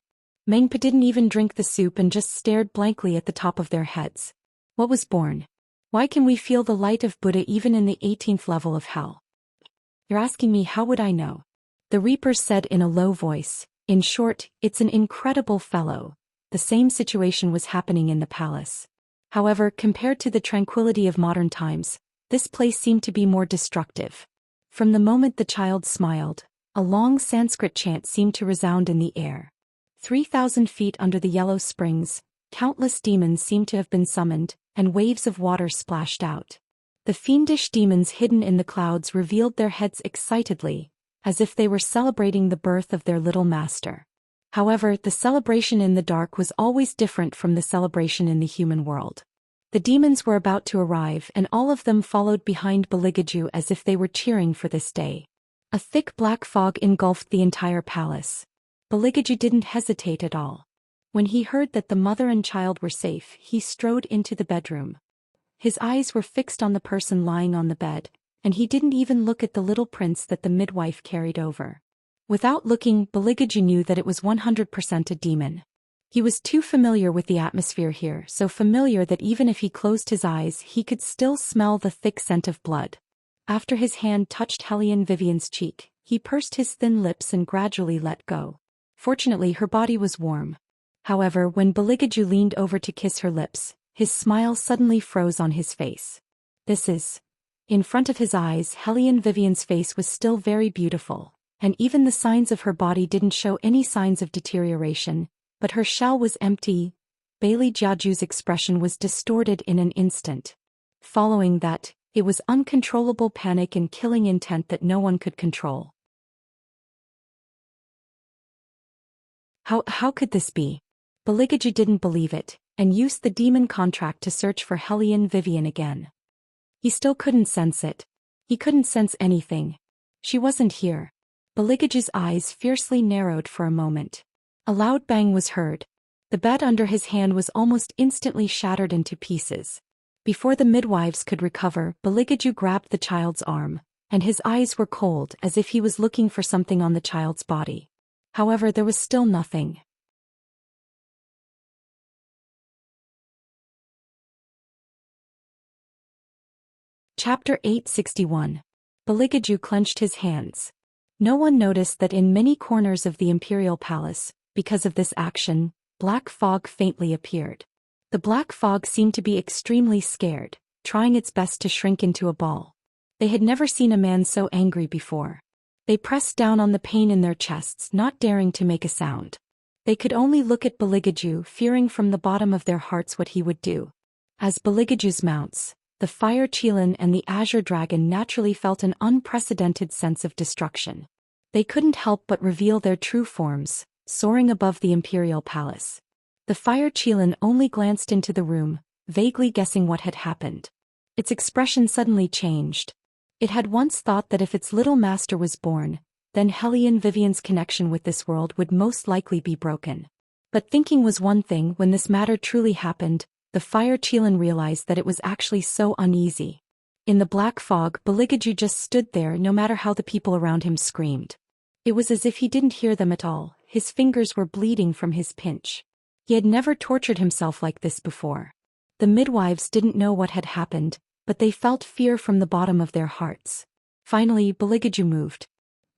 Mengpa didn't even drink the soup and just stared blankly at the top of their heads. What was born? Why can we feel the light of Buddha even in the 18th level of hell? You're asking me, how would I know? The Reapers said in a low voice. In short, it's an incredible fellow. The same situation was happening in the palace. However, compared to the tranquility of modern times, this place seemed to be more destructive. From the moment the child smiled, a long Sanskrit chant seemed to resound in the air. 3,000 feet under the yellow springs, countless demons seemed to have been summoned, and waves of water splashed out. The fiendish demons hidden in the clouds revealed their heads excitedly, as if they were celebrating the birth of their little master. However, the celebration in the dark was always different from the celebration in the human world. The demons were about to arrive, and all of them followed behind Beligaju as if they were cheering for this day. A thick black fog engulfed the entire palace. Beligaju didn't hesitate at all. When he heard that the mother and child were safe, he strode into the bedroom. His eyes were fixed on the person lying on the bed, and he didn't even look at the little prince that the midwife carried over. Without looking, Beligaju knew that it was 100% a demon. He was too familiar with the atmosphere here, so familiar that even if he closed his eyes, he could still smell the thick scent of blood. After his hand touched Hellion Vivian's cheek, he pursed his thin lips and gradually let go. Fortunately, her body was warm. However, when Beligaju leaned over to kiss her lips, his smile suddenly froze on his face. In front of his eyes, Hellion Vivian's face was still very beautiful, and even the signs of her body didn't show any signs of deterioration, but her shell was empty. Bailey Jiaju's expression was distorted in an instant. Following that, it was uncontrollable panic and killing intent that no one could control. How could this be? Beligaju didn't believe it, and used the demon contract to search for Hellion Vivian again. He still couldn't sense it. He couldn't sense anything. She wasn't here. Beligaju's eyes fiercely narrowed for a moment. A loud bang was heard. The bed under his hand was almost instantly shattered into pieces. Before the midwives could recover, Beligaju grabbed the child's arm, and his eyes were cold as if he was looking for something on the child's body. However, there was still nothing. Chapter 861. Beligaju clenched his hands. No one noticed that in many corners of the imperial palace, because of this action, black fog faintly appeared. The black fog seemed to be extremely scared, trying its best to shrink into a ball. They had never seen a man so angry before. They pressed down on the pain in their chests, not daring to make a sound. They could only look at Beligaju, fearing from the bottom of their hearts what he would do. As Beligaju's mounts, the Fire Qilin and the Azure Dragon naturally felt an unprecedented sense of destruction. They couldn't help but reveal their true forms, soaring above the imperial palace. The Fire Qilin only glanced into the room, vaguely guessing what had happened. Its expression suddenly changed. It had once thought that if its little master was born, then Hellion Vivian's connection with this world would most likely be broken. But thinking was one thing. When this matter truly happened, the Fire Qilin realized that it was actually so uneasy. In the black fog, Beligaju just stood there no matter how the people around him screamed. It was as if he didn't hear them at all. His fingers were bleeding from his pinch. He had never tortured himself like this before. The midwives didn't know what had happened, but they felt fear from the bottom of their hearts. Finally, Beligaju moved.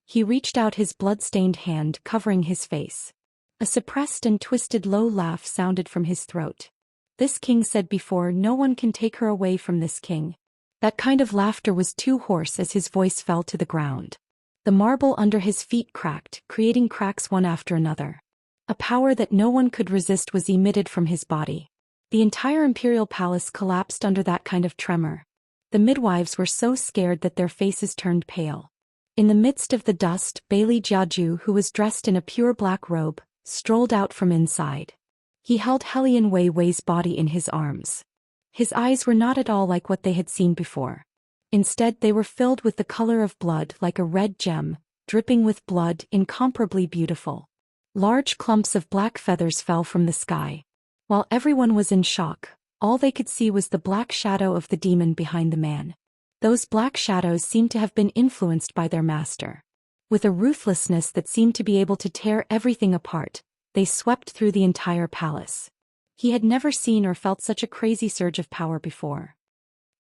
He reached out his blood-stained hand, covering his face. A suppressed and twisted low laugh sounded from his throat. This king said before, no one can take her away from this king. That kind of laughter was too hoarse as his voice fell to the ground. The marble under his feet cracked, creating cracks one after another. A power that no one could resist was emitted from his body. The entire imperial palace collapsed under that kind of tremor. The midwives were so scared that their faces turned pale. In the midst of the dust, Bailey Jiaju, who was dressed in a pure black robe, strolled out from inside. He held Hellion Wei Wei's body in his arms. His eyes were not at all like what they had seen before. Instead, they were filled with the color of blood, like a red gem, dripping with blood, incomparably beautiful. Large clumps of black feathers fell from the sky. While everyone was in shock, all they could see was the black shadow of the demon behind the man. Those black shadows seemed to have been influenced by their master. With a ruthlessness that seemed to be able to tear everything apart, they swept through the entire palace. He had never seen or felt such a crazy surge of power before.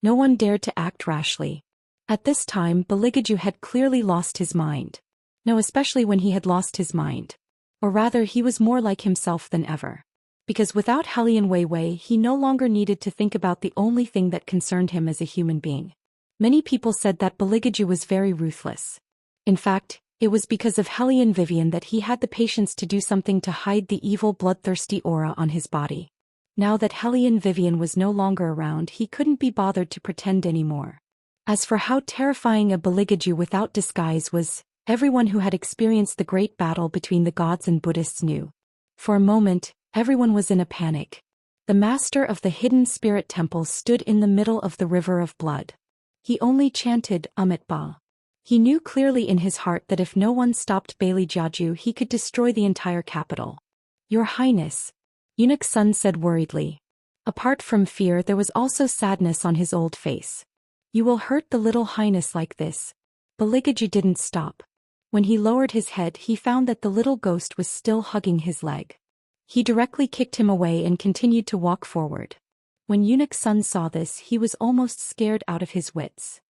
No one dared to act rashly. At this time, Beligaju had clearly lost his mind. No, especially when he had lost his mind. Or rather, he was more like himself than ever. Because without Hellion Weiwei, he no longer needed to think about the only thing that concerned him as a human being. Many people said that Beligaju was very ruthless. In fact, it was because of Hellion Vivian that he had the patience to do something to hide the evil bloodthirsty aura on his body. Now that Hellion Vivian was no longer around, he couldn't be bothered to pretend anymore. As for how terrifying a Beligaju without disguise was, everyone who had experienced the great battle between the gods and Buddhists knew. For a moment, everyone was in a panic. The master of the hidden spirit temple stood in the middle of the river of blood. He only chanted Amit Ba. He knew clearly in his heart that if no one stopped Bailey Jiaju, he could destroy the entire capital. Your Highness, Eunuch's son said worriedly. Apart from fear, there was also sadness on his old face. You will hurt the little Highness like this. Beligaju didn't stop. When he lowered his head, he found that the little ghost was still hugging his leg. He directly kicked him away and continued to walk forward. When Eunuch's son saw this, he was almost scared out of his wits.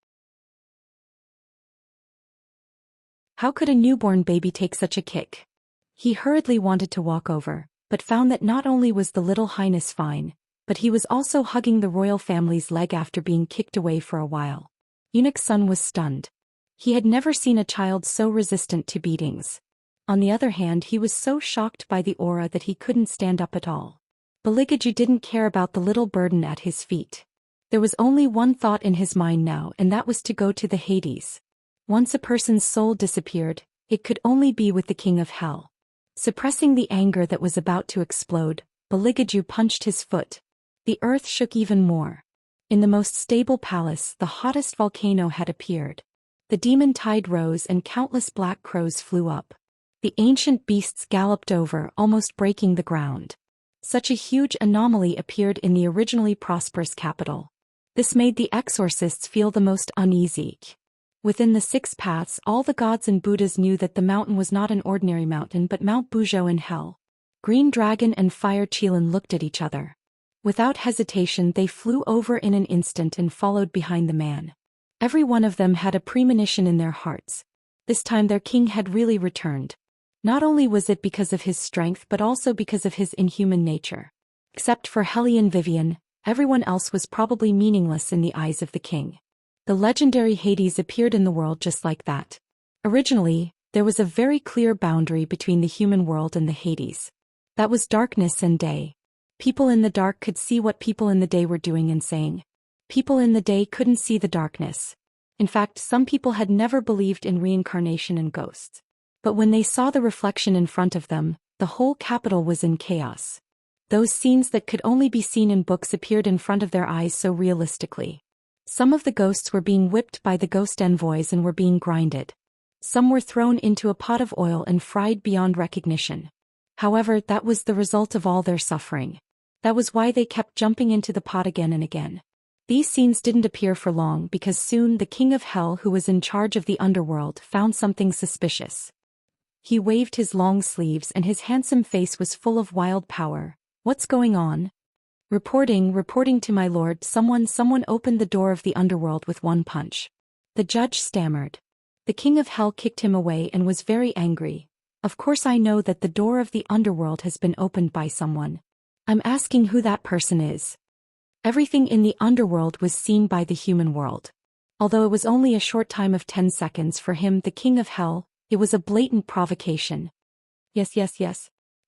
How could a newborn baby take such a kick? He hurriedly wanted to walk over, but found that not only was the little Highness fine, but he was also hugging the royal family's leg after being kicked away for a while. Eunuch's son was stunned. He had never seen a child so resistant to beatings. On the other hand, he was so shocked by the aura that he couldn't stand up at all. Beligaju didn't care about the little burden at his feet. There was only one thought in his mind now, and that was to go to the Hades. Once a person's soul disappeared, it could only be with the King of Hell. Suppressing the anger that was about to explode, Beligaju punched his foot. The earth shook even more. In the most stable palace, the hottest volcano had appeared. The demon tide rose and countless black crows flew up. The ancient beasts galloped over, almost breaking the ground. Such a huge anomaly appeared in the originally prosperous capital. This made the exorcists feel the most uneasy. Within the 6 paths, all the gods and Buddhas knew that the mountain was not an ordinary mountain but Mount Buzhou in hell. Green Dragon and Fire Qilin looked at each other. Without hesitation, they flew over in an instant and followed behind the man. Every one of them had a premonition in their hearts. This time their king had really returned. Not only was it because of his strength but also because of his inhuman nature. Except for Hellion Vivian, everyone else was probably meaningless in the eyes of the king. The legendary Hades appeared in the world just like that. Originally, there was a very clear boundary between the human world and the Hades. That was darkness and day. People in the dark could see what people in the day were doing and saying. People in the day couldn't see the darkness. In fact, some people had never believed in reincarnation and ghosts. But when they saw the reflection in front of them, the whole capital was in chaos. Those scenes that could only be seen in books appeared in front of their eyes so realistically. Some of the ghosts were being whipped by the ghost envoys and were being grinded. Some were thrown into a pot of oil and fried beyond recognition. However, that was the result of all their suffering. That was why they kept jumping into the pot again and again. These scenes didn't appear for long because soon the King of Hell, who was in charge of the underworld, found something suspicious. He waved his long sleeves and his handsome face was full of wild power. What's going on? Reporting to my lord, someone opened the door of the underworld with one punch. The judge stammered. The King of Hell kicked him away and was very angry. Of course I know that the door of the underworld has been opened by someone. I'm asking who that person is. Everything in the underworld was seen by the human world. Although it was only a short time of 10 seconds for him, the King of Hell, it was a blatant provocation. Yes.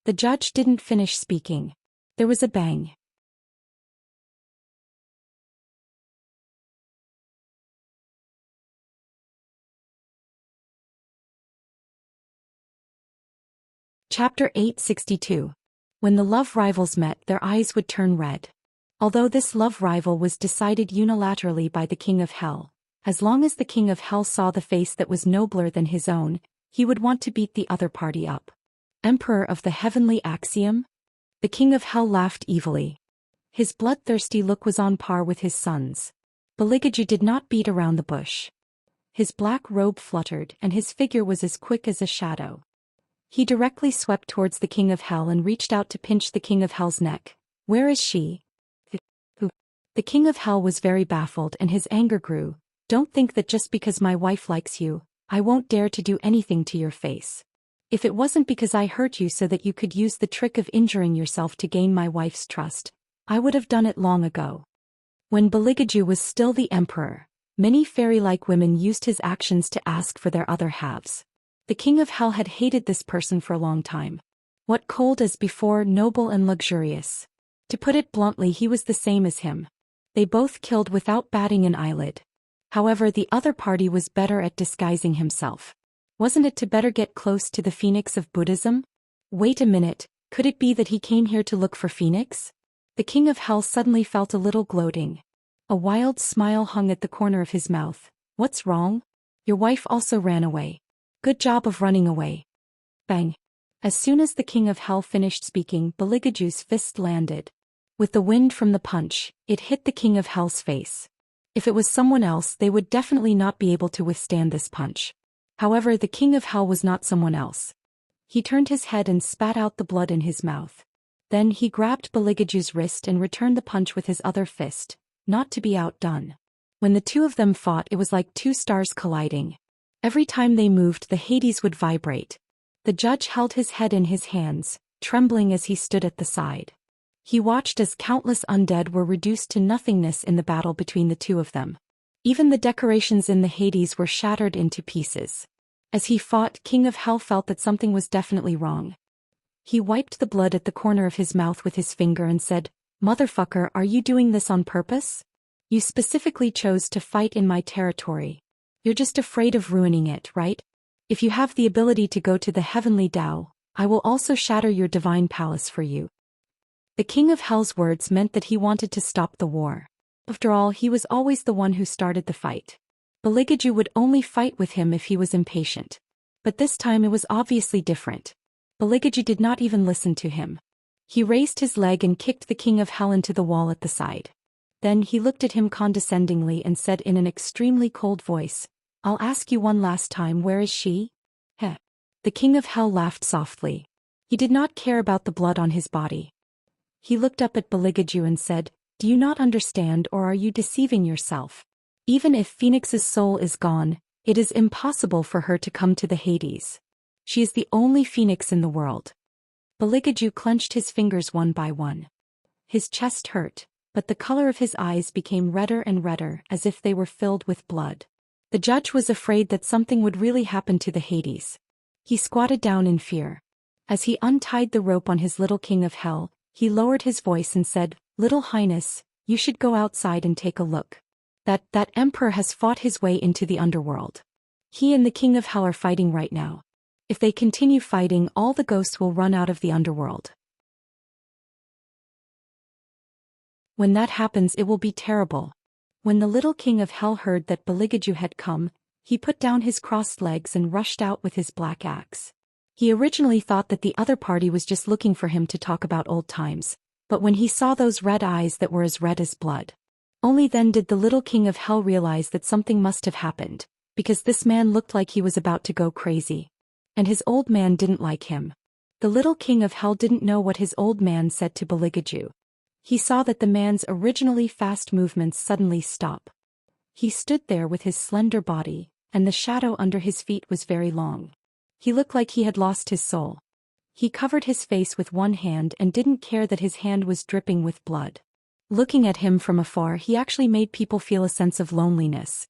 The judge didn't finish speaking. There was a bang. Chapter 862. When the love rivals met, their eyes would turn red. Although this love rival was decided unilaterally by the King of Hell, as long as the King of Hell saw the face that was nobler than his own, he would want to beat the other party up. Emperor of the heavenly axiom? The king of hell laughed evilly. His bloodthirsty look was on par with his son's. Beligaju did not beat around the bush. His black robe fluttered and his figure was as quick as a shadow. He directly swept towards the king of hell and reached out to pinch the king of hell's neck. Where is she? The king of hell was very baffled and his anger grew. Don't think that just because my wife likes you, I won't dare to do anything to your face. If it wasn't because I hurt you so that you could use the trick of injuring yourself to gain my wife's trust, I would have done it long ago. When Beligaju was still the emperor, many fairy-like women used his actions to ask for their other halves. The king of hell had hated this person for a long time. What cold as before, noble and luxurious. To put it bluntly, he was the same as him. They both killed without batting an eyelid. However, the other party was better at disguising himself. Wasn't it to better get close to the phoenix of Buddhism? Wait a minute, could it be that he came here to look for Phoenix? The king of hell suddenly felt a little gloating. A wild smile hung at the corner of his mouth. What's wrong? Your wife also ran away. Good job of running away. Bang. As soon as the king of hell finished speaking, Beligaju's fist landed. With the wind from the punch, it hit the king of hell's face. If it was someone else, they would definitely not be able to withstand this punch. However, the king of hell was not someone else. He turned his head and spat out the blood in his mouth. Then he grabbed Beligaju's wrist and returned the punch with his other fist, not to be outdone. When the two of them fought, it was like two stars colliding. Every time they moved, the Hades would vibrate. The judge held his head in his hands, trembling as he stood at the side. He watched as countless undead were reduced to nothingness in the battle between the two of them. Even the decorations in the Hades were shattered into pieces. As he fought, King of Hell felt that something was definitely wrong. He wiped the blood at the corner of his mouth with his finger and said, "Motherfucker, are you doing this on purpose? You specifically chose to fight in my territory. You're just afraid of ruining it, right? If you have the ability to go to the heavenly Tao, I will also shatter your divine palace for you." The King of Hell's words meant that he wanted to stop the war. After all, he was always the one who started the fight. Beligaju would only fight with him if he was impatient. But this time it was obviously different. Beligaju did not even listen to him. He raised his leg and kicked the King of Hell into the wall at the side. Then he looked at him condescendingly and said in an extremely cold voice, "I'll ask you one last time, where is she?" Heh. The King of Hell laughed softly. He did not care about the blood on his body. He looked up at Beligaju and said, "Do you not understand, or are you deceiving yourself? Even if Phoenix's soul is gone, it is impossible for her to come to the Hades. She is the only phoenix in the world." Beligaju clenched his fingers one by one. His chest hurt, but the color of his eyes became redder and redder as if they were filled with blood. The judge was afraid that something would really happen to the Hades. He squatted down in fear. As he untied the rope on his little King of Hell, he lowered his voice and said, "Little Highness, you should go outside and take a look. That emperor has fought his way into the underworld. He and the King of Hell are fighting right now. If they continue fighting, all the ghosts will run out of the underworld. When that happens, it will be terrible." When the little King of Hell heard that Beligaju had come, he put down his crossed legs and rushed out with his black axe. He originally thought that the other party was just looking for him to talk about old times, but when he saw those red eyes that were as red as blood, only then did the little King of Hell realize that something must have happened, because this man looked like he was about to go crazy. And his old man didn't like him. The little King of Hell didn't know what his old man said to Beligaju. He saw that the man's originally fast movements suddenly stop. He stood there with his slender body, and the shadow under his feet was very long. He looked like he had lost his soul. He covered his face with one hand and didn't care that his hand was dripping with blood. Looking at him from afar, he actually made people feel a sense of loneliness.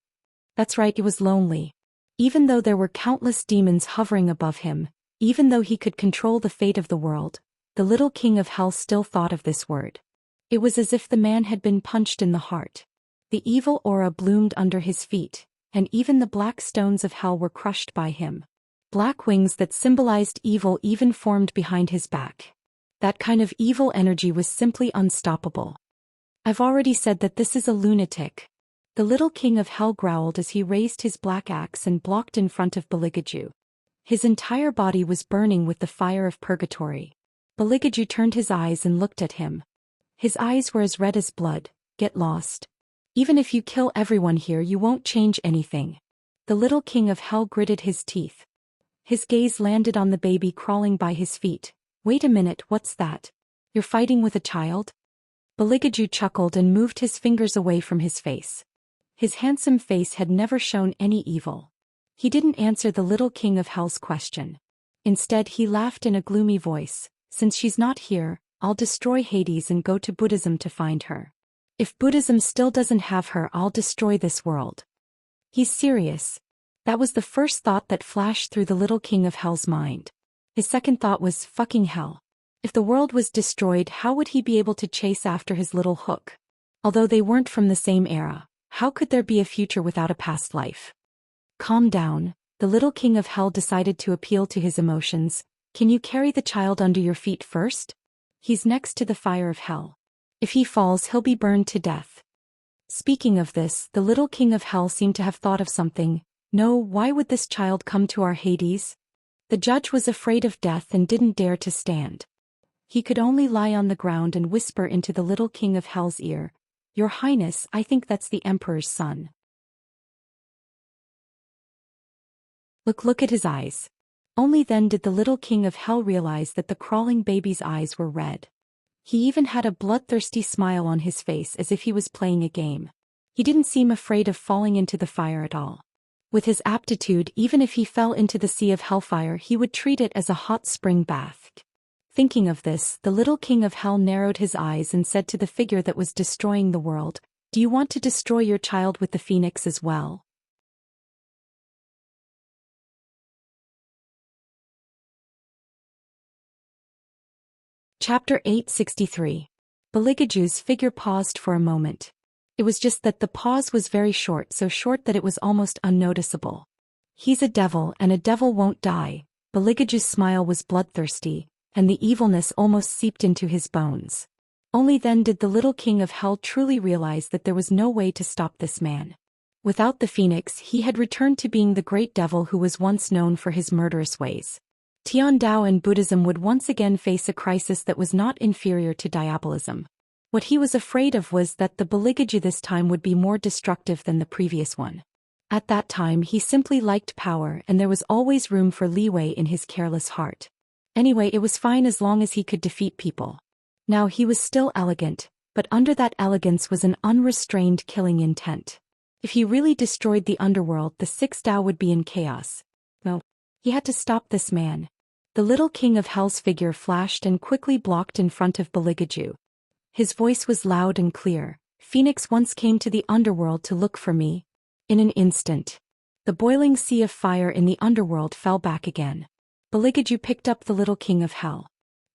That's right, he was lonely. Even though there were countless demons hovering above him, even though he could control the fate of the world, the little King of Hell still thought of this word. It was as if the man had been punched in the heart. The evil aura bloomed under his feet, and even the black stones of hell were crushed by him. Black wings that symbolized evil even formed behind his back. That kind of evil energy was simply unstoppable. "I've already said that this is a lunatic." The little King of Hell growled as he raised his black axe and blocked in front of Beligaju. His entire body was burning with the fire of purgatory. Baligaju turned his eyes and looked at him. His eyes were as red as blood. Get lost. Even if you kill everyone here, you won't change anything. The little king of hell gritted his teeth. His gaze landed on the baby crawling by his feet. Wait a minute, what's that? You're fighting with a child? Baligaju chuckled and moved his fingers away from his face. His handsome face had never shown any evil. He didn't answer the little king of hell's question. Instead, he laughed in a gloomy voice. Since she's not here, I'll destroy Hades and go to Buddhism to find her. If Buddhism still doesn't have her, I'll destroy this world. He's serious. That was the first thought that flashed through the little king of hell's mind. His second thought was, fucking hell. If the world was destroyed, how would he be able to chase after his little hook? Although they weren't from the same era, how could there be a future without a past life? Calm down, the little king of hell decided to appeal to his emotions. Can you carry the child under your feet first? He's next to the fire of hell. If he falls, he'll be burned to death. Speaking of this, the little king of hell seemed to have thought of something. No, why would this child come to our Hades? The judge was afraid of death and didn't dare to stand. He could only lie on the ground and whisper into the little king of hell's ear, Your Highness, I think that's the emperor's son. Look at his eyes. Only then did the little king of hell realize that the crawling baby's eyes were red. He even had a bloodthirsty smile on his face as if he was playing a game. He didn't seem afraid of falling into the fire at all. With his aptitude, even if he fell into the sea of hellfire, he would treat it as a hot spring bath. Thinking of this, the little king of hell narrowed his eyes and said to the figure that was destroying the world, Do you want to destroy your child with the phoenix as well? Chapter 863. Baligaju's figure paused for a moment. It was just that the pause was very short, so short that it was almost unnoticeable. He's a devil, and a devil won't die. Baligaju's smile was bloodthirsty, and the evilness almost seeped into his bones. Only then did the little king of hell truly realize that there was no way to stop this man. Without the phoenix, he had returned to being the great devil who was once known for his murderous ways. Tiandao and Buddhism would once again face a crisis that was not inferior to diabolism. What he was afraid of was that the Baligaju this time would be more destructive than the previous one. At that time he simply liked power, and there was always room for leeway in his careless heart. Anyway, it was fine as long as he could defeat people. Now he was still elegant, but under that elegance was an unrestrained killing intent. If he really destroyed the underworld, the six Tao would be in chaos. No, he had to stop this man. The little king of hell's figure flashed and quickly blocked in front of Baligaju. His voice was loud and clear. Phoenix once came to the underworld to look for me. In an instant, the boiling sea of fire in the underworld fell back again. Baligaju picked up the little king of hell.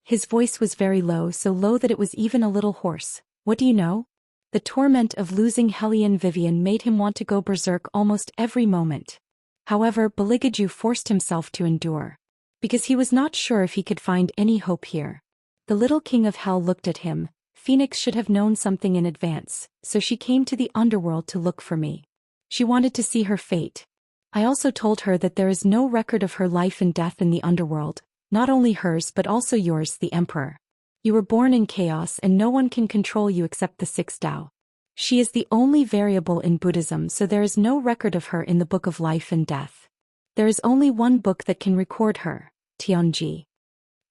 His voice was very low, so low that it was even a little hoarse. What do you know? The torment of losing Hellion Vivian made him want to go berserk almost every moment. However, Baligaju forced himself to endure. Because he was not sure if he could find any hope here. The little king of hell looked at him. Phoenix should have known something in advance, so she came to the underworld to look for me. She wanted to see her fate. I also told her that there is no record of her life and death in the underworld, not only hers but also yours, the emperor. You were born in chaos and no one can control you except the six Tao. She is the only variable in Buddhism, so there is no record of her in the Book of Life and Death. There is only one book that can record her, Tianji.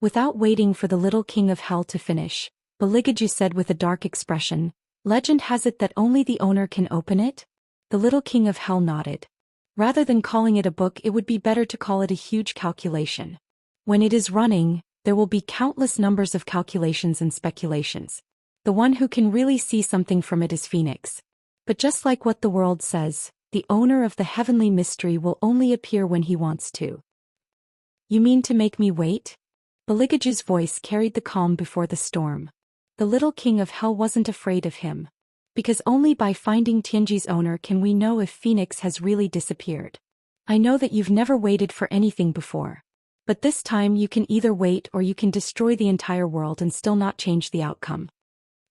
Without waiting for the little king of hell to finish, Baligaju said with a dark expression, Legend has it that only the owner can open it? The little king of hell nodded. Rather than calling it a book, it would be better to call it a huge calculation. When it is running, there will be countless numbers of calculations and speculations. The one who can really see something from it is Phoenix. But just like what the world says, the owner of the heavenly mystery will only appear when he wants to. You mean to make me wait? Baligaju's voice carried the calm before the storm. The little king of hell wasn't afraid of him. Because only by finding Tianji's owner can we know if Phoenix has really disappeared. I know that you've never waited for anything before. But this time you can either wait or you can destroy the entire world and still not change the outcome.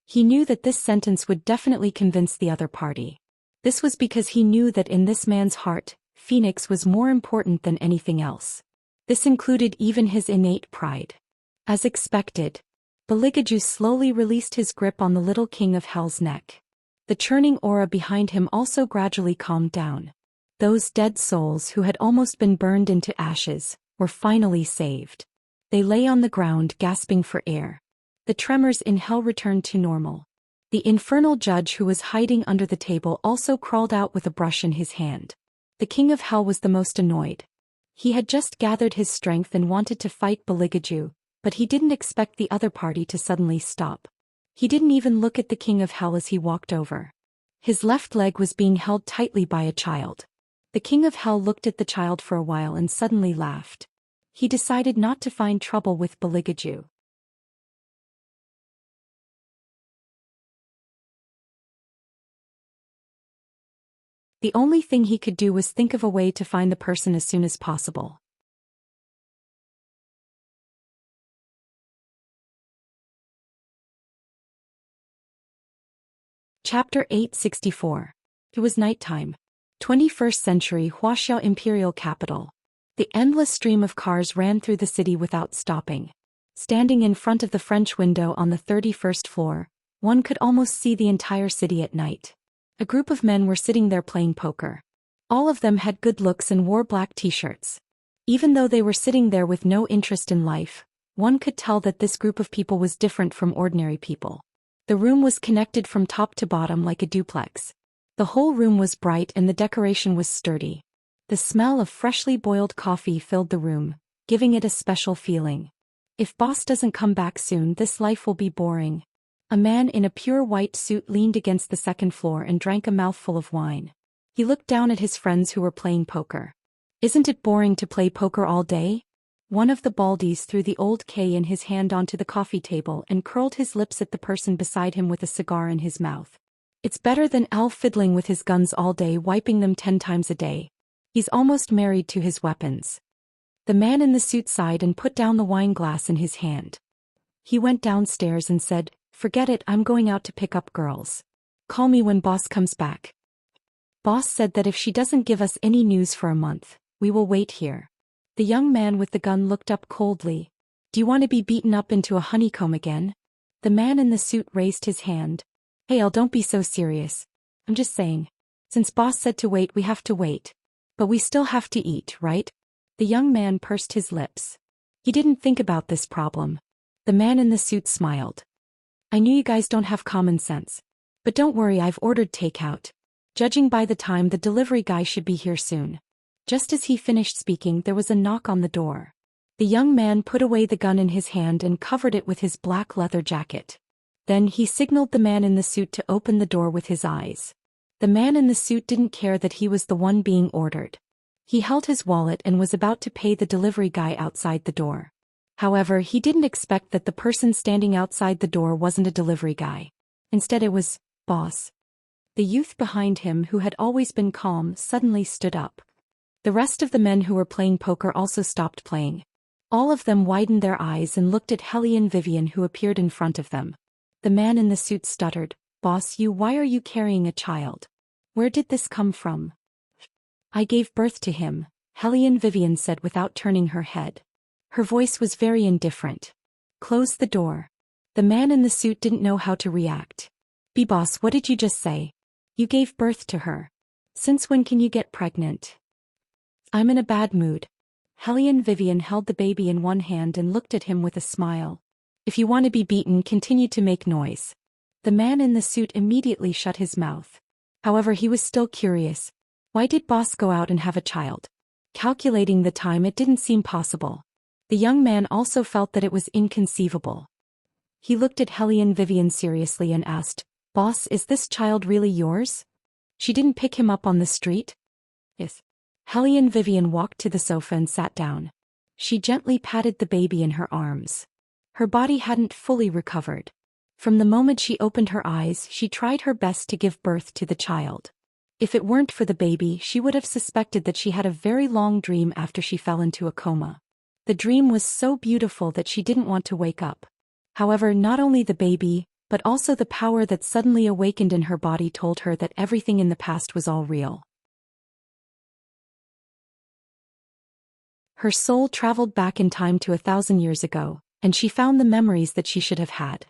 He knew that this sentence would definitely convince the other party. This was because he knew that in this man's heart, Phoenix was more important than anything else. This included even his innate pride. As expected, Beligaju slowly released his grip on the little king of hell's neck. The churning aura behind him also gradually calmed down. Those dead souls who had almost been burned into ashes were finally saved. They lay on the ground gasping for air. The tremors in hell returned to normal. The infernal judge who was hiding under the table also crawled out with a brush in his hand. The king of hell was the most annoyed. He had just gathered his strength and wanted to fight Beligaju, but he didn't expect the other party to suddenly stop. He didn't even look at the king of hell as he walked over. His left leg was being held tightly by a child. The king of hell looked at the child for a while and suddenly laughed. He decided not to find trouble with Beligaju. The only thing he could do was think of a way to find the person as soon as possible. Chapter 864. It was nighttime. 21st century Huaxiao imperial capital. The endless stream of cars ran through the city without stopping. Standing in front of the French window on the 31st floor, one could almost see the entire city at night. A group of men were sitting there playing poker. All of them had good looks and wore black t-shirts. Even though they were sitting there with no interest in life, one could tell that this group of people was different from ordinary people. The room was connected from top to bottom like a duplex. The whole room was bright and the decoration was sturdy. The smell of freshly boiled coffee filled the room, giving it a special feeling. If boss doesn't come back soon, this life will be boring. A man in a pure white suit leaned against the second floor and drank a mouthful of wine. He looked down at his friends who were playing poker. Isn't it boring to play poker all day? One of the baldies threw the old K in his hand onto the coffee table and curled his lips at the person beside him with a cigar in his mouth. It's better than Al fiddling with his guns all day, wiping them 10 times a day. He's almost married to his weapons. The man in the suit sighed and put down the wine glass in his hand. He went downstairs and said, "Forget it, I'm going out to pick up girls. Call me when boss comes back." Boss said that if she doesn't give us any news for a month, we will wait here. The young man with the gun looked up coldly. "Do you want to be beaten up into a honeycomb again?" The man in the suit raised his hand. "Hey Al, don't be so serious. I'm just saying. Since boss said to wait, we have to wait. But we still have to eat, right?" The young man pursed his lips. He didn't think about this problem. The man in the suit smiled. "I knew you guys don't have common sense. But don't worry, I've ordered takeout. Judging by the time, the delivery guy should be here soon." Just as he finished speaking, there was a knock on the door. The young man put away the gun in his hand and covered it with his black leather jacket. Then he signaled the man in the suit to open the door with his eyes. The man in the suit didn't care that he was the one being ordered. He held his wallet and was about to pay the delivery guy outside the door. However, he didn't expect that the person standing outside the door wasn't a delivery guy. Instead it was, boss. The youth behind him, who had always been calm, suddenly stood up. The rest of the men who were playing poker also stopped playing. All of them widened their eyes and looked at Hellion Vivian, who appeared in front of them. The man in the suit stuttered, "Boss, why are you carrying a child? Where did this come from?" "I gave birth to him," Hellion Vivian said without turning her head. Her voice was very indifferent. "Close the door." The man in the suit didn't know how to react. "Boss, what did you just say? You gave birth to her. Since when can you get pregnant?" "I'm in a bad mood." Hellion Vivian held the baby in one hand and looked at him with a smile. "If you want to be beaten, continue to make noise." The man in the suit immediately shut his mouth. However, he was still curious. Why did boss go out and have a child? Calculating the time, it didn't seem possible. The young man also felt that it was inconceivable. He looked at Hellion Vivian seriously and asked, "Boss, is this child really yours? She didn't pick him up on the street?" "Yes." Hellion Vivian walked to the sofa and sat down. She gently patted the baby in her arms. Her body hadn't fully recovered. From the moment she opened her eyes, she tried her best to give birth to the child. If it weren't for the baby, she would have suspected that she had a very long dream after she fell into a coma. The dream was so beautiful that she didn't want to wake up. However, not only the baby, but also the power that suddenly awakened in her body told her that everything in the past was all real. Her soul traveled back in time to 1,000 years ago, and she found the memories that she should have had.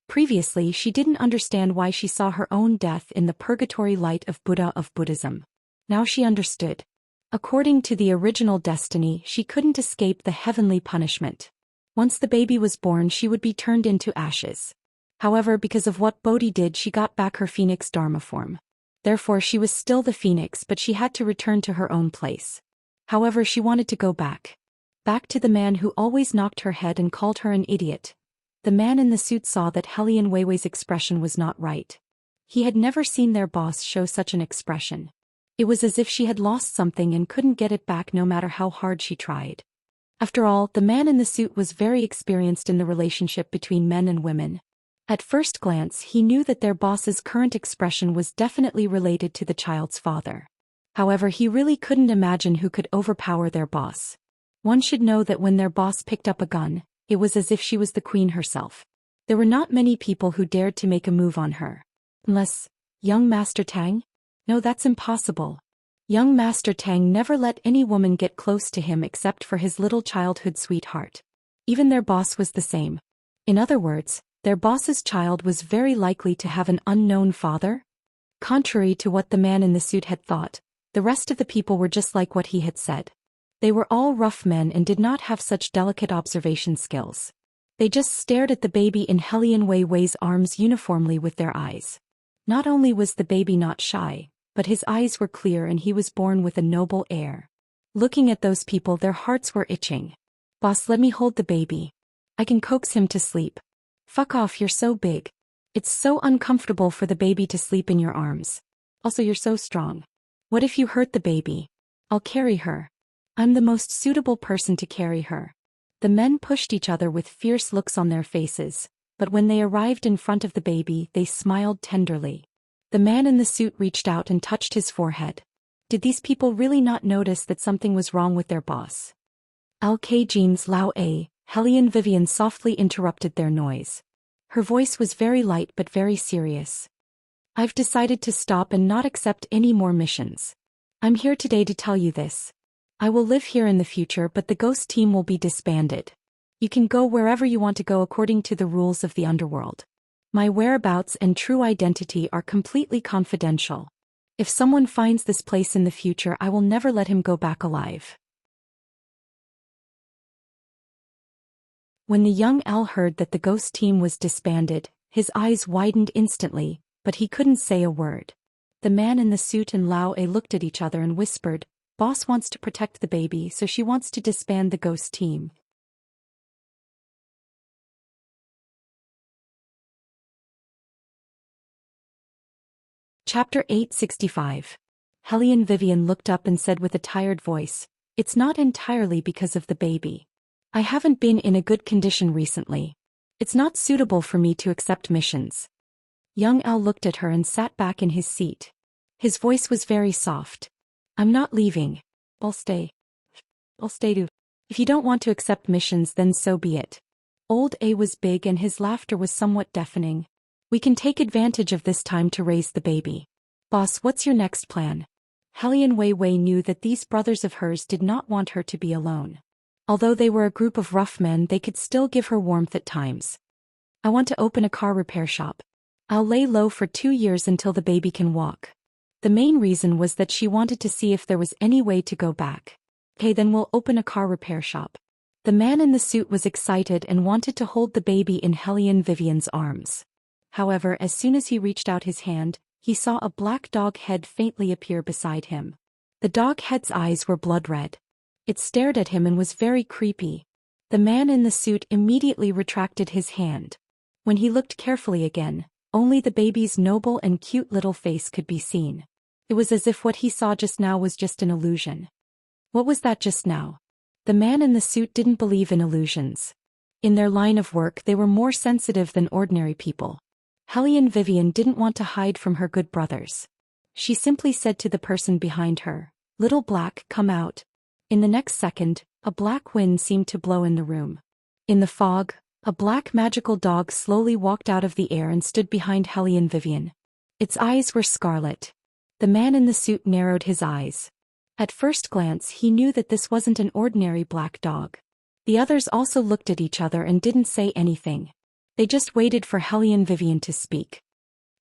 Previously, she didn't understand why she saw her own death in the purgatory light of Buddha of Buddhism. Now she understood. According to the original destiny, she couldn't escape the heavenly punishment. Once the baby was born, she would be turned into ashes. However, because of what Bodhi did, she got back her phoenix dharma form. Therefore, she was still the phoenix, but she had to return to her own place. However, she wanted to go back. Back to the man who always knocked her head and called her an idiot. The man in the suit saw that Helian Weiwei's expression was not right. He had never seen their boss show such an expression. It was as if she had lost something and couldn't get it back no matter how hard she tried. After all, the man in the suit was very experienced in the relationship between men and women. At first glance, he knew that their boss's current expression was definitely related to the child's father. However, he really couldn't imagine who could overpower their boss. One should know that when their boss picked up a gun, it was as if she was the queen herself. There were not many people who dared to make a move on her. Unless, young Master Tang? No, that's impossible. Young Master Tang never let any woman get close to him except for his little childhood sweetheart. Even their boss was the same. In other words, their boss's child was very likely to have an unknown father. Contrary to what the man in the suit had thought, the rest of the people were just like what he had said. They were all rough men and did not have such delicate observation skills. They just stared at the baby in Helian Weiwei's arms uniformly with their eyes. Not only was the baby not shy, but his eyes were clear and he was born with a noble air. Looking at those people, their hearts were itching. Boss, let me hold the baby. I can coax him to sleep. Fuck off, you're so big. It's so uncomfortable for the baby to sleep in your arms. Also, you're so strong. What if you hurt the baby? I'll carry her. I'm the most suitable person to carry her. The men pushed each other with fierce looks on their faces, but when they arrived in front of the baby, they smiled tenderly. The man in the suit reached out and touched his forehead. Did these people really not notice that something was wrong with their boss? LK Jeans Lao A, Helian Vivian softly interrupted their noise. Her voice was very light but very serious. I've decided to stop and not accept any more missions. I'm here today to tell you this. I will live here in the future, but the ghost team will be disbanded. You can go wherever you want to go according to the rules of the underworld. My whereabouts and true identity are completely confidential. If someone finds this place in the future, I will never let him go back alive. When the young L heard that the ghost team was disbanded, his eyes widened instantly, but he couldn't say a word. The man in the suit and Lao A looked at each other and whispered, Boss wants to protect the baby, so she wants to disband the ghost team. Chapter 865. Helian Vivian looked up and said with a tired voice, It's not entirely because of the baby. I haven't been in a good condition recently. It's not suitable for me to accept missions. Young L looked at her and sat back in his seat. His voice was very soft. I'm not leaving. I'll stay. I'll stay too. If you don't want to accept missions, then so be it. Old A was big and his laughter was somewhat deafening. We can take advantage of this time to raise the baby. Boss, what's your next plan? Helian Weiwei knew that these brothers of hers did not want her to be alone. Although they were a group of rough men, they could still give her warmth at times. I want to open a car repair shop. I'll lay low for 2 years until the baby can walk. The main reason was that she wanted to see if there was any way to go back. Okay, then we'll open a car repair shop. The man in the suit was excited and wanted to hold the baby in Helian Vivian's arms. However, as soon as he reached out his hand, he saw a black dog head faintly appear beside him. The dog head's eyes were blood red. It stared at him and was very creepy. The man in the suit immediately retracted his hand. When he looked carefully again, only the baby's noble and cute little face could be seen. It was as if what he saw just now was just an illusion. What was that just now? The man in the suit didn't believe in illusions. In their line of work, they were more sensitive than ordinary people. Helian Vivian didn't want to hide from her good brothers. She simply said to the person behind her, Little Black, come out. In the next second, a black wind seemed to blow in the room. In the fog, a black magical dog slowly walked out of the air and stood behind Helian Vivian. Its eyes were scarlet. The man in the suit narrowed his eyes. At first glance he knew that this wasn't an ordinary black dog. The others also looked at each other and didn't say anything. They just waited for Hellion Vivian to speak.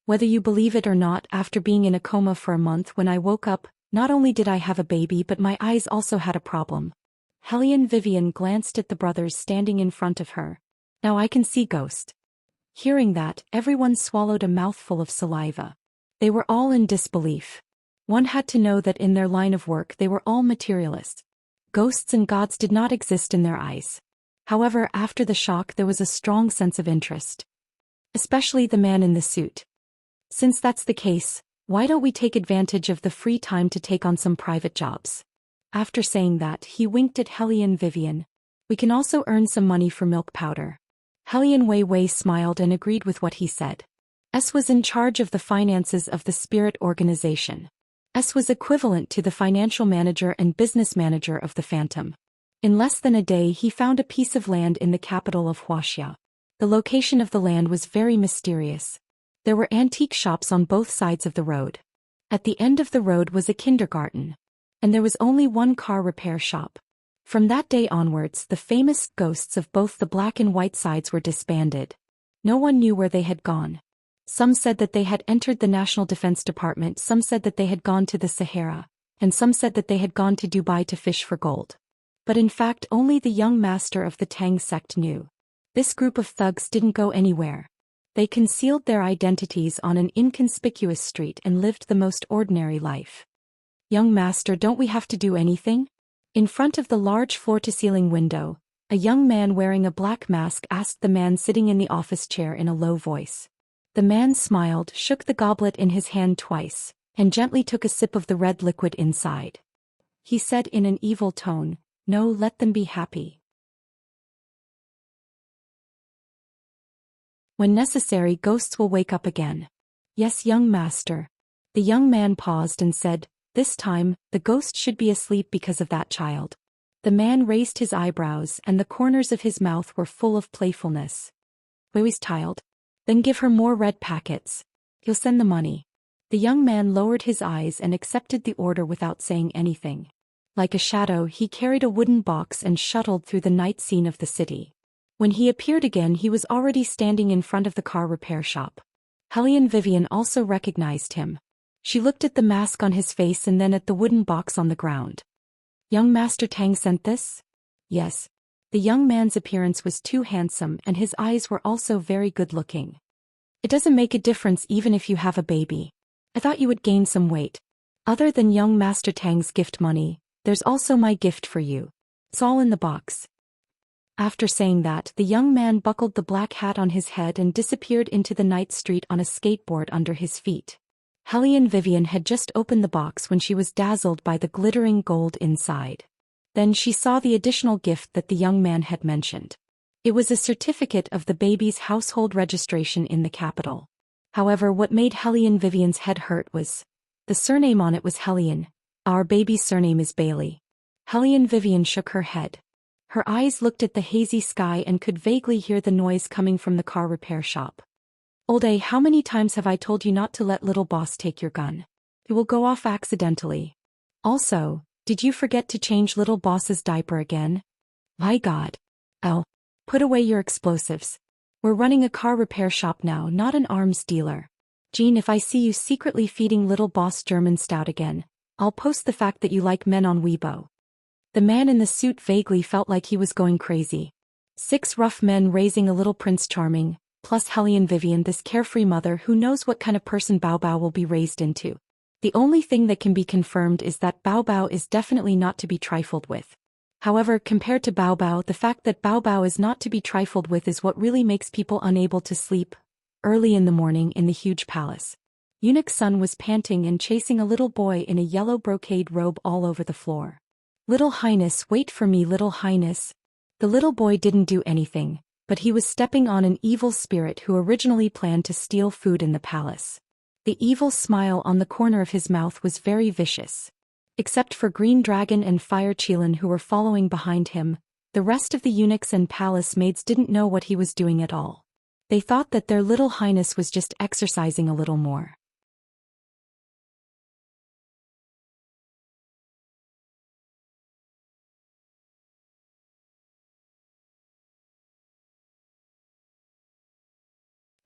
Whether you believe it or not, after being in a coma for a month, when I woke up, not only did I have a baby but my eyes also had a problem. Hellion Vivian glanced at the brothers standing in front of her. Now I can see ghost. Hearing that, everyone swallowed a mouthful of saliva. They were all in disbelief. One had to know that in their line of work they were all materialists. Ghosts and gods did not exist in their eyes. However, after the shock there was a strong sense of interest. Especially the man in the suit. Since that's the case, why don't we take advantage of the free time to take on some private jobs? After saying that, he winked at Hellion Vivian. We can also earn some money for milk powder. Hellion Wei Wei smiled and agreed with what he said. S was in charge of the finances of the spirit organization. S was equivalent to the financial manager and business manager of the Phantom. In less than a day he found a piece of land in the capital of Huaxia. The location of the land was very mysterious. There were antique shops on both sides of the road. At the end of the road was a kindergarten. And there was only one car repair shop. From that day onwards the famous ghosts of both the black and white sides were disbanded. No one knew where they had gone. Some said that they had entered the National Defense Department, some said that they had gone to the Sahara, and some said that they had gone to Dubai to fish for gold. But in fact only the young master of the Tang sect knew. This group of thugs didn't go anywhere. They concealed their identities on an inconspicuous street and lived the most ordinary life. Young master, don't we have to do anything? In front of the large floor-to-ceiling window, a young man wearing a black mask asked the man sitting in the office chair in a low voice. The man smiled, shook the goblet in his hand twice, and gently took a sip of the red liquid inside. He said in an evil tone, "No, let them be happy. When necessary, ghosts will wake up again." "Yes, young master." The young man paused and said, "This time, the ghost should be asleep because of that child." The man raised his eyebrows and the corners of his mouth were full of playfulness. "Wei's child? Then give her more red packets. He'll send the money." The young man lowered his eyes and accepted the order without saying anything. Like a shadow, he carried a wooden box and shuttled through the night scene of the city. When he appeared again, he was already standing in front of the car repair shop. Hellion Vivian also recognized him. She looked at the mask on his face and then at the wooden box on the ground. "Young Master Tang sent this?" "Yes." The young man's appearance was too handsome and his eyes were also very good-looking. "It doesn't make a difference even if you have a baby. I thought you would gain some weight. Other than young Master Tang's gift money, there's also my gift for you. It's all in the box." After saying that, the young man buckled the black hat on his head and disappeared into the night street on a skateboard under his feet. Hellion Vivian had just opened the box when she was dazzled by the glittering gold inside. Then she saw the additional gift that the young man had mentioned. It was a certificate of the baby's household registration in the capital. However, what made Hellion Vivian's head hurt was the surname on it was Hellion. "Our baby's surname is Bailey." Hellion Vivian shook her head. Her eyes looked at the hazy sky and could vaguely hear the noise coming from the car repair shop. "Old A, how many times have I told you not to let little boss take your gun? It will go off accidentally. Also, did you forget to change little boss's diaper again? My God. Oh, put away your explosives. We're running a car repair shop now, not an arms dealer. Jean, if I see you secretly feeding little boss German stout again, I'll post the fact that you like men on Weibo." The man in the suit vaguely felt like he was going crazy. 6 rough men raising a little Prince Charming, plus Hellion Vivian, this carefree mother who knows what kind of person Bao Bao will be raised into. The only thing that can be confirmed is that Bao Bao is definitely not to be trifled with. However, compared to Bao Bao, the fact that Bao Bao is not to be trifled with is what really makes people unable to sleep. Early in the morning in the huge palace, Eunuch's son was panting and chasing a little boy in a yellow brocade robe all over the floor. "Little Highness, wait for me, Little Highness." The little boy didn't do anything, but he was stepping on an evil spirit who originally planned to steal food in the palace. The evil smile on the corner of his mouth was very vicious. Except for Green Dragon and Fire Qilin who were following behind him, the rest of the eunuchs and palace maids didn't know what he was doing at all. They thought that their Little Highness was just exercising a little more.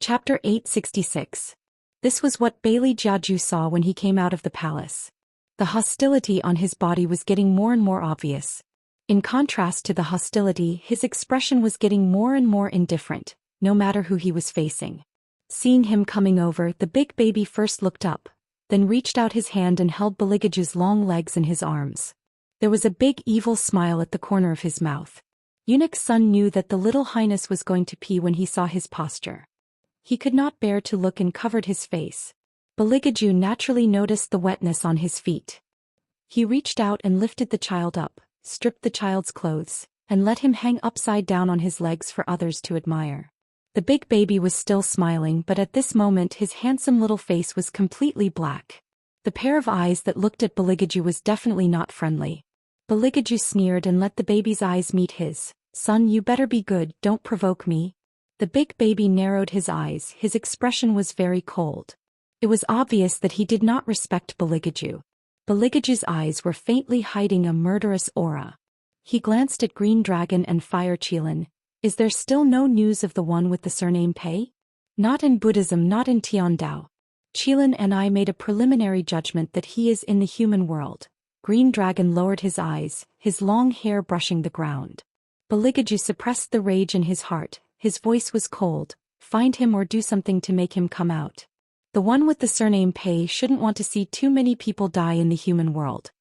Chapter 866. This was what Bailey Jiaju saw when he came out of the palace. The hostility on his body was getting more and more obvious. In contrast to the hostility, his expression was getting more and more indifferent, no matter who he was facing. Seeing him coming over, the big baby first looked up, then reached out his hand and held Baligaju's long legs in his arms. There was a big evil smile at the corner of his mouth. Eunuch's son knew that the little highness was going to pee when he saw his posture. He could not bear to look and covered his face. Baligaju naturally noticed the wetness on his feet. He reached out and lifted the child up, stripped the child's clothes, and let him hang upside down on his legs for others to admire. The big baby was still smiling, but at this moment his handsome little face was completely black. The pair of eyes that looked at Baligaju was definitely not friendly. Baligaju sneered and let the baby's eyes meet his. "Son, you better be good, don't provoke me." The big baby narrowed his eyes, his expression was very cold. It was obvious that he did not respect Baligaju. Baligaju's eyes were faintly hiding a murderous aura. He glanced at Green Dragon and Fire Qilin. "Is there still no news of the one with the surname Pei?" "Not in Buddhism, not in Tiandao. Qilin and I made a preliminary judgment that he is in the human world." Green Dragon lowered his eyes, his long hair brushing the ground. Baligaju suppressed the rage in his heart. His voice was cold. "Find him or do something to make him come out. The one with the surname Pei shouldn't want to see too many people die in the human world."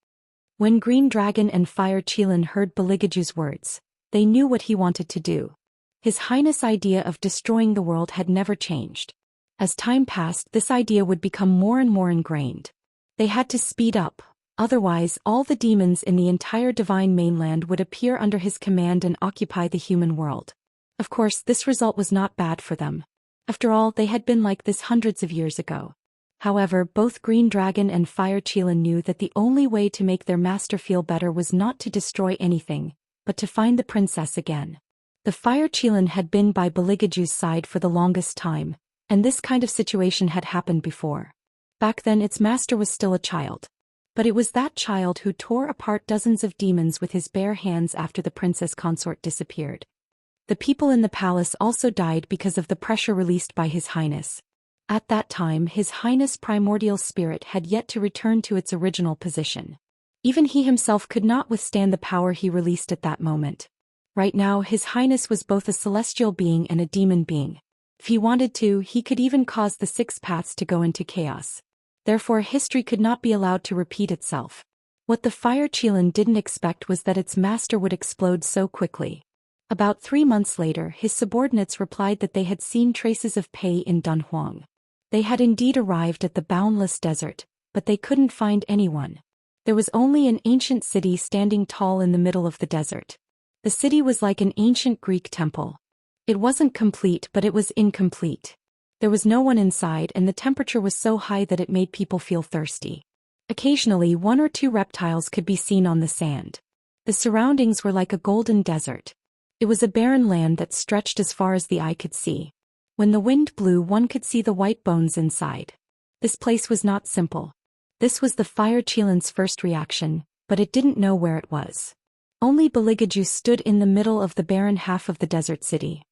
When Green Dragon and Fire Qilin heard Baligaju's words, they knew what he wanted to do. His Highness' idea of destroying the world had never changed. As time passed, this idea would become more and more ingrained. They had to speed up, otherwise all the demons in the entire divine mainland would appear under his command and occupy the human world. Of course, this result was not bad for them. After all, they had been like this hundreds of years ago. However, both Green Dragon and Fire Qilin knew that the only way to make their master feel better was not to destroy anything, but to find the princess again. The Fire Qilin had been by Baligaju's side for the longest time, and this kind of situation had happened before. Back then its master was still a child. But it was that child who tore apart dozens of demons with his bare hands after the princess consort disappeared. The people in the palace also died because of the pressure released by His Highness. At that time His Highness' primordial spirit had yet to return to its original position. Even he himself could not withstand the power he released at that moment. Right now His Highness was both a celestial being and a demon being. If he wanted to, he could even cause the six paths to go into chaos. Therefore history could not be allowed to repeat itself. What the Fire Qilin didn't expect was that its master would explode so quickly. About 3 months later, his subordinates replied that they had seen traces of Pei in Dunhuang. They had indeed arrived at the boundless desert, but they couldn't find anyone. There was only an ancient city standing tall in the middle of the desert. The city was like an ancient Greek temple. It wasn't complete, but it was incomplete. There was no one inside, and the temperature was so high that it made people feel thirsty. Occasionally 1 or 2 reptiles could be seen on the sand. The surroundings were like a golden desert. It was a barren land that stretched as far as the eye could see. When the wind blew, one could see the white bones inside. This place was not simple. This was the Fire Qilin's first reaction, but it didn't know where it was. Only Baligaju stood in the middle of the barren half of the desert city.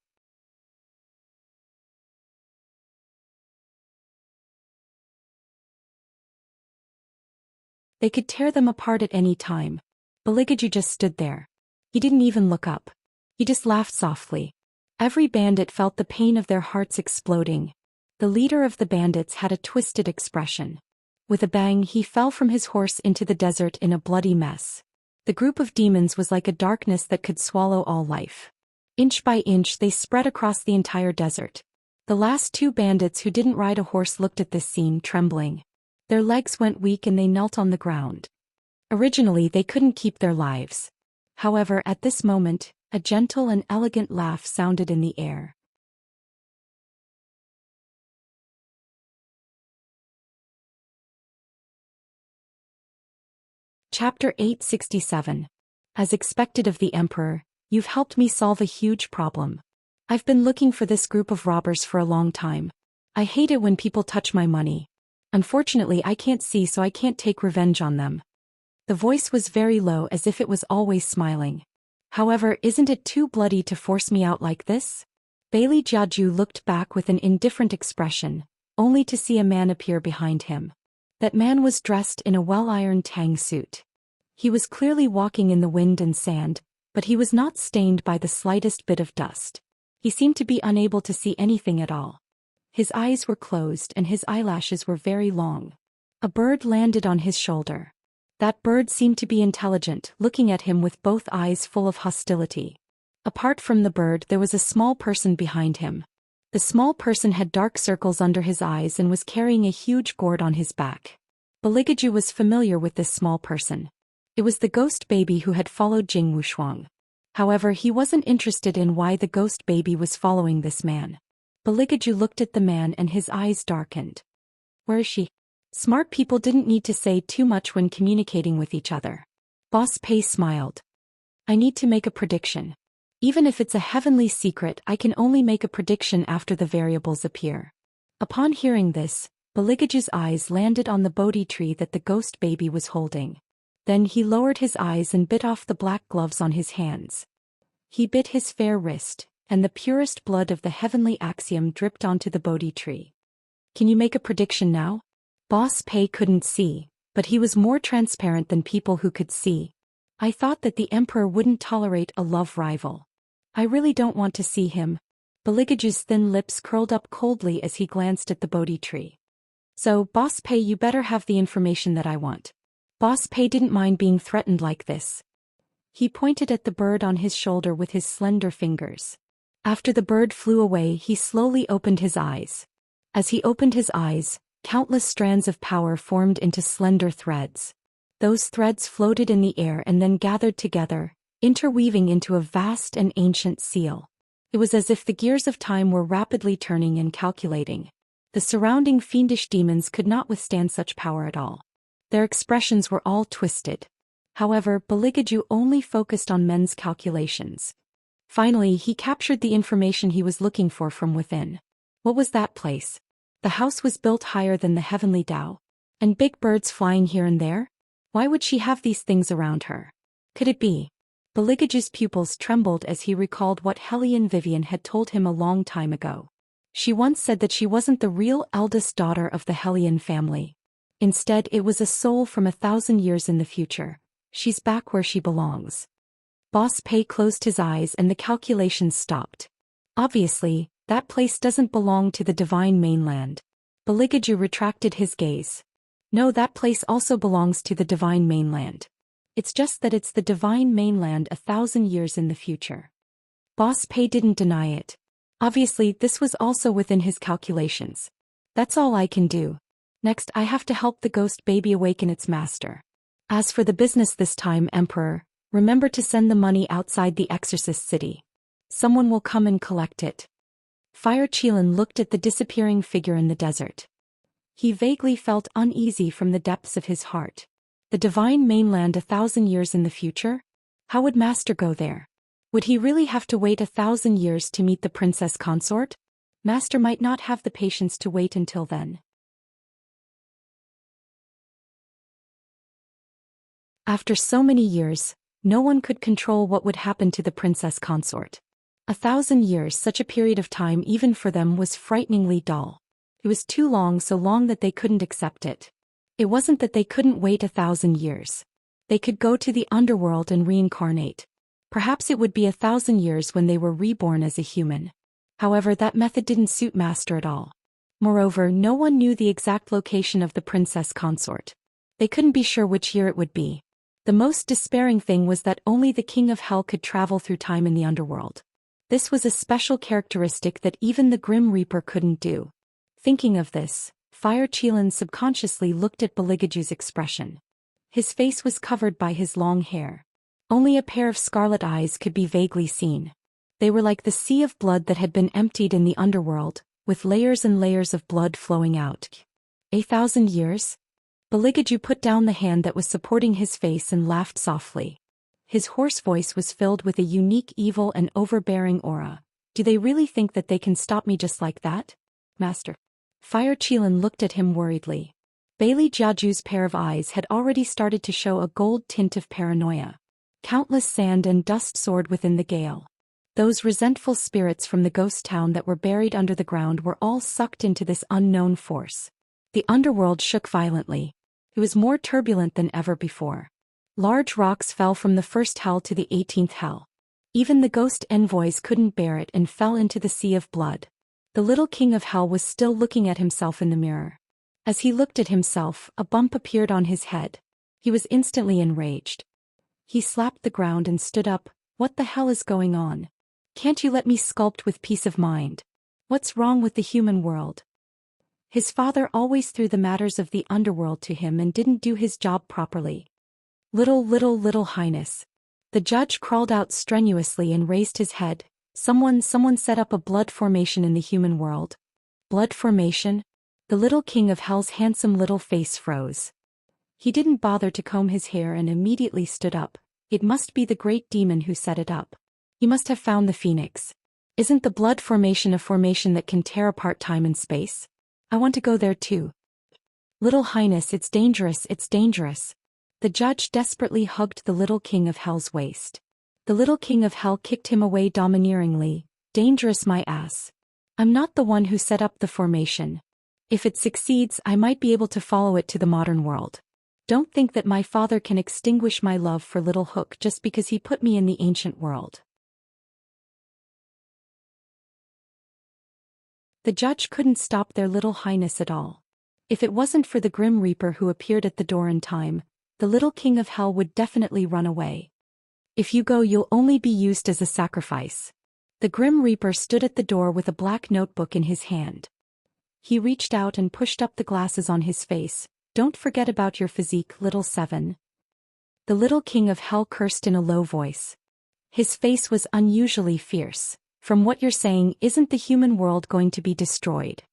They could tear them apart at any time. Baligaju just stood there. He didn't even look up. He just laughed softly. Every bandit felt the pain of their hearts exploding. The leader of the bandits had a twisted expression. With a bang, he fell from his horse into the desert in a bloody mess. The group of demons was like a darkness that could swallow all life. Inch by inch they spread across the entire desert. The last 2 bandits who didn't ride a horse looked at this scene, trembling. Their legs went weak and they knelt on the ground. Originally they couldn't keep their lives. However, at this moment, a gentle and elegant laugh sounded in the air. Chapter 867. As expected of the Emperor, you've helped me solve a huge problem. I've been looking for this group of robbers for a long time. I hate it when people touch my money. Unfortunately, I can't see, so I can't take revenge on them. The voice was very low, as if it was always smiling. However, isn't it too bloody to force me out like this? Bailey Jiaju looked back with an indifferent expression, only to see a man appear behind him. That man was dressed in a well-ironed tang suit. He was clearly walking in the wind and sand, but he was not stained by the slightest bit of dust. He seemed to be unable to see anything at all. His eyes were closed and his eyelashes were very long. A bird landed on his shoulder. That bird seemed to be intelligent, looking at him with both eyes full of hostility. Apart from the bird, there was a small person behind him. The small person had dark circles under his eyes and was carrying a huge gourd on his back. Baligaju was familiar with this small person. It was the ghost baby who had followed Jing Wushuang. However, he wasn't interested in why the ghost baby was following this man. Baligaju looked at the man and his eyes darkened. Where is she? Smart people didn't need to say too much when communicating with each other. Boss Pei smiled. I need to make a prediction. Even if it's a heavenly secret, I can only make a prediction after the variables appear. Upon hearing this, Baligaju's eyes landed on the Bodhi tree that the ghost baby was holding. Then he lowered his eyes and bit off the black gloves on his hands. He bit his fair wrist, and the purest blood of the heavenly axiom dripped onto the Bodhi tree. Can you make a prediction now? Boss Pei couldn't see, but he was more transparent than people who could see. I thought that the emperor wouldn't tolerate a love rival. I really don't want to see him. Baligaju's thin lips curled up coldly as he glanced at the Bodhi tree. So, Boss Pei, you better have the information that I want. Boss Pei didn't mind being threatened like this. He pointed at the bird on his shoulder with his slender fingers. After the bird flew away, he slowly opened his eyes. As he opened his eyes, countless strands of power formed into slender threads. Those threads floated in the air and then gathered together, interweaving into a vast and ancient seal. It was as if the gears of time were rapidly turning and calculating. The surrounding fiendish demons could not withstand such power at all. Their expressions were all twisted. However, Baligaju only focused on men's calculations. Finally, he captured the information he was looking for from within. What was that place? The house was built higher than the heavenly Tao. And big birds flying here and there? Why would she have these things around her? Could it be? Baligaju's pupils trembled as he recalled what Hellion Vivian had told him a long time ago. She once said that she wasn't the real eldest daughter of the Hellion family. Instead, it was a soul from 1,000 years in the future. She's back where she belongs. Boss Pei closed his eyes and the calculations stopped. Obviously, that place doesn't belong to the divine mainland. Baligaju retracted his gaze. No, that place also belongs to the divine mainland. It's just that it's the divine mainland 1,000 years in the future. Boss Pei didn't deny it. Obviously, this was also within his calculations. That's all I can do. Next, I have to help the ghost baby awaken its master. As for the business this time, Emperor, remember to send the money outside the exorcist city. Someone will come and collect it. Fire Qilin looked at the disappearing figure in the desert. He vaguely felt uneasy from the depths of his heart. The divine mainland 1,000 years in the future? How would Master go there? Would he really have to wait 1,000 years to meet the Princess Consort? Master might not have the patience to wait until then. After so many years, no one could control what would happen to the Princess Consort. 1,000 years, such a period of time even for them was frighteningly dull. It was too long, so long that they couldn't accept it. It wasn't that they couldn't wait 1,000 years. They could go to the underworld and reincarnate. Perhaps it would be 1,000 years when they were reborn as a human. However, that method didn't suit Master at all. Moreover, no one knew the exact location of the Princess Consort. They couldn't be sure which year it would be. The most despairing thing was that only the King of Hell could travel through time in the underworld. This was a special characteristic that even the Grim Reaper couldn't do. Thinking of this, Fire Qilin subconsciously looked at Baligaju's expression. His face was covered by his long hair. Only a pair of scarlet eyes could be vaguely seen. They were like the sea of blood that had been emptied in the underworld, with layers and layers of blood flowing out. 1,000 years? Baligaju put down the hand that was supporting his face and laughed softly. His hoarse voice was filled with a unique evil and overbearing aura. Do they really think that they can stop me just like that? Master. Fire Qilin looked at him worriedly. Bailey Jiaju's pair of eyes had already started to show a gold tint of paranoia. Countless sand and dust soared within the gale. Those resentful spirits from the ghost town that were buried under the ground were all sucked into this unknown force. The underworld shook violently. It was more turbulent than ever before. Large rocks fell from the first hell to the 18th hell. Even the ghost envoys couldn't bear it and fell into the sea of blood. The little king of hell was still looking at himself in the mirror. As he looked at himself, a bump appeared on his head. He was instantly enraged. He slapped the ground and stood up. What the hell is going on? Can't you let me sculpt with peace of mind? What's wrong with the human world? His father always threw the matters of the underworld to him and didn't do his job properly. Little Highness. The judge crawled out strenuously and raised his head. Someone set up a blood formation in the human world. Blood formation? The little king of hell's handsome little face froze. He didn't bother to comb his hair and immediately stood up. It must be the great demon who set it up. He must have found the phoenix. Isn't the blood formation a formation that can tear apart time and space? I want to go there too. Little Highness, it's dangerous, it's dangerous. The judge desperately hugged the little king of hell's waist. The little king of hell kicked him away domineeringly. Dangerous my ass. I'm not the one who set up the formation. If it succeeds, I might be able to follow it to the modern world. Don't think that my father can extinguish my love for Little Hook just because he put me in the ancient world. The judge couldn't stop their little highness at all. If it wasn't for the Grim Reaper who appeared at the door in time, the little king of hell would definitely run away. If you go, you'll only be used as a sacrifice. The Grim Reaper stood at the door with a black notebook in his hand. He reached out and pushed up the glasses on his face. Don't forget about your physique, little seven. The little king of hell cursed in a low voice. His face was unusually fierce. From what you're saying, isn't the human world going to be destroyed?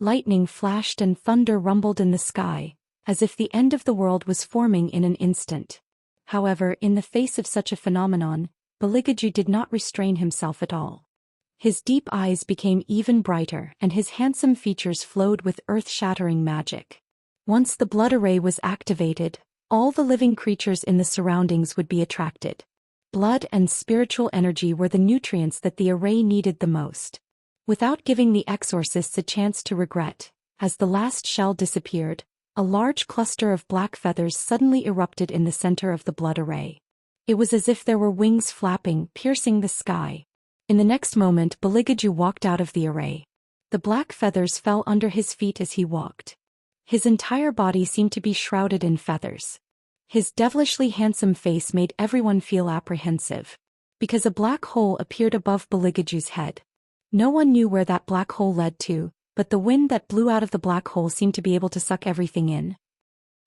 Lightning flashed and thunder rumbled in the sky, as if the end of the world was forming in an instant. However, in the face of such a phenomenon, Beligaju did not restrain himself at all. His deep eyes became even brighter and his handsome features flowed with earth-shattering magic. Once the blood array was activated, all the living creatures in the surroundings would be attracted. Blood and spiritual energy were the nutrients that the array needed the most. Without giving the exorcists a chance to regret, as the last shell disappeared, a large cluster of black feathers suddenly erupted in the center of the blood array. It was as if there were wings flapping, piercing the sky. In the next moment, Beligaju walked out of the array. The black feathers fell under his feet as he walked. His entire body seemed to be shrouded in feathers. His devilishly handsome face made everyone feel apprehensive, because a black hole appeared above Beligaju's head. No one knew where that black hole led to, but the wind that blew out of the black hole seemed to be able to suck everything in.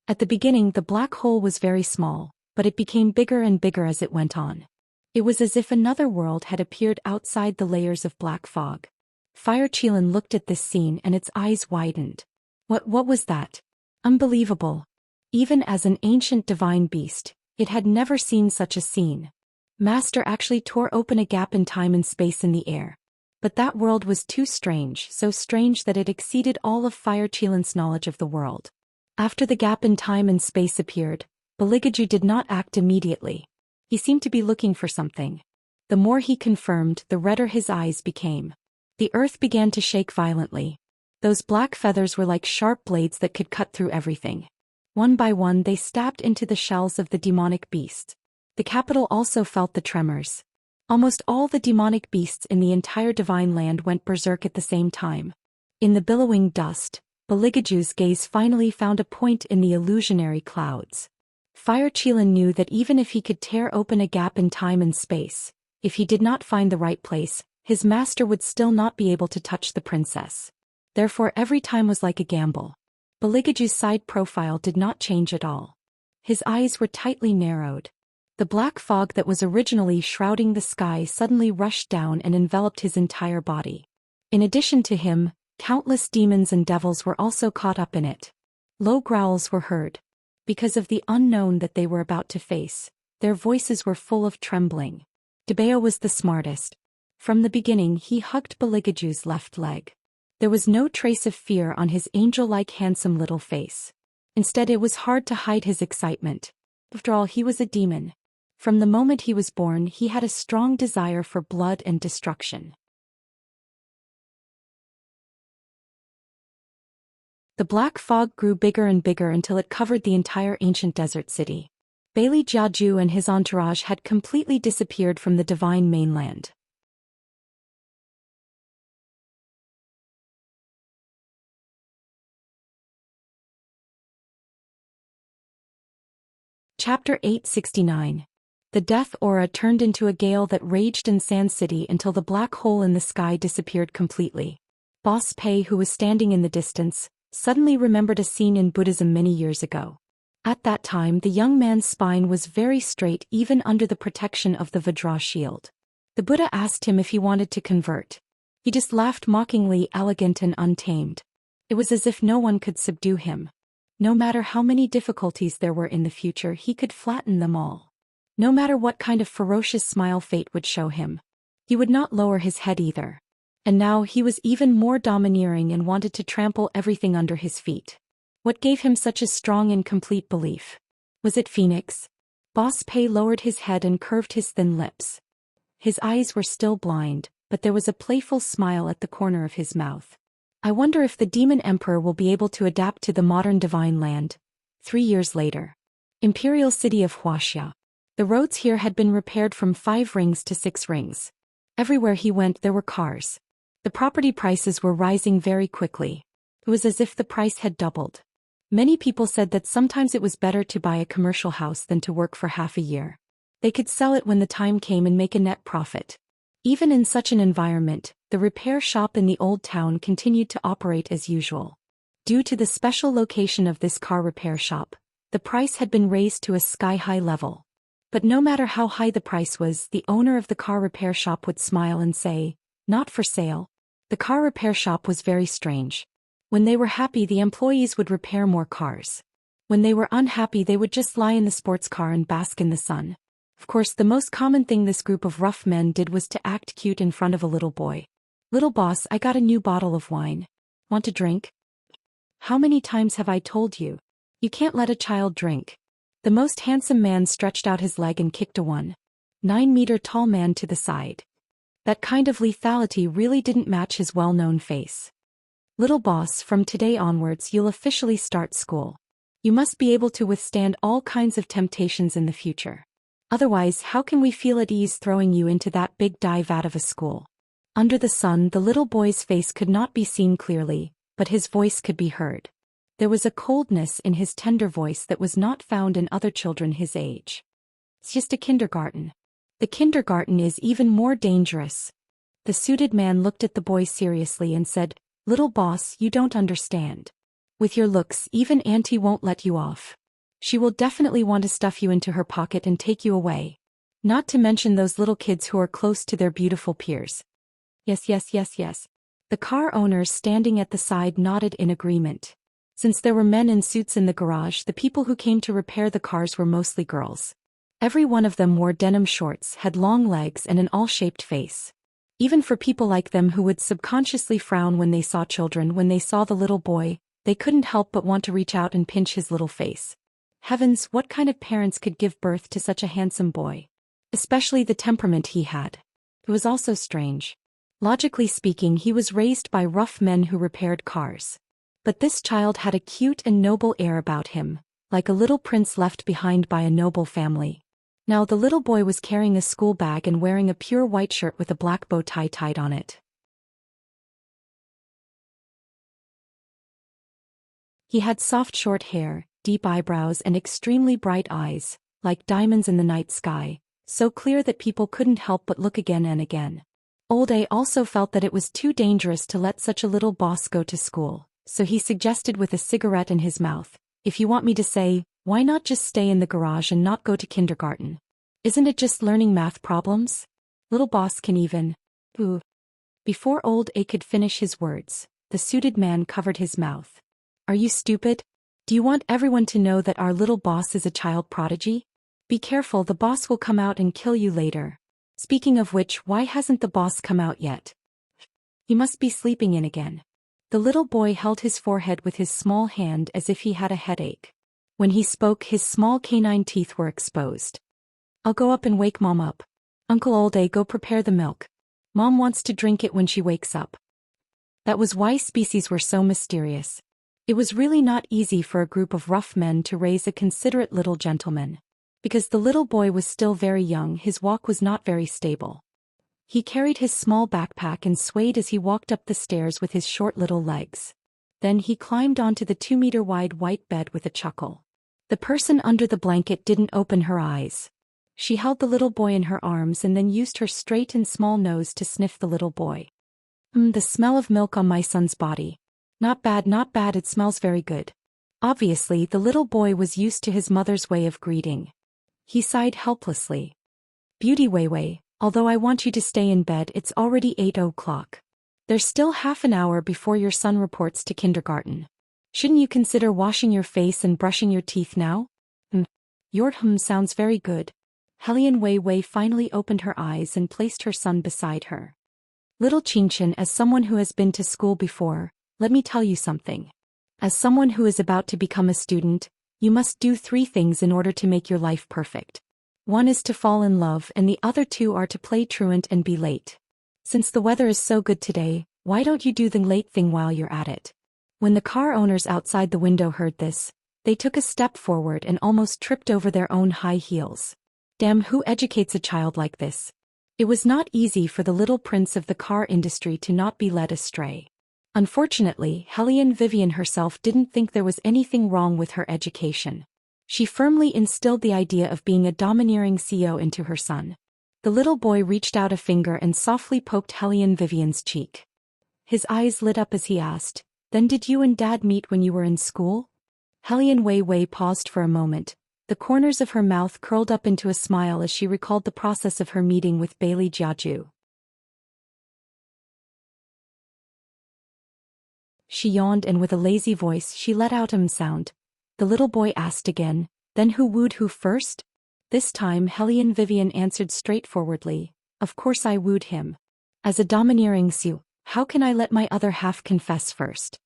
At the beginning, the black hole was very small, but it became bigger and bigger as it went on. It was as if another world had appeared outside the layers of black fog. Fire Chilin looked at this scene and its eyes widened. What was that? Unbelievable. Even as an ancient divine beast, it had never seen such a scene. Master actually tore open a gap in time and space in the air. But that world was too strange, so strange that it exceeded all of Fire Chilin's knowledge of the world. After the gap in time and space appeared, Beligaju did not act immediately. He seemed to be looking for something. The more he confirmed, the redder his eyes became. The earth began to shake violently. Those black feathers were like sharp blades that could cut through everything. One by one they stabbed into the shells of the demonic beast. The capital also felt the tremors. Almost all the demonic beasts in the entire divine land went berserk at the same time. In the billowing dust, Beligaju's gaze finally found a point in the illusionary clouds. Fire Chilin knew that even if he could tear open a gap in time and space, if he did not find the right place, his master would still not be able to touch the princess. Therefore every time was like a gamble. Beligaju's side profile did not change at all. His eyes were tightly narrowed. The black fog that was originally shrouding the sky suddenly rushed down and enveloped his entire body. In addition to him, countless demons and devils were also caught up in it. Low growls were heard. Because of the unknown that they were about to face, their voices were full of trembling. Debeo was the smartest. From the beginning he hugged Beligaju's left leg. There was no trace of fear on his angel-like handsome little face. Instead it was hard to hide his excitement. After all, he was a demon. From the moment he was born he had a strong desire for blood and destruction. The black fog grew bigger and bigger until it covered the entire ancient desert city. Bailey Jiaju and his entourage had completely disappeared from the divine mainland. Chapter 869. The death aura turned into a gale that raged in Sand City until the black hole in the sky disappeared completely. Boss Pei, who was standing in the distance, suddenly remembered a scene in Buddhism many years ago. At that time the young man's spine was very straight even under the protection of the Vajra shield. The Buddha asked him if he wanted to convert. He just laughed mockingly, elegant and untamed. It was as if no one could subdue him. No matter how many difficulties there were in the future, he could flatten them all. No matter what kind of ferocious smile fate would show him, he would not lower his head either. And now he was even more domineering and wanted to trample everything under his feet. What gave him such a strong and complete belief? Was it Phoenix? Boss Pei lowered his head and curved his thin lips. His eyes were still blind, but there was a playful smile at the corner of his mouth. I wonder if the Demon Emperor will be able to adapt to the modern divine land. 3 years later. Imperial city of Huaxia. The roads here had been repaired from 5 rings to 6 rings. Everywhere he went there were cars. The property prices were rising very quickly. It was as if the price had doubled. Many people said that sometimes it was better to buy a commercial house than to work for half a year. They could sell it when the time came and make a net profit. Even in such an environment, the repair shop in the old town continued to operate as usual. Due to the special location of this car repair shop, the price had been raised to a sky-high level. But no matter how high the price was, the owner of the car repair shop would smile and say, "Not for sale." The car repair shop was very strange. When they were happy, the employees would repair more cars. When they were unhappy, they would just lie in the sports car and bask in the sun. Of course, the most common thing this group of rough men did was to act cute in front of a little boy. "Little boss, I got a new bottle of wine. Want a drink?" "How many times have I told you? You can't let a child drink." The most handsome man stretched out his leg and kicked a 1.9-meter tall man to the side. That kind of lethality really didn't match his well-known face. "Little boss, from today onwards you'll officially start school. You must be able to withstand all kinds of temptations in the future. Otherwise, how can we feel at ease throwing you into that big dye vat of a school?" Under the sun, the little boy's face could not be seen clearly, but his voice could be heard. There was a coldness in his tender voice that was not found in other children his age. "It's just a kindergarten." "The kindergarten is even more dangerous." The suited man looked at the boy seriously and said, "Little boss, you don't understand. With your looks, even Auntie won't let you off. She will definitely want to stuff you into her pocket and take you away. Not to mention those little kids who are close to their beautiful peers." "Yes, yes, yes, yes." The car owners standing at the side nodded in agreement. Since there were men in suits in the garage, the people who came to repair the cars were mostly girls. Every one of them wore denim shorts, had long legs and an all-shaped face. Even for people like them who would subconsciously frown when they saw children, when they saw the little boy, they couldn't help but want to reach out and pinch his little face. Heavens, what kind of parents could give birth to such a handsome boy? Especially the temperament he had. It was also strange. Logically speaking, he was raised by rough men who repaired cars. But this child had a cute and noble air about him, like a little prince left behind by a noble family. Now the little boy was carrying a school bag and wearing a pure white shirt with a black bow tie tied on it. He had soft short hair, deep eyebrows and extremely bright eyes, like diamonds in the night sky, so clear that people couldn't help but look again and again. Old A also felt that it was too dangerous to let such a little boss go to school, so he suggested with a cigarette in his mouth, "If you want me to say, why not just stay in the garage and not go to kindergarten? Isn't it just learning math problems? Little boss can even..." Ooh. Before old A could finish his words, the suited man covered his mouth. "Are you stupid? Do you want everyone to know that our little boss is a child prodigy? Be careful, the boss will come out and kill you later." Speaking of which, why hasn't the boss come out yet? He must be sleeping in again. The little boy held his forehead with his small hand as if he had a headache. When he spoke, his small canine teeth were exposed. I'll go up and wake Mom up. Uncle Olde, go prepare the milk. Mom wants to drink it when she wakes up. That was why species were so mysterious. It was really not easy for a group of rough men to raise a considerate little gentleman. Because the little boy was still very young, his walk was not very stable. He carried his small backpack and swayed as he walked up the stairs with his short little legs. Then he climbed onto the 2-meter-wide white bed with a chuckle. The person under the blanket didn't open her eyes. She held the little boy in her arms and then used her straight and small nose to sniff the little boy. The smell of milk on my son's body. Not bad, not bad, it smells very good. Obviously, the little boy was used to his mother's way of greeting. He sighed helplessly. Beauty Weiwei, although I want you to stay in bed, it's already 8 o'clock. There's still half an hour before your son reports to kindergarten. Shouldn't you consider washing your face and brushing your teeth now? Your sounds very good. Helian Weiwei finally opened her eyes and placed her son beside her. Little Qinchin, as someone who has been to school before, let me tell you something. As someone who is about to become a student, you must do 3 things in order to make your life perfect. 1 is to fall in love and the other 2 are to play truant and be late. Since the weather is so good today, why don't you do the late thing while you're at it? When the car owners outside the window heard this, they took a step forward and almost tripped over their own high heels. Damn, who educates a child like this? It was not easy for the little prince of the car industry to not be led astray. Unfortunately, Helian Vivian herself didn't think there was anything wrong with her education. She firmly instilled the idea of being a domineering CEO into her son. The little boy reached out a finger and softly poked Helian Vivian's cheek. His eyes lit up as he asked, "Then did you and Dad meet when you were in school?" Helian Weiwei paused for a moment. The corners of her mouth curled up into a smile as she recalled the process of her meeting with Bailey Jiaju. She yawned and with a lazy voice she let out a sound. The little boy asked again, "Then who wooed who first?" This time Helian Vivian answered straightforwardly, "Of course I wooed him. As a domineering Sioux, how can I let my other half confess first?"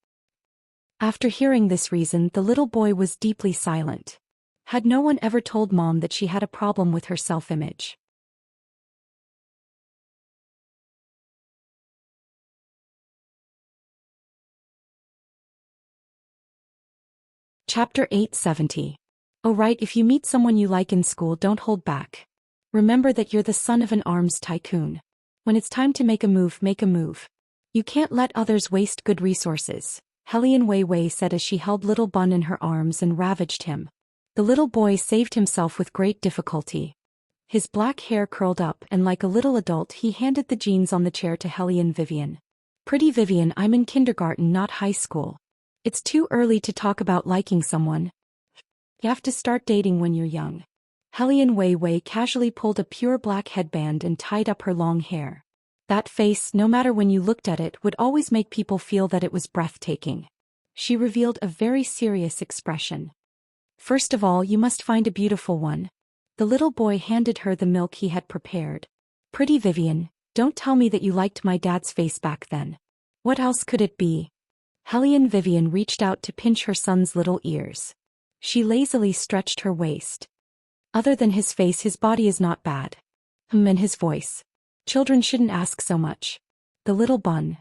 After hearing this reason, the little boy was deeply silent. Had no one ever told Mom that she had a problem with her self-image? Chapter 870. Oh right, if you meet someone you like in school, don't hold back. Remember that you're the son of an arms tycoon. When it's time to make a move, make a move. You can't let others waste good resources, Helian Weiwei said as she held little Bun in her arms and ravaged him. The little boy saved himself with great difficulty. His black hair curled up and like a little adult he handed the jeans on the chair to Helian Vivian. Pretty Vivian, I'm in kindergarten, not high school. It's too early to talk about liking someone. You have to start dating when you're young. Helian Weiwei casually pulled a pure black headband and tied up her long hair. That face, no matter when you looked at it, would always make people feel that it was breathtaking. She revealed a very serious expression. First of all, you must find a beautiful one. The little boy handed her the milk he had prepared. Pretty Vivian, don't tell me that you liked my dad's face back then. What else could it be? Helian Vivian reached out to pinch her son's little ears. She lazily stretched her waist. Other than his face, his body is not bad. And his voice. Children shouldn't ask so much. The little Bun.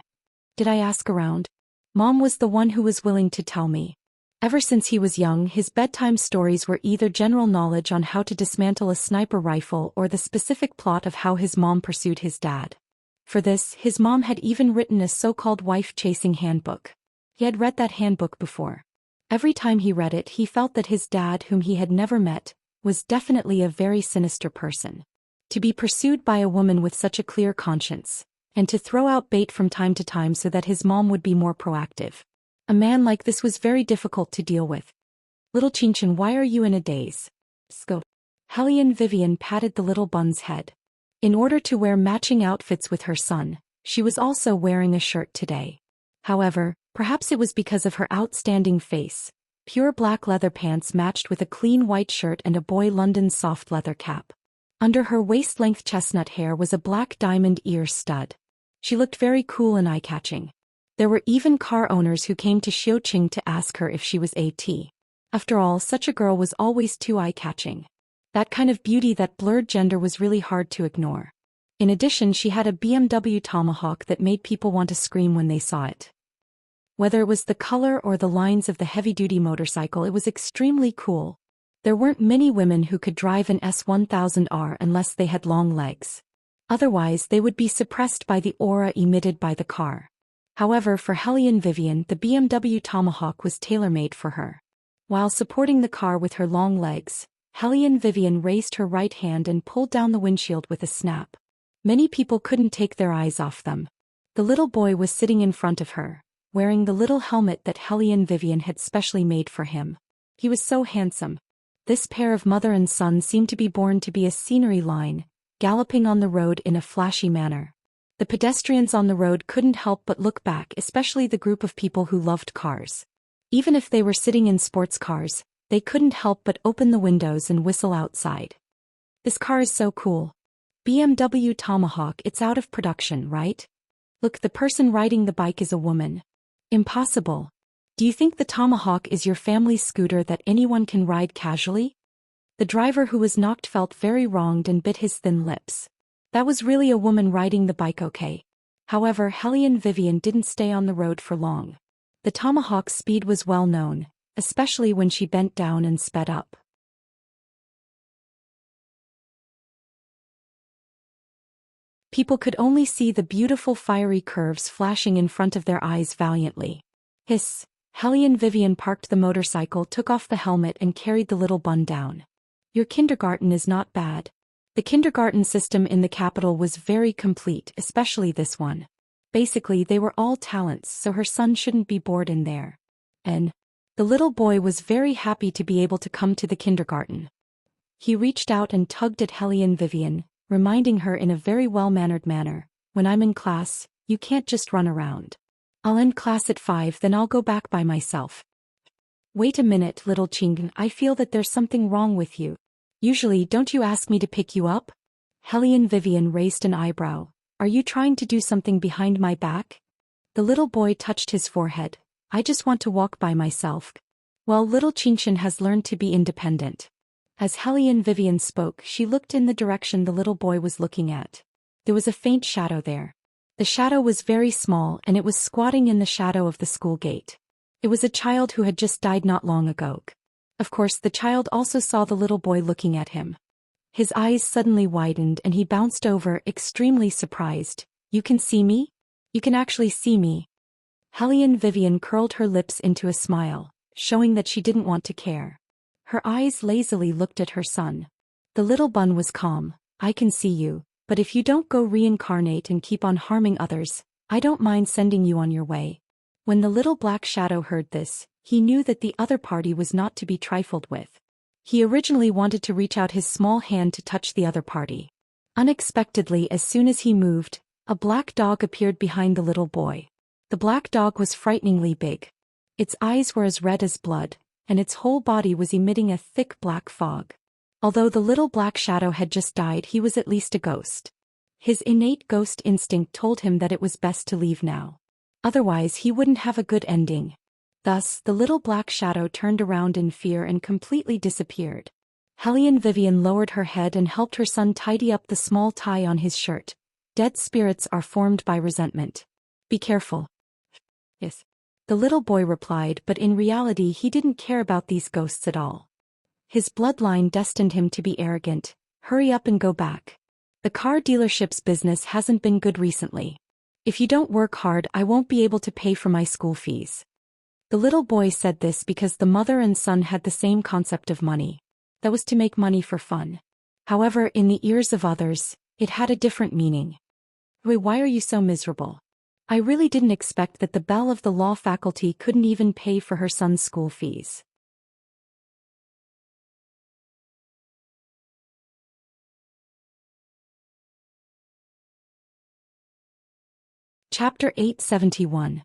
Did I ask around? Mom was the one who was willing to tell me. Ever since he was young, his bedtime stories were either general knowledge on how to dismantle a sniper rifle or the specific plot of how his mom pursued his dad. For this, his mom had even written a so-called wife-chasing handbook. He had read that handbook before. Every time he read it, he felt that his dad, whom he had never met, was definitely a very sinister person. To be pursued by a woman with such a clear conscience, and to throw out bait from time to time so that his mom would be more proactive. A man like this was very difficult to deal with. Little Qinchin, why are you in a daze? Sco. Helian Vivian patted the little Bun's head. In order to wear matching outfits with her son, she was also wearing a shirt today. However, perhaps it was because of her outstanding face. Pure black leather pants matched with a clean white shirt and a boy London soft leather cap. Under her waist-length chestnut hair was a black diamond ear stud. She looked very cool and eye-catching. There were even car owners who came to Xiaoqing to ask her if she was AT. After all, such a girl was always too eye-catching. That kind of beauty that blurred gender was really hard to ignore. In addition, she had a BMW Tomahawk that made people want to scream when they saw it. Whether it was the color or the lines of the heavy-duty motorcycle, it was extremely cool. There weren't many women who could drive an S1000R unless they had long legs. Otherwise, they would be suppressed by the aura emitted by the car. However, for Hellion Vivian, the BMW Tomahawk was tailor-made for her. While supporting the car with her long legs, Hellion Vivian raised her right hand and pulled down the windshield with a snap. Many people couldn't take their eyes off them. The little boy was sitting in front of her, wearing the little helmet that Hellion Vivian had specially made for him. He was so handsome. This pair of mother and son seemed to be born to be a scenery line, galloping on the road in a flashy manner. The pedestrians on the road couldn't help but look back, especially the group of people who loved cars. Even if they were sitting in sports cars, they couldn't help but open the windows and whistle outside. This car is so cool. BMW Tomahawk, it's out of production, right? Look, the person riding the bike is a woman. Impossible. Do you think the Tomahawk is your family's scooter that anyone can ride casually? The driver who was knocked felt very wronged and bit his thin lips. That was really a woman riding the bike, okay? However, Hellion Vivian didn't stay on the road for long. The Tomahawk's speed was well known, especially when she bent down and sped up. People could only see the beautiful fiery curves flashing in front of their eyes valiantly. Hiss! Hellion Vivian parked the motorcycle, took off the helmet and carried the little bun down. Your kindergarten is not bad. The kindergarten system in the capital was very complete, especially this one. Basically, they were all talents, so her son shouldn't be bored in there. And the little boy was very happy to be able to come to the kindergarten. He reached out and tugged at Hellion Vivian, reminding her in a very well-mannered manner, when I'm in class, you can't just run around. I'll end class at 5, then I'll go back by myself. Wait a minute, little Ching, I feel that there's something wrong with you. Usually, don't you ask me to pick you up? Hellion Vivian raised an eyebrow. Are you trying to do something behind my back? The little boy touched his forehead. I just want to walk by myself. Well, little Chingshan has learned to be independent. As Hellion Vivian spoke, she looked in the direction the little boy was looking at. There was a faint shadow there. The shadow was very small and it was squatting in the shadow of the school gate. It was a child who had just died not long ago. Of course, the child also saw the little boy looking at him. His eyes suddenly widened and he bounced over, extremely surprised. You can see me? You can actually see me. Hellion Vivian curled her lips into a smile, showing that she didn't want to care. Her eyes lazily looked at her son. The little bun was calm. I can see you, but if you don't go reincarnate and keep on harming others, I don't mind sending you on your way. When the little black shadow heard this, he knew that the other party was not to be trifled with. He originally wanted to reach out his small hand to touch the other party. Unexpectedly, as soon as he moved, a black dog appeared behind the little boy. The black dog was frighteningly big. Its eyes were as red as blood, and its whole body was emitting a thick black fog. Although the little black shadow had just died, he was at least a ghost. His innate ghost instinct told him that it was best to leave now. Otherwise, he wouldn't have a good ending. Thus, the little black shadow turned around in fear and completely disappeared. Hellion Vivian lowered her head and helped her son tidy up the small tie on his shirt. Dead spirits are formed by resentment. Be careful. Yes. The little boy replied, but in reality he didn't care about these ghosts at all. His bloodline destined him to be arrogant. Hurry up and go back. The car dealership's business hasn't been good recently. If you don't work hard, I won't be able to pay for my school fees. The little boy said this because the mother and son had the same concept of money. That was to make money for fun. However, in the ears of others, it had a different meaning. Why are you so miserable? I really didn't expect that the belle of the law faculty couldn't even pay for her son's school fees. Chapter 871.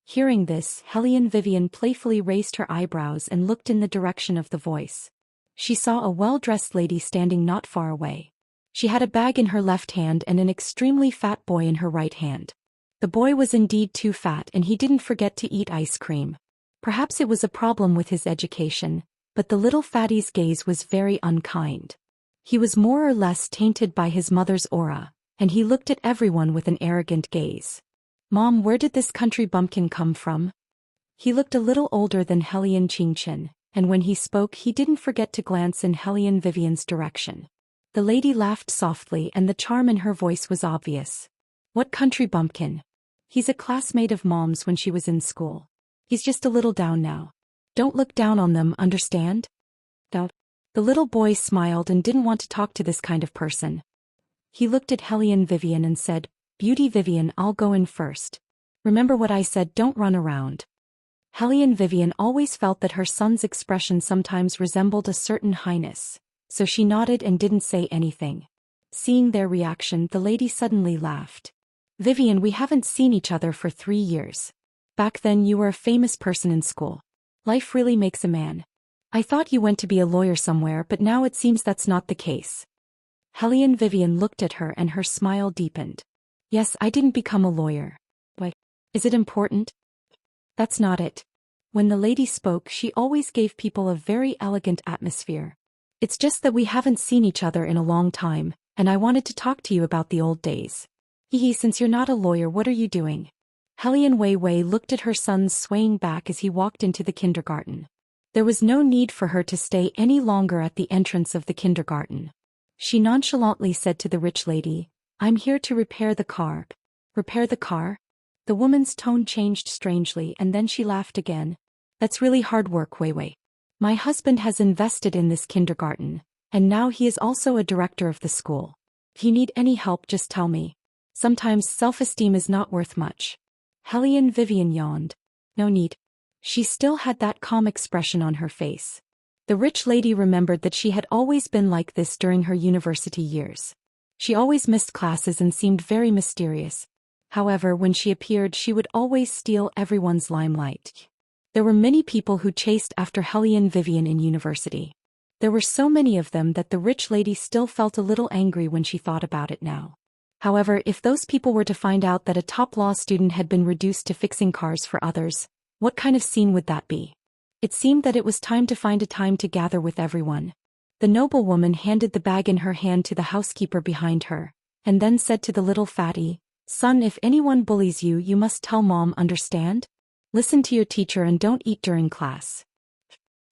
Hearing this, Hellion Vivian playfully raised her eyebrows and looked in the direction of the voice. She saw a well-dressed lady standing not far away. She had a bag in her left hand and an extremely fat boy in her right hand. The boy was indeed too fat and he didn't forget to eat ice cream. Perhaps it was a problem with his education, but the little fatty's gaze was very unkind. He was more or less tainted by his mother's aura, and he looked at everyone with an arrogant gaze. "Mom, where did this country bumpkin come from?" He looked a little older than Hellion Chingchen, and when he spoke he didn't forget to glance in Hellion Vivian's direction. The lady laughed softly and the charm in her voice was obvious. "What country bumpkin? He's a classmate of Mom's when she was in school. He's just a little down now. Don't look down on them, understand?" The little boy smiled and didn't want to talk to this kind of person. He looked at Hellion Vivian and said, "Beauty Vivian, I'll go in first. Remember what I said, don't run around." Hellion Vivian always felt that her son's expression sometimes resembled a certain highness, so she nodded and didn't say anything. Seeing their reaction, the lady suddenly laughed. "Vivian, we haven't seen each other for 3 years. Back then you were a famous person in school. Life really makes a man. I thought you went to be a lawyer somewhere, but now it seems that's not the case." Hellion Vivian looked at her and her smile deepened. "Yes, I didn't become a lawyer. But is it important?" "That's not it." When the lady spoke, she always gave people a very elegant atmosphere. "It's just that we haven't seen each other in a long time, and I wanted to talk to you about the old days. Hehe, since you're not a lawyer, what are you doing?" Hellion Wei Wei looked at her son's swaying back as he walked into the kindergarten. There was no need for her to stay any longer at the entrance of the kindergarten. She nonchalantly said to the rich lady, "I'm here to repair the car." "Repair the car?" The woman's tone changed strangely and then she laughed again. "That's really hard work, Wei Wei. My husband has invested in this kindergarten, and now he is also a director of the school. If you need any help, just tell me. Sometimes self-esteem is not worth much." Hellion Vivian yawned. "No need." She still had that calm expression on her face. The rich lady remembered that she had always been like this during her university years. She always missed classes and seemed very mysterious. However, when she appeared, she would always steal everyone's limelight. There were many people who chased after Hellion Vivian in university. There were so many of them that the rich lady still felt a little angry when she thought about it now. However, if those people were to find out that a top law student had been reduced to fixing cars for others, what kind of scene would that be? It seemed that it was time to find a time to gather with everyone. The noblewoman handed the bag in her hand to the housekeeper behind her, and then said to the little fatty, "Son, if anyone bullies you, you must tell Mom, understand? Listen to your teacher and don't eat during class.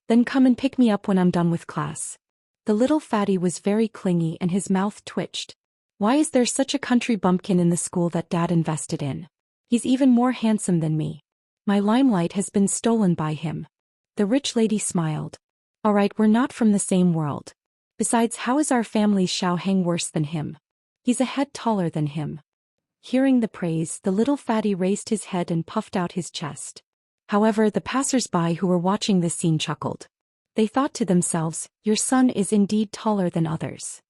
Then come and pick me up when I'm done with class." The little fatty was very clingy and his mouth twitched. "Why is there such a country bumpkin in the school that Dad invested in? He's even more handsome than me. My limelight has been stolen by him." The rich lady smiled. "All right, we're not from the same world. Besides, how is our family's Xiao Hang worse than him? He's a head taller than him." Hearing the praise, the little fatty raised his head and puffed out his chest. However, the passers-by who were watching this scene chuckled. They thought to themselves, "Your son is indeed taller than others."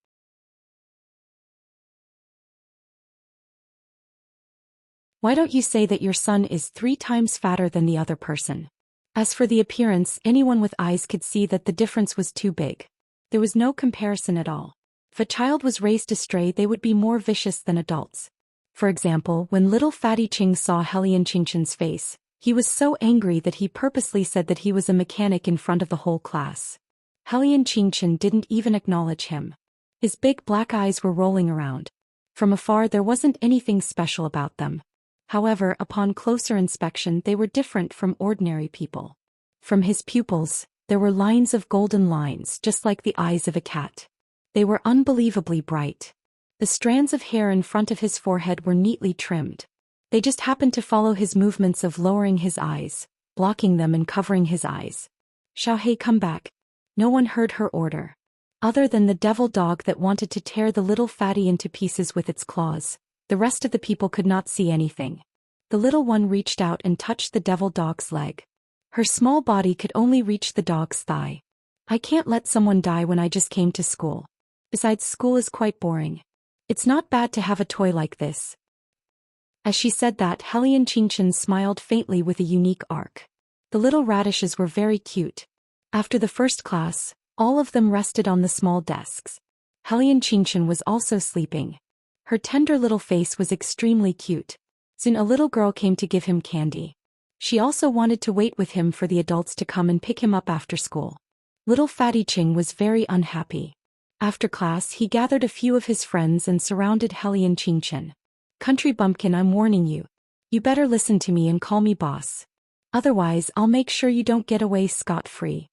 Why don't you say that your son is 3 times fatter than the other person? As for the appearance, anyone with eyes could see that the difference was too big. There was no comparison at all. If a child was raised astray, they would be more vicious than adults. For example, when little Fatty Ching saw Hellion Chingchen's face, he was so angry that he purposely said that he was a mechanic in front of the whole class. Hellion Chingchen didn't even acknowledge him. His big black eyes were rolling around. From afar, there wasn't anything special about them. However, upon closer inspection, they were different from ordinary people. From his pupils, there were lines of golden lines just like the eyes of a cat. They were unbelievably bright. The strands of hair in front of his forehead were neatly trimmed. They just happened to follow his movements of lowering his eyes, blocking them and covering his eyes. "Xiaohei, come back." No one heard her order. Other than the devil dog that wanted to tear the little fatty into pieces with its claws, the rest of the people could not see anything. The little one reached out and touched the devil dog's leg. Her small body could only reach the dog's thigh. "I can't let someone die when I just came to school. Besides, school is quite boring. It's not bad to have a toy like this." As she said that, Hellion Chingchen smiled faintly with a unique arc. The little radishes were very cute. After the first class, all of them rested on the small desks. Hellion Chinchin was also sleeping. Her tender little face was extremely cute. Soon a little girl came to give him candy. She also wanted to wait with him for the adults to come and pick him up after school. Little Fatty Ching was very unhappy. After class he gathered a few of his friends and surrounded Hellion Chinchin. "Country bumpkin, I'm warning you. You better listen to me and call me boss. Otherwise I'll make sure you don't get away scot-free."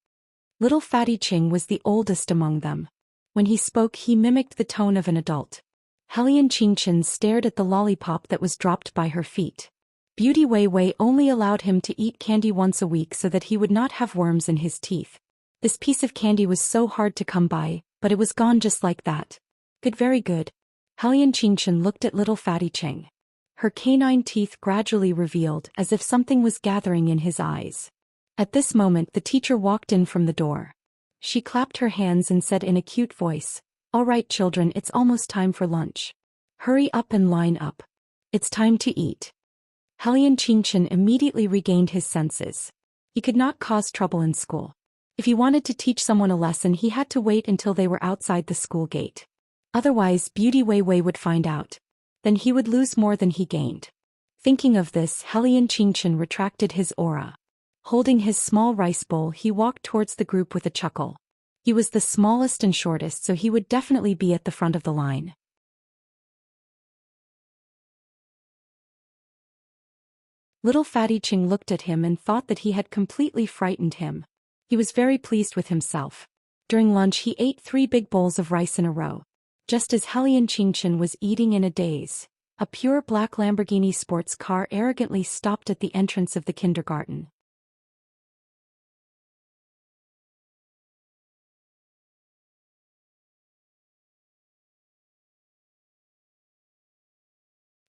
Little Fatty Ching was the oldest among them. When he spoke he mimicked the tone of an adult. Hellion Chinchin stared at the lollipop that was dropped by her feet. Beauty Wei Wei only allowed him to eat candy once a week so that he would not have worms in his teeth. This piece of candy was so hard to come by, but it was gone just like that. "Good, very good." Hellion Chinchin looked at little Fatty Ching. Her canine teeth gradually revealed as if something was gathering in his eyes. At this moment the teacher walked in from the door. She clapped her hands and said in a cute voice, "All right children, it's almost time for lunch. Hurry up and line up. It's time to eat." Hellion Chinchin immediately regained his senses. He could not cause trouble in school. If he wanted to teach someone a lesson he had to wait until they were outside the school gate. Otherwise Beauty Wei Wei would find out. Then he would lose more than he gained. Thinking of this, Hellion Chinchin retracted his aura. Holding his small rice bowl he walked towards the group with a chuckle. He was the smallest and shortest, so he would definitely be at the front of the line. Little Fatty Ching looked at him and thought that he had completely frightened him. He was very pleased with himself. During lunch he ate 3 big bowls of rice in a row. Just as Hellion Chinchin was eating in a daze, a pure black Lamborghini sports car arrogantly stopped at the entrance of the kindergarten.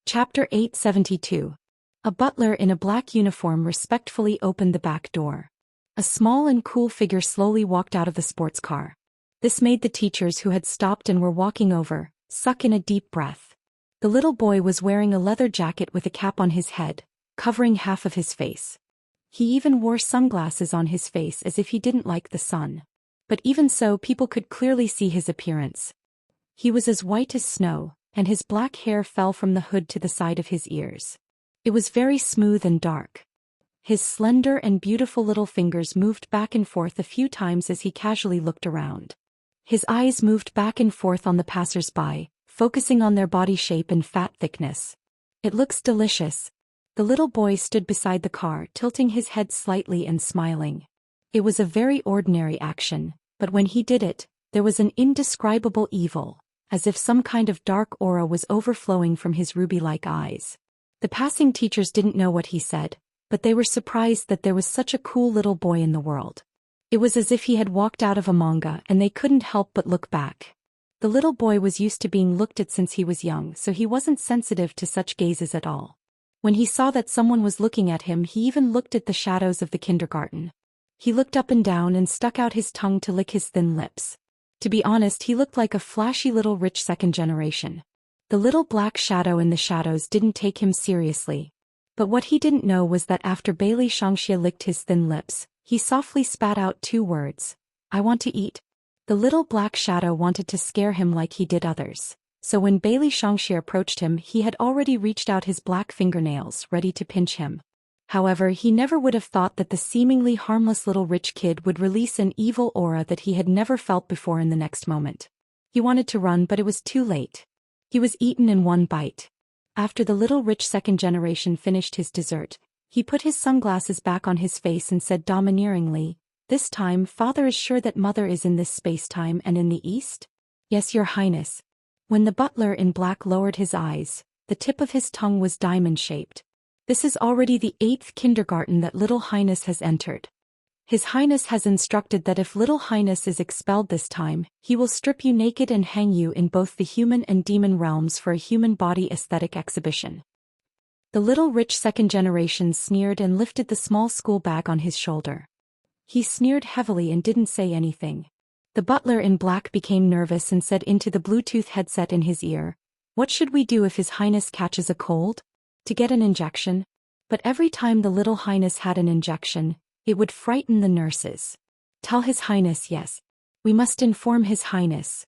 Chapter 872. A butler in a black uniform respectfully opened the back door. A small and cool figure slowly walked out of the sports car. This made the teachers who had stopped and were walking over suck in a deep breath. The little boy was wearing a leather jacket with a cap on his head, covering half of his face. He even wore sunglasses on his face as if he didn't like the sun. But even so, people could clearly see his appearance. He was as white as snow, and his black hair fell from the hood to the side of his ears. It was very smooth and dark. His slender and beautiful little fingers moved back and forth a few times as he casually looked around. His eyes moved back and forth on the passers-by, focusing on their body shape and fat thickness. "It looks delicious." The little boy stood beside the car, tilting his head slightly and smiling. It was a very ordinary action, but when he did it, there was an indescribable evil, as if some kind of dark aura was overflowing from his ruby-like eyes. The passing teachers didn't know what he said, but they were surprised that there was such a cool little boy in the world. It was as if he had walked out of a manga and they couldn't help but look back. The little boy was used to being looked at since he was young, so he wasn't sensitive to such gazes at all. When he saw that someone was looking at him, he even looked at the shadows of the kindergarten. He looked up and down and stuck out his tongue to lick his thin lips. To be honest, he looked like a flashy little rich second generation. The little black shadow in the shadows didn't take him seriously. But what he didn't know was that after Bailey Shangxia licked his thin lips, he softly spat out 2 words. "I want to eat." The little black shadow wanted to scare him like he did others. So when Bailey Shangxia approached him, he had already reached out his black fingernails, ready to pinch him. However, he never would have thought that the seemingly harmless little rich kid would release an evil aura that he had never felt before in the next moment. He wanted to run, but it was too late. He was eaten in one bite. After the little rich second generation finished his dessert, he put his sunglasses back on his face and said domineeringly, "This time, Father is sure that Mother is in this space-time and in the East?" "Yes, Your Highness." When the butler in black lowered his eyes, the tip of his tongue was diamond-shaped. "This is already the 8th kindergarten that Little Highness has entered. His Highness has instructed that if Little Highness is expelled this time, he will strip you naked and hang you in both the human and demon realms for a human body aesthetic exhibition." The little rich second generation sneered and lifted the small school bag on his shoulder. He sneered heavily and didn't say anything. The butler in black became nervous and said into the Bluetooth headset in his ear, "What should we do if His Highness catches a cold? To get an injection?" But every time the Little Highness had an injection, it would frighten the nurses. "Tell His Highness, yes. We must inform His Highness."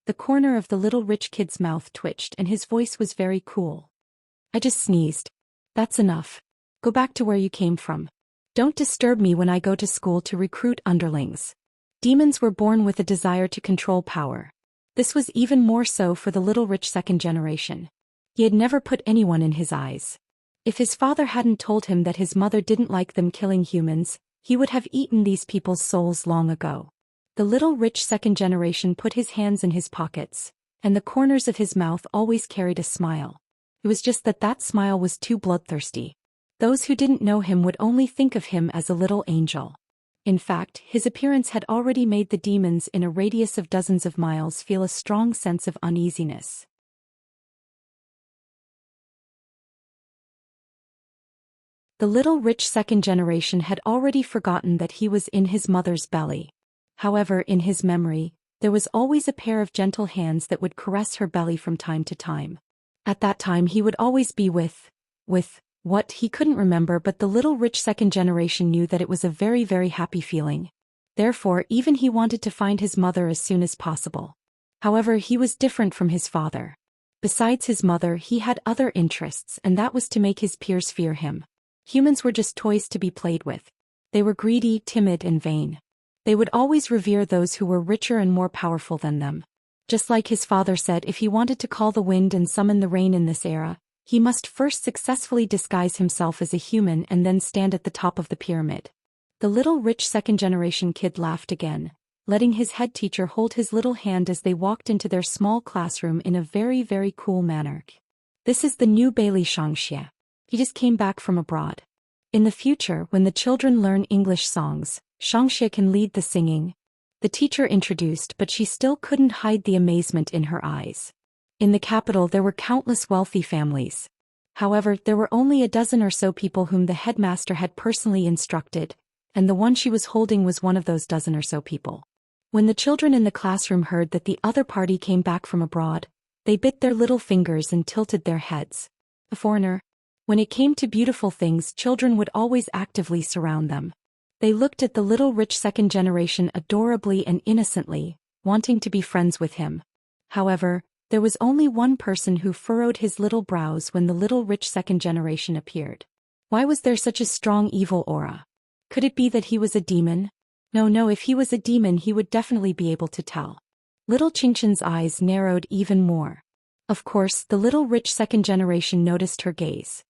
The corner of the little rich kid's mouth twitched and his voice was very cool. I just sneezed. That's enough. Go back to where you came from. Don't disturb me when I go to school to recruit underlings. Demons were born with a desire to control power. This was even more so for the little rich second generation. He had never put anyone in his eyes. If his father hadn't told him that his mother didn't like them killing humans, he would have eaten these people's souls long ago. The little rich second generation put his hands in his pockets, and the corners of his mouth always carried a smile. It was just that that smile was too bloodthirsty. Those who didn't know him would only think of him as a little angel. In fact, his appearance had already made the demons in a radius of dozens of miles feel a strong sense of uneasiness. The little rich second generation had already forgotten that he was in his mother's belly. However, in his memory, there was always a pair of gentle hands that would caress her belly from time to time. At that time he would always be with what he couldn't remember, but the little rich second generation knew that it was a very, very happy feeling. Therefore, even he wanted to find his mother as soon as possible. However, he was different from his father. Besides his mother, he had other interests, and that was to make his peers fear him. Humans were just toys to be played with. They were greedy, timid, and vain. They would always revere those who were richer and more powerful than them. Just like his father said, if he wanted to call the wind and summon the rain in this era, he must first successfully disguise himself as a human and then stand at the top of the pyramid. The little rich second-generation kid laughed again, letting his head teacher hold his little hand as they walked into their small classroom in a very, very cool manner. This is the new Bailey Shangxie. He just came back from abroad. In the future, when the children learn English songs, Shangxie can lead the singing. The teacher introduced, but she still couldn't hide the amazement in her eyes. In the capital there were countless wealthy families. However, there were only a dozen or so people whom the headmaster had personally instructed, and the one she was holding was one of those dozen or so people. When the children in the classroom heard that the other party came back from abroad, they bit their little fingers and tilted their heads. A foreigner. When it came to beautiful things, children would always actively surround them. They looked at the little rich second generation adorably and innocently, wanting to be friends with him. However, there was only one person who furrowed his little brows when the little rich second generation appeared. Why was there such a strong evil aura? Could it be that he was a demon? No, if he was a demon he would definitely be able to tell. Little Qingqian's eyes narrowed even more. Of course, the little rich second generation noticed her gaze.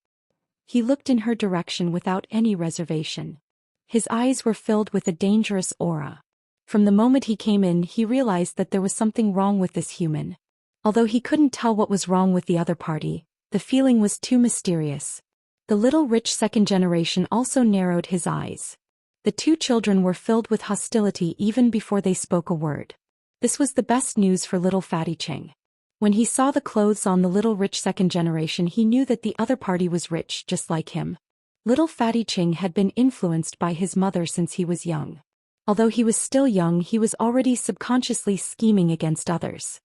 He looked in her direction without any reservation. His eyes were filled with a dangerous aura. From the moment he came in, he realized that there was something wrong with this human. Although he couldn't tell what was wrong with the other party, the feeling was too mysterious. The little rich second generation also narrowed his eyes. The two children were filled with hostility even before they spoke a word. This was the best news for little Fatty Cheng. When he saw the clothes on the little rich second generation, he knew that the other party was rich just like him. Little Fatty Cheng had been influenced by his mother since he was young. Although he was still young, he was already subconsciously scheming against others.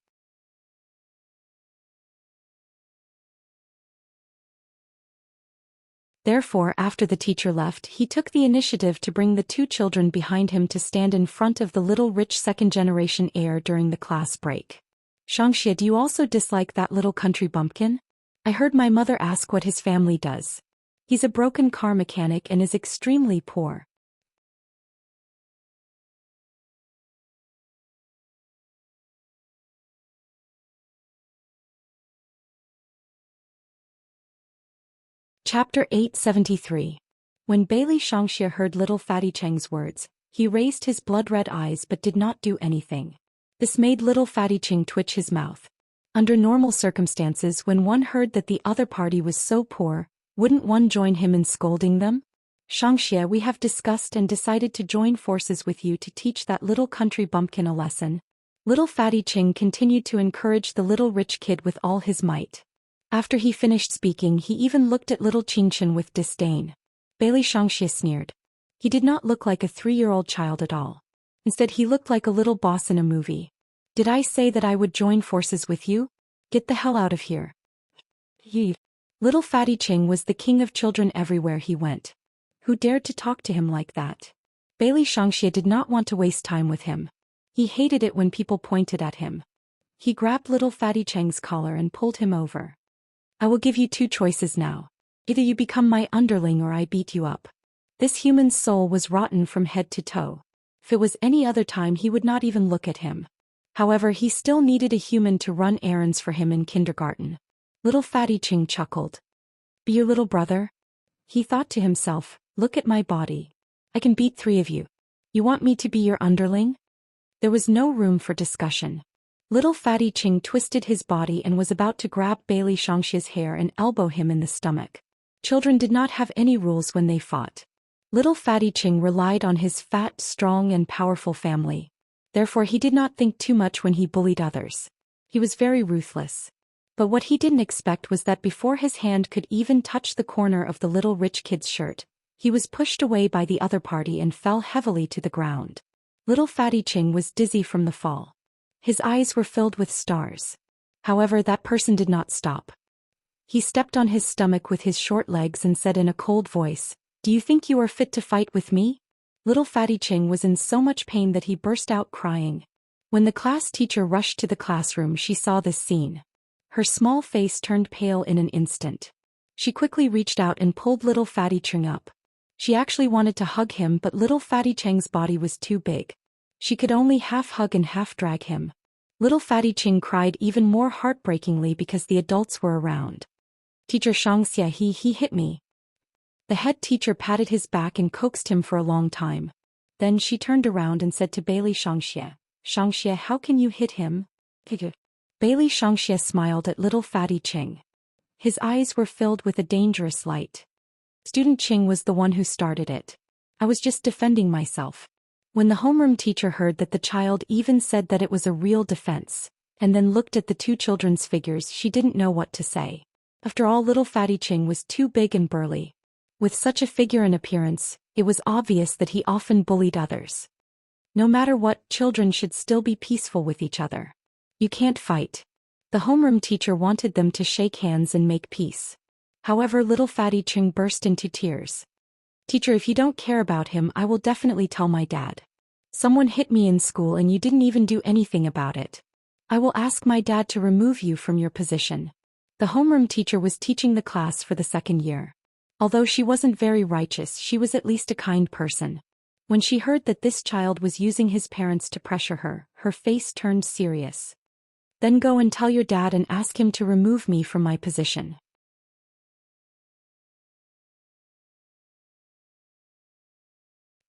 Therefore, after the teacher left, he took the initiative to bring the two children behind him to stand in front of the little rich second-generation heir during the class break. Shangxie, do you also dislike that little country bumpkin? I heard my mother ask what his family does. He's a broken car mechanic and is extremely poor. Chapter 873. When Bailey Shangxie heard little Fatty Cheng's words, he raised his blood-red eyes but did not do anything. This made little Fatty Cheng twitch his mouth. Under normal circumstances, when one heard that the other party was so poor, wouldn't one join him in scolding them? Shangxie, we have discussed and decided to join forces with you to teach that little country bumpkin a lesson. Little Fatty Cheng continued to encourage the little rich kid with all his might. After he finished speaking, he even looked at little Qingqian with disdain. Bailey Shangxie sneered. He did not look like a 3-year-old child at all. Instead, he looked like a little boss in a movie. Did I say that I would join forces with you? Get the hell out of here. Little Fatty Cheng was the king of children everywhere he went. Who dared to talk to him like that? Bailey Shangxie did not want to waste time with him. He hated it when people pointed at him. He grabbed little Fatty Cheng's collar and pulled him over. I will give you two choices now. Either you become my underling or I beat you up. This human's soul was rotten from head to toe. If it was any other time he would not even look at him. However, he still needed a human to run errands for him in kindergarten. Little Fatty Cheng chuckled. Be your little brother? He thought to himself, look at my body. I can beat three of you. You want me to be your underling? There was no room for discussion. Little Fatty Cheng twisted his body and was about to grab Bailey Shangxia's hair and elbow him in the stomach. Children did not have any rules when they fought. Little Fatty Cheng relied on his fat, strong and powerful family. Therefore he did not think too much when he bullied others. He was very ruthless. But what he didn't expect was that before his hand could even touch the corner of the little rich kid's shirt, he was pushed away by the other party and fell heavily to the ground. Little Fatty Cheng was dizzy from the fall. His eyes were filled with stars. However, that person did not stop. He stepped on his stomach with his short legs and said in a cold voice, Do you think you are fit to fight with me? Little Fatty Cheng was in so much pain that he burst out crying. When the class teacher rushed to the classroom, she saw this scene. Her small face turned pale in an instant. She quickly reached out and pulled little Fatty Cheng up. She actually wanted to hug him, but little Fatty Cheng's body was too big. She could only half hug and half drag him. Little Fatty Cheng cried even more heartbreakingly because the adults were around. Teacher Shangxia, he hit me. The head teacher patted his back and coaxed him for a long time. Then she turned around and said to Bailey Shangxia, Shangxia, how can you hit him? Bailey Shangxia smiled at little Fatty Cheng. His eyes were filled with a dangerous light. Student Cheng was the one who started it. I was just defending myself. When the homeroom teacher heard that the child even said that it was a real defense, and then looked at the two children's figures, she didn't know what to say. After all, little Fatty Cheng was too big and burly. With such a figure and appearance, it was obvious that he often bullied others. No matter what, children should still be peaceful with each other. You can't fight. The homeroom teacher wanted them to shake hands and make peace. However, little Fatty Cheng burst into tears. Teacher, if you don't care about him, I will definitely tell my dad. Someone hit me in school and you didn't even do anything about it. I will ask my dad to remove you from your position. The homeroom teacher was teaching the class for the second year. Although she wasn't very righteous, she was at least a kind person. When she heard that this child was using his parents to pressure her, her face turned serious. Then go and tell your dad and ask him to remove me from my position.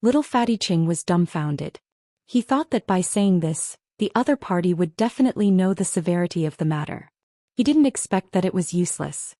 Little Fatty Cheng was dumbfounded. He thought that by saying this, the other party would definitely know the severity of the matter. He didn't expect that it was useless.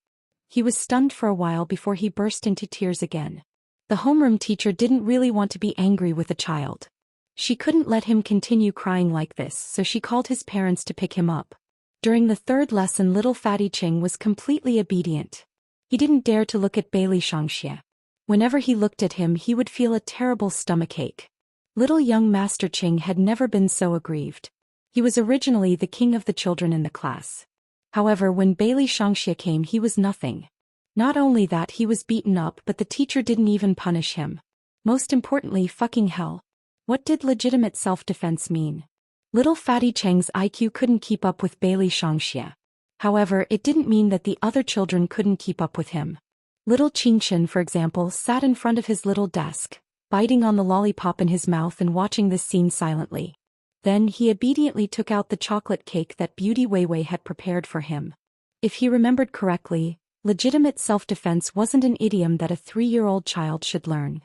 He was stunned for a while before he burst into tears again. The homeroom teacher didn't really want to be angry with the child. She couldn't let him continue crying like this, so she called his parents to pick him up. During the third lesson, little Fatty Cheng was completely obedient. He didn't dare to look at Bailey Shangxia. Whenever he looked at him, he would feel a terrible stomachache. Little young Master Cheng had never been so aggrieved. He was originally the king of the children in the class. However, when Bailey Shangxia came, he was nothing. Not only that, he was beaten up, but the teacher didn't even punish him. Most importantly, fucking hell. What did legitimate self-defense mean? Little Fatty Cheng's IQ couldn't keep up with Bailey Shangxia. However, it didn't mean that the other children couldn't keep up with him. Little Qingshan, for example, sat in front of his little desk, biting on the lollipop in his mouth and watching this scene silently. Then he obediently took out the chocolate cake that Beauty Weiwei had prepared for him. If he remembered correctly, legitimate self-defense wasn't an idiom that a 3-year-old child should learn.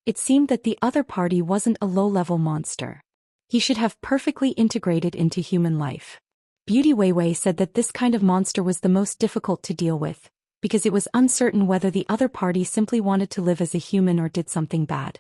It seemed that the other party wasn't a low-level monster. He should have perfectly integrated into human life. Beauty Weiwei said that this kind of monster was the most difficult to deal with, because it was uncertain whether the other party simply wanted to live as a human or did something bad.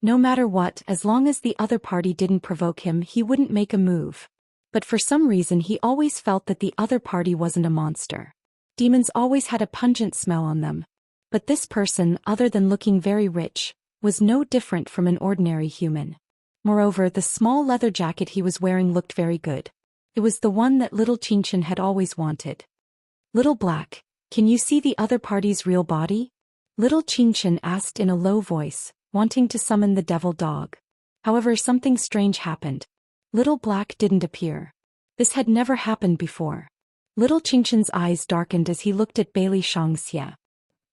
No matter what, as long as the other party didn't provoke him, he wouldn't make a move. But for some reason he always felt that the other party wasn't a monster. Demons always had a pungent smell on them. But this person, other than looking very rich, was no different from an ordinary human. Moreover, the small leather jacket he was wearing looked very good. It was the one that little Qingshan had always wanted. Little Black, can you see the other party's real body? Little Qingshan asked in a low voice, wanting to summon the devil dog. However, something strange happened. Little Black didn't appear. This had never happened before. Little Qingchen's eyes darkened as he looked at Bailey Shangxia.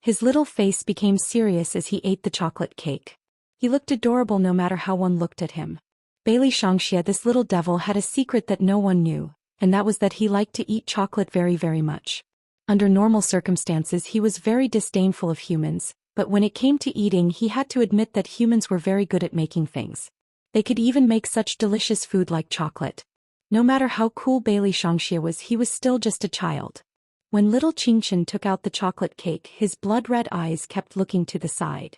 His little face became serious as he ate the chocolate cake. He looked adorable no matter how one looked at him. Bailey Shangxia, this little devil, had a secret that no one knew, and that was that he liked to eat chocolate very, very much. Under normal circumstances he was very disdainful of humans, but when it came to eating he had to admit that humans were very good at making things. They could even make such delicious food like chocolate. No matter how cool Bailey Shangxia was, he was still just a child. When little Qingchen took out the chocolate cake, his blood-red eyes kept looking to the side.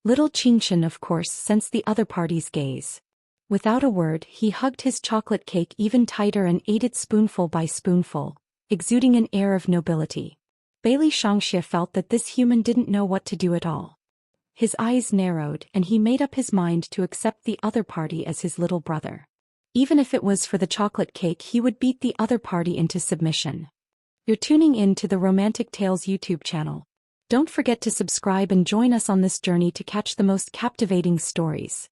Little Qingchen, of course, sensed the other party's gaze. Without a word, he hugged his chocolate cake even tighter and ate it spoonful by spoonful, exuding an air of nobility. Bailey Shangxia felt that this human didn't know what to do at all. His eyes narrowed, and he made up his mind to accept the other party as his little brother. Even if it was for the chocolate cake, he would beat the other party into submission. You're tuning in to the Romantic Tales YouTube channel. Don't forget to subscribe and join us on this journey to catch the most captivating stories.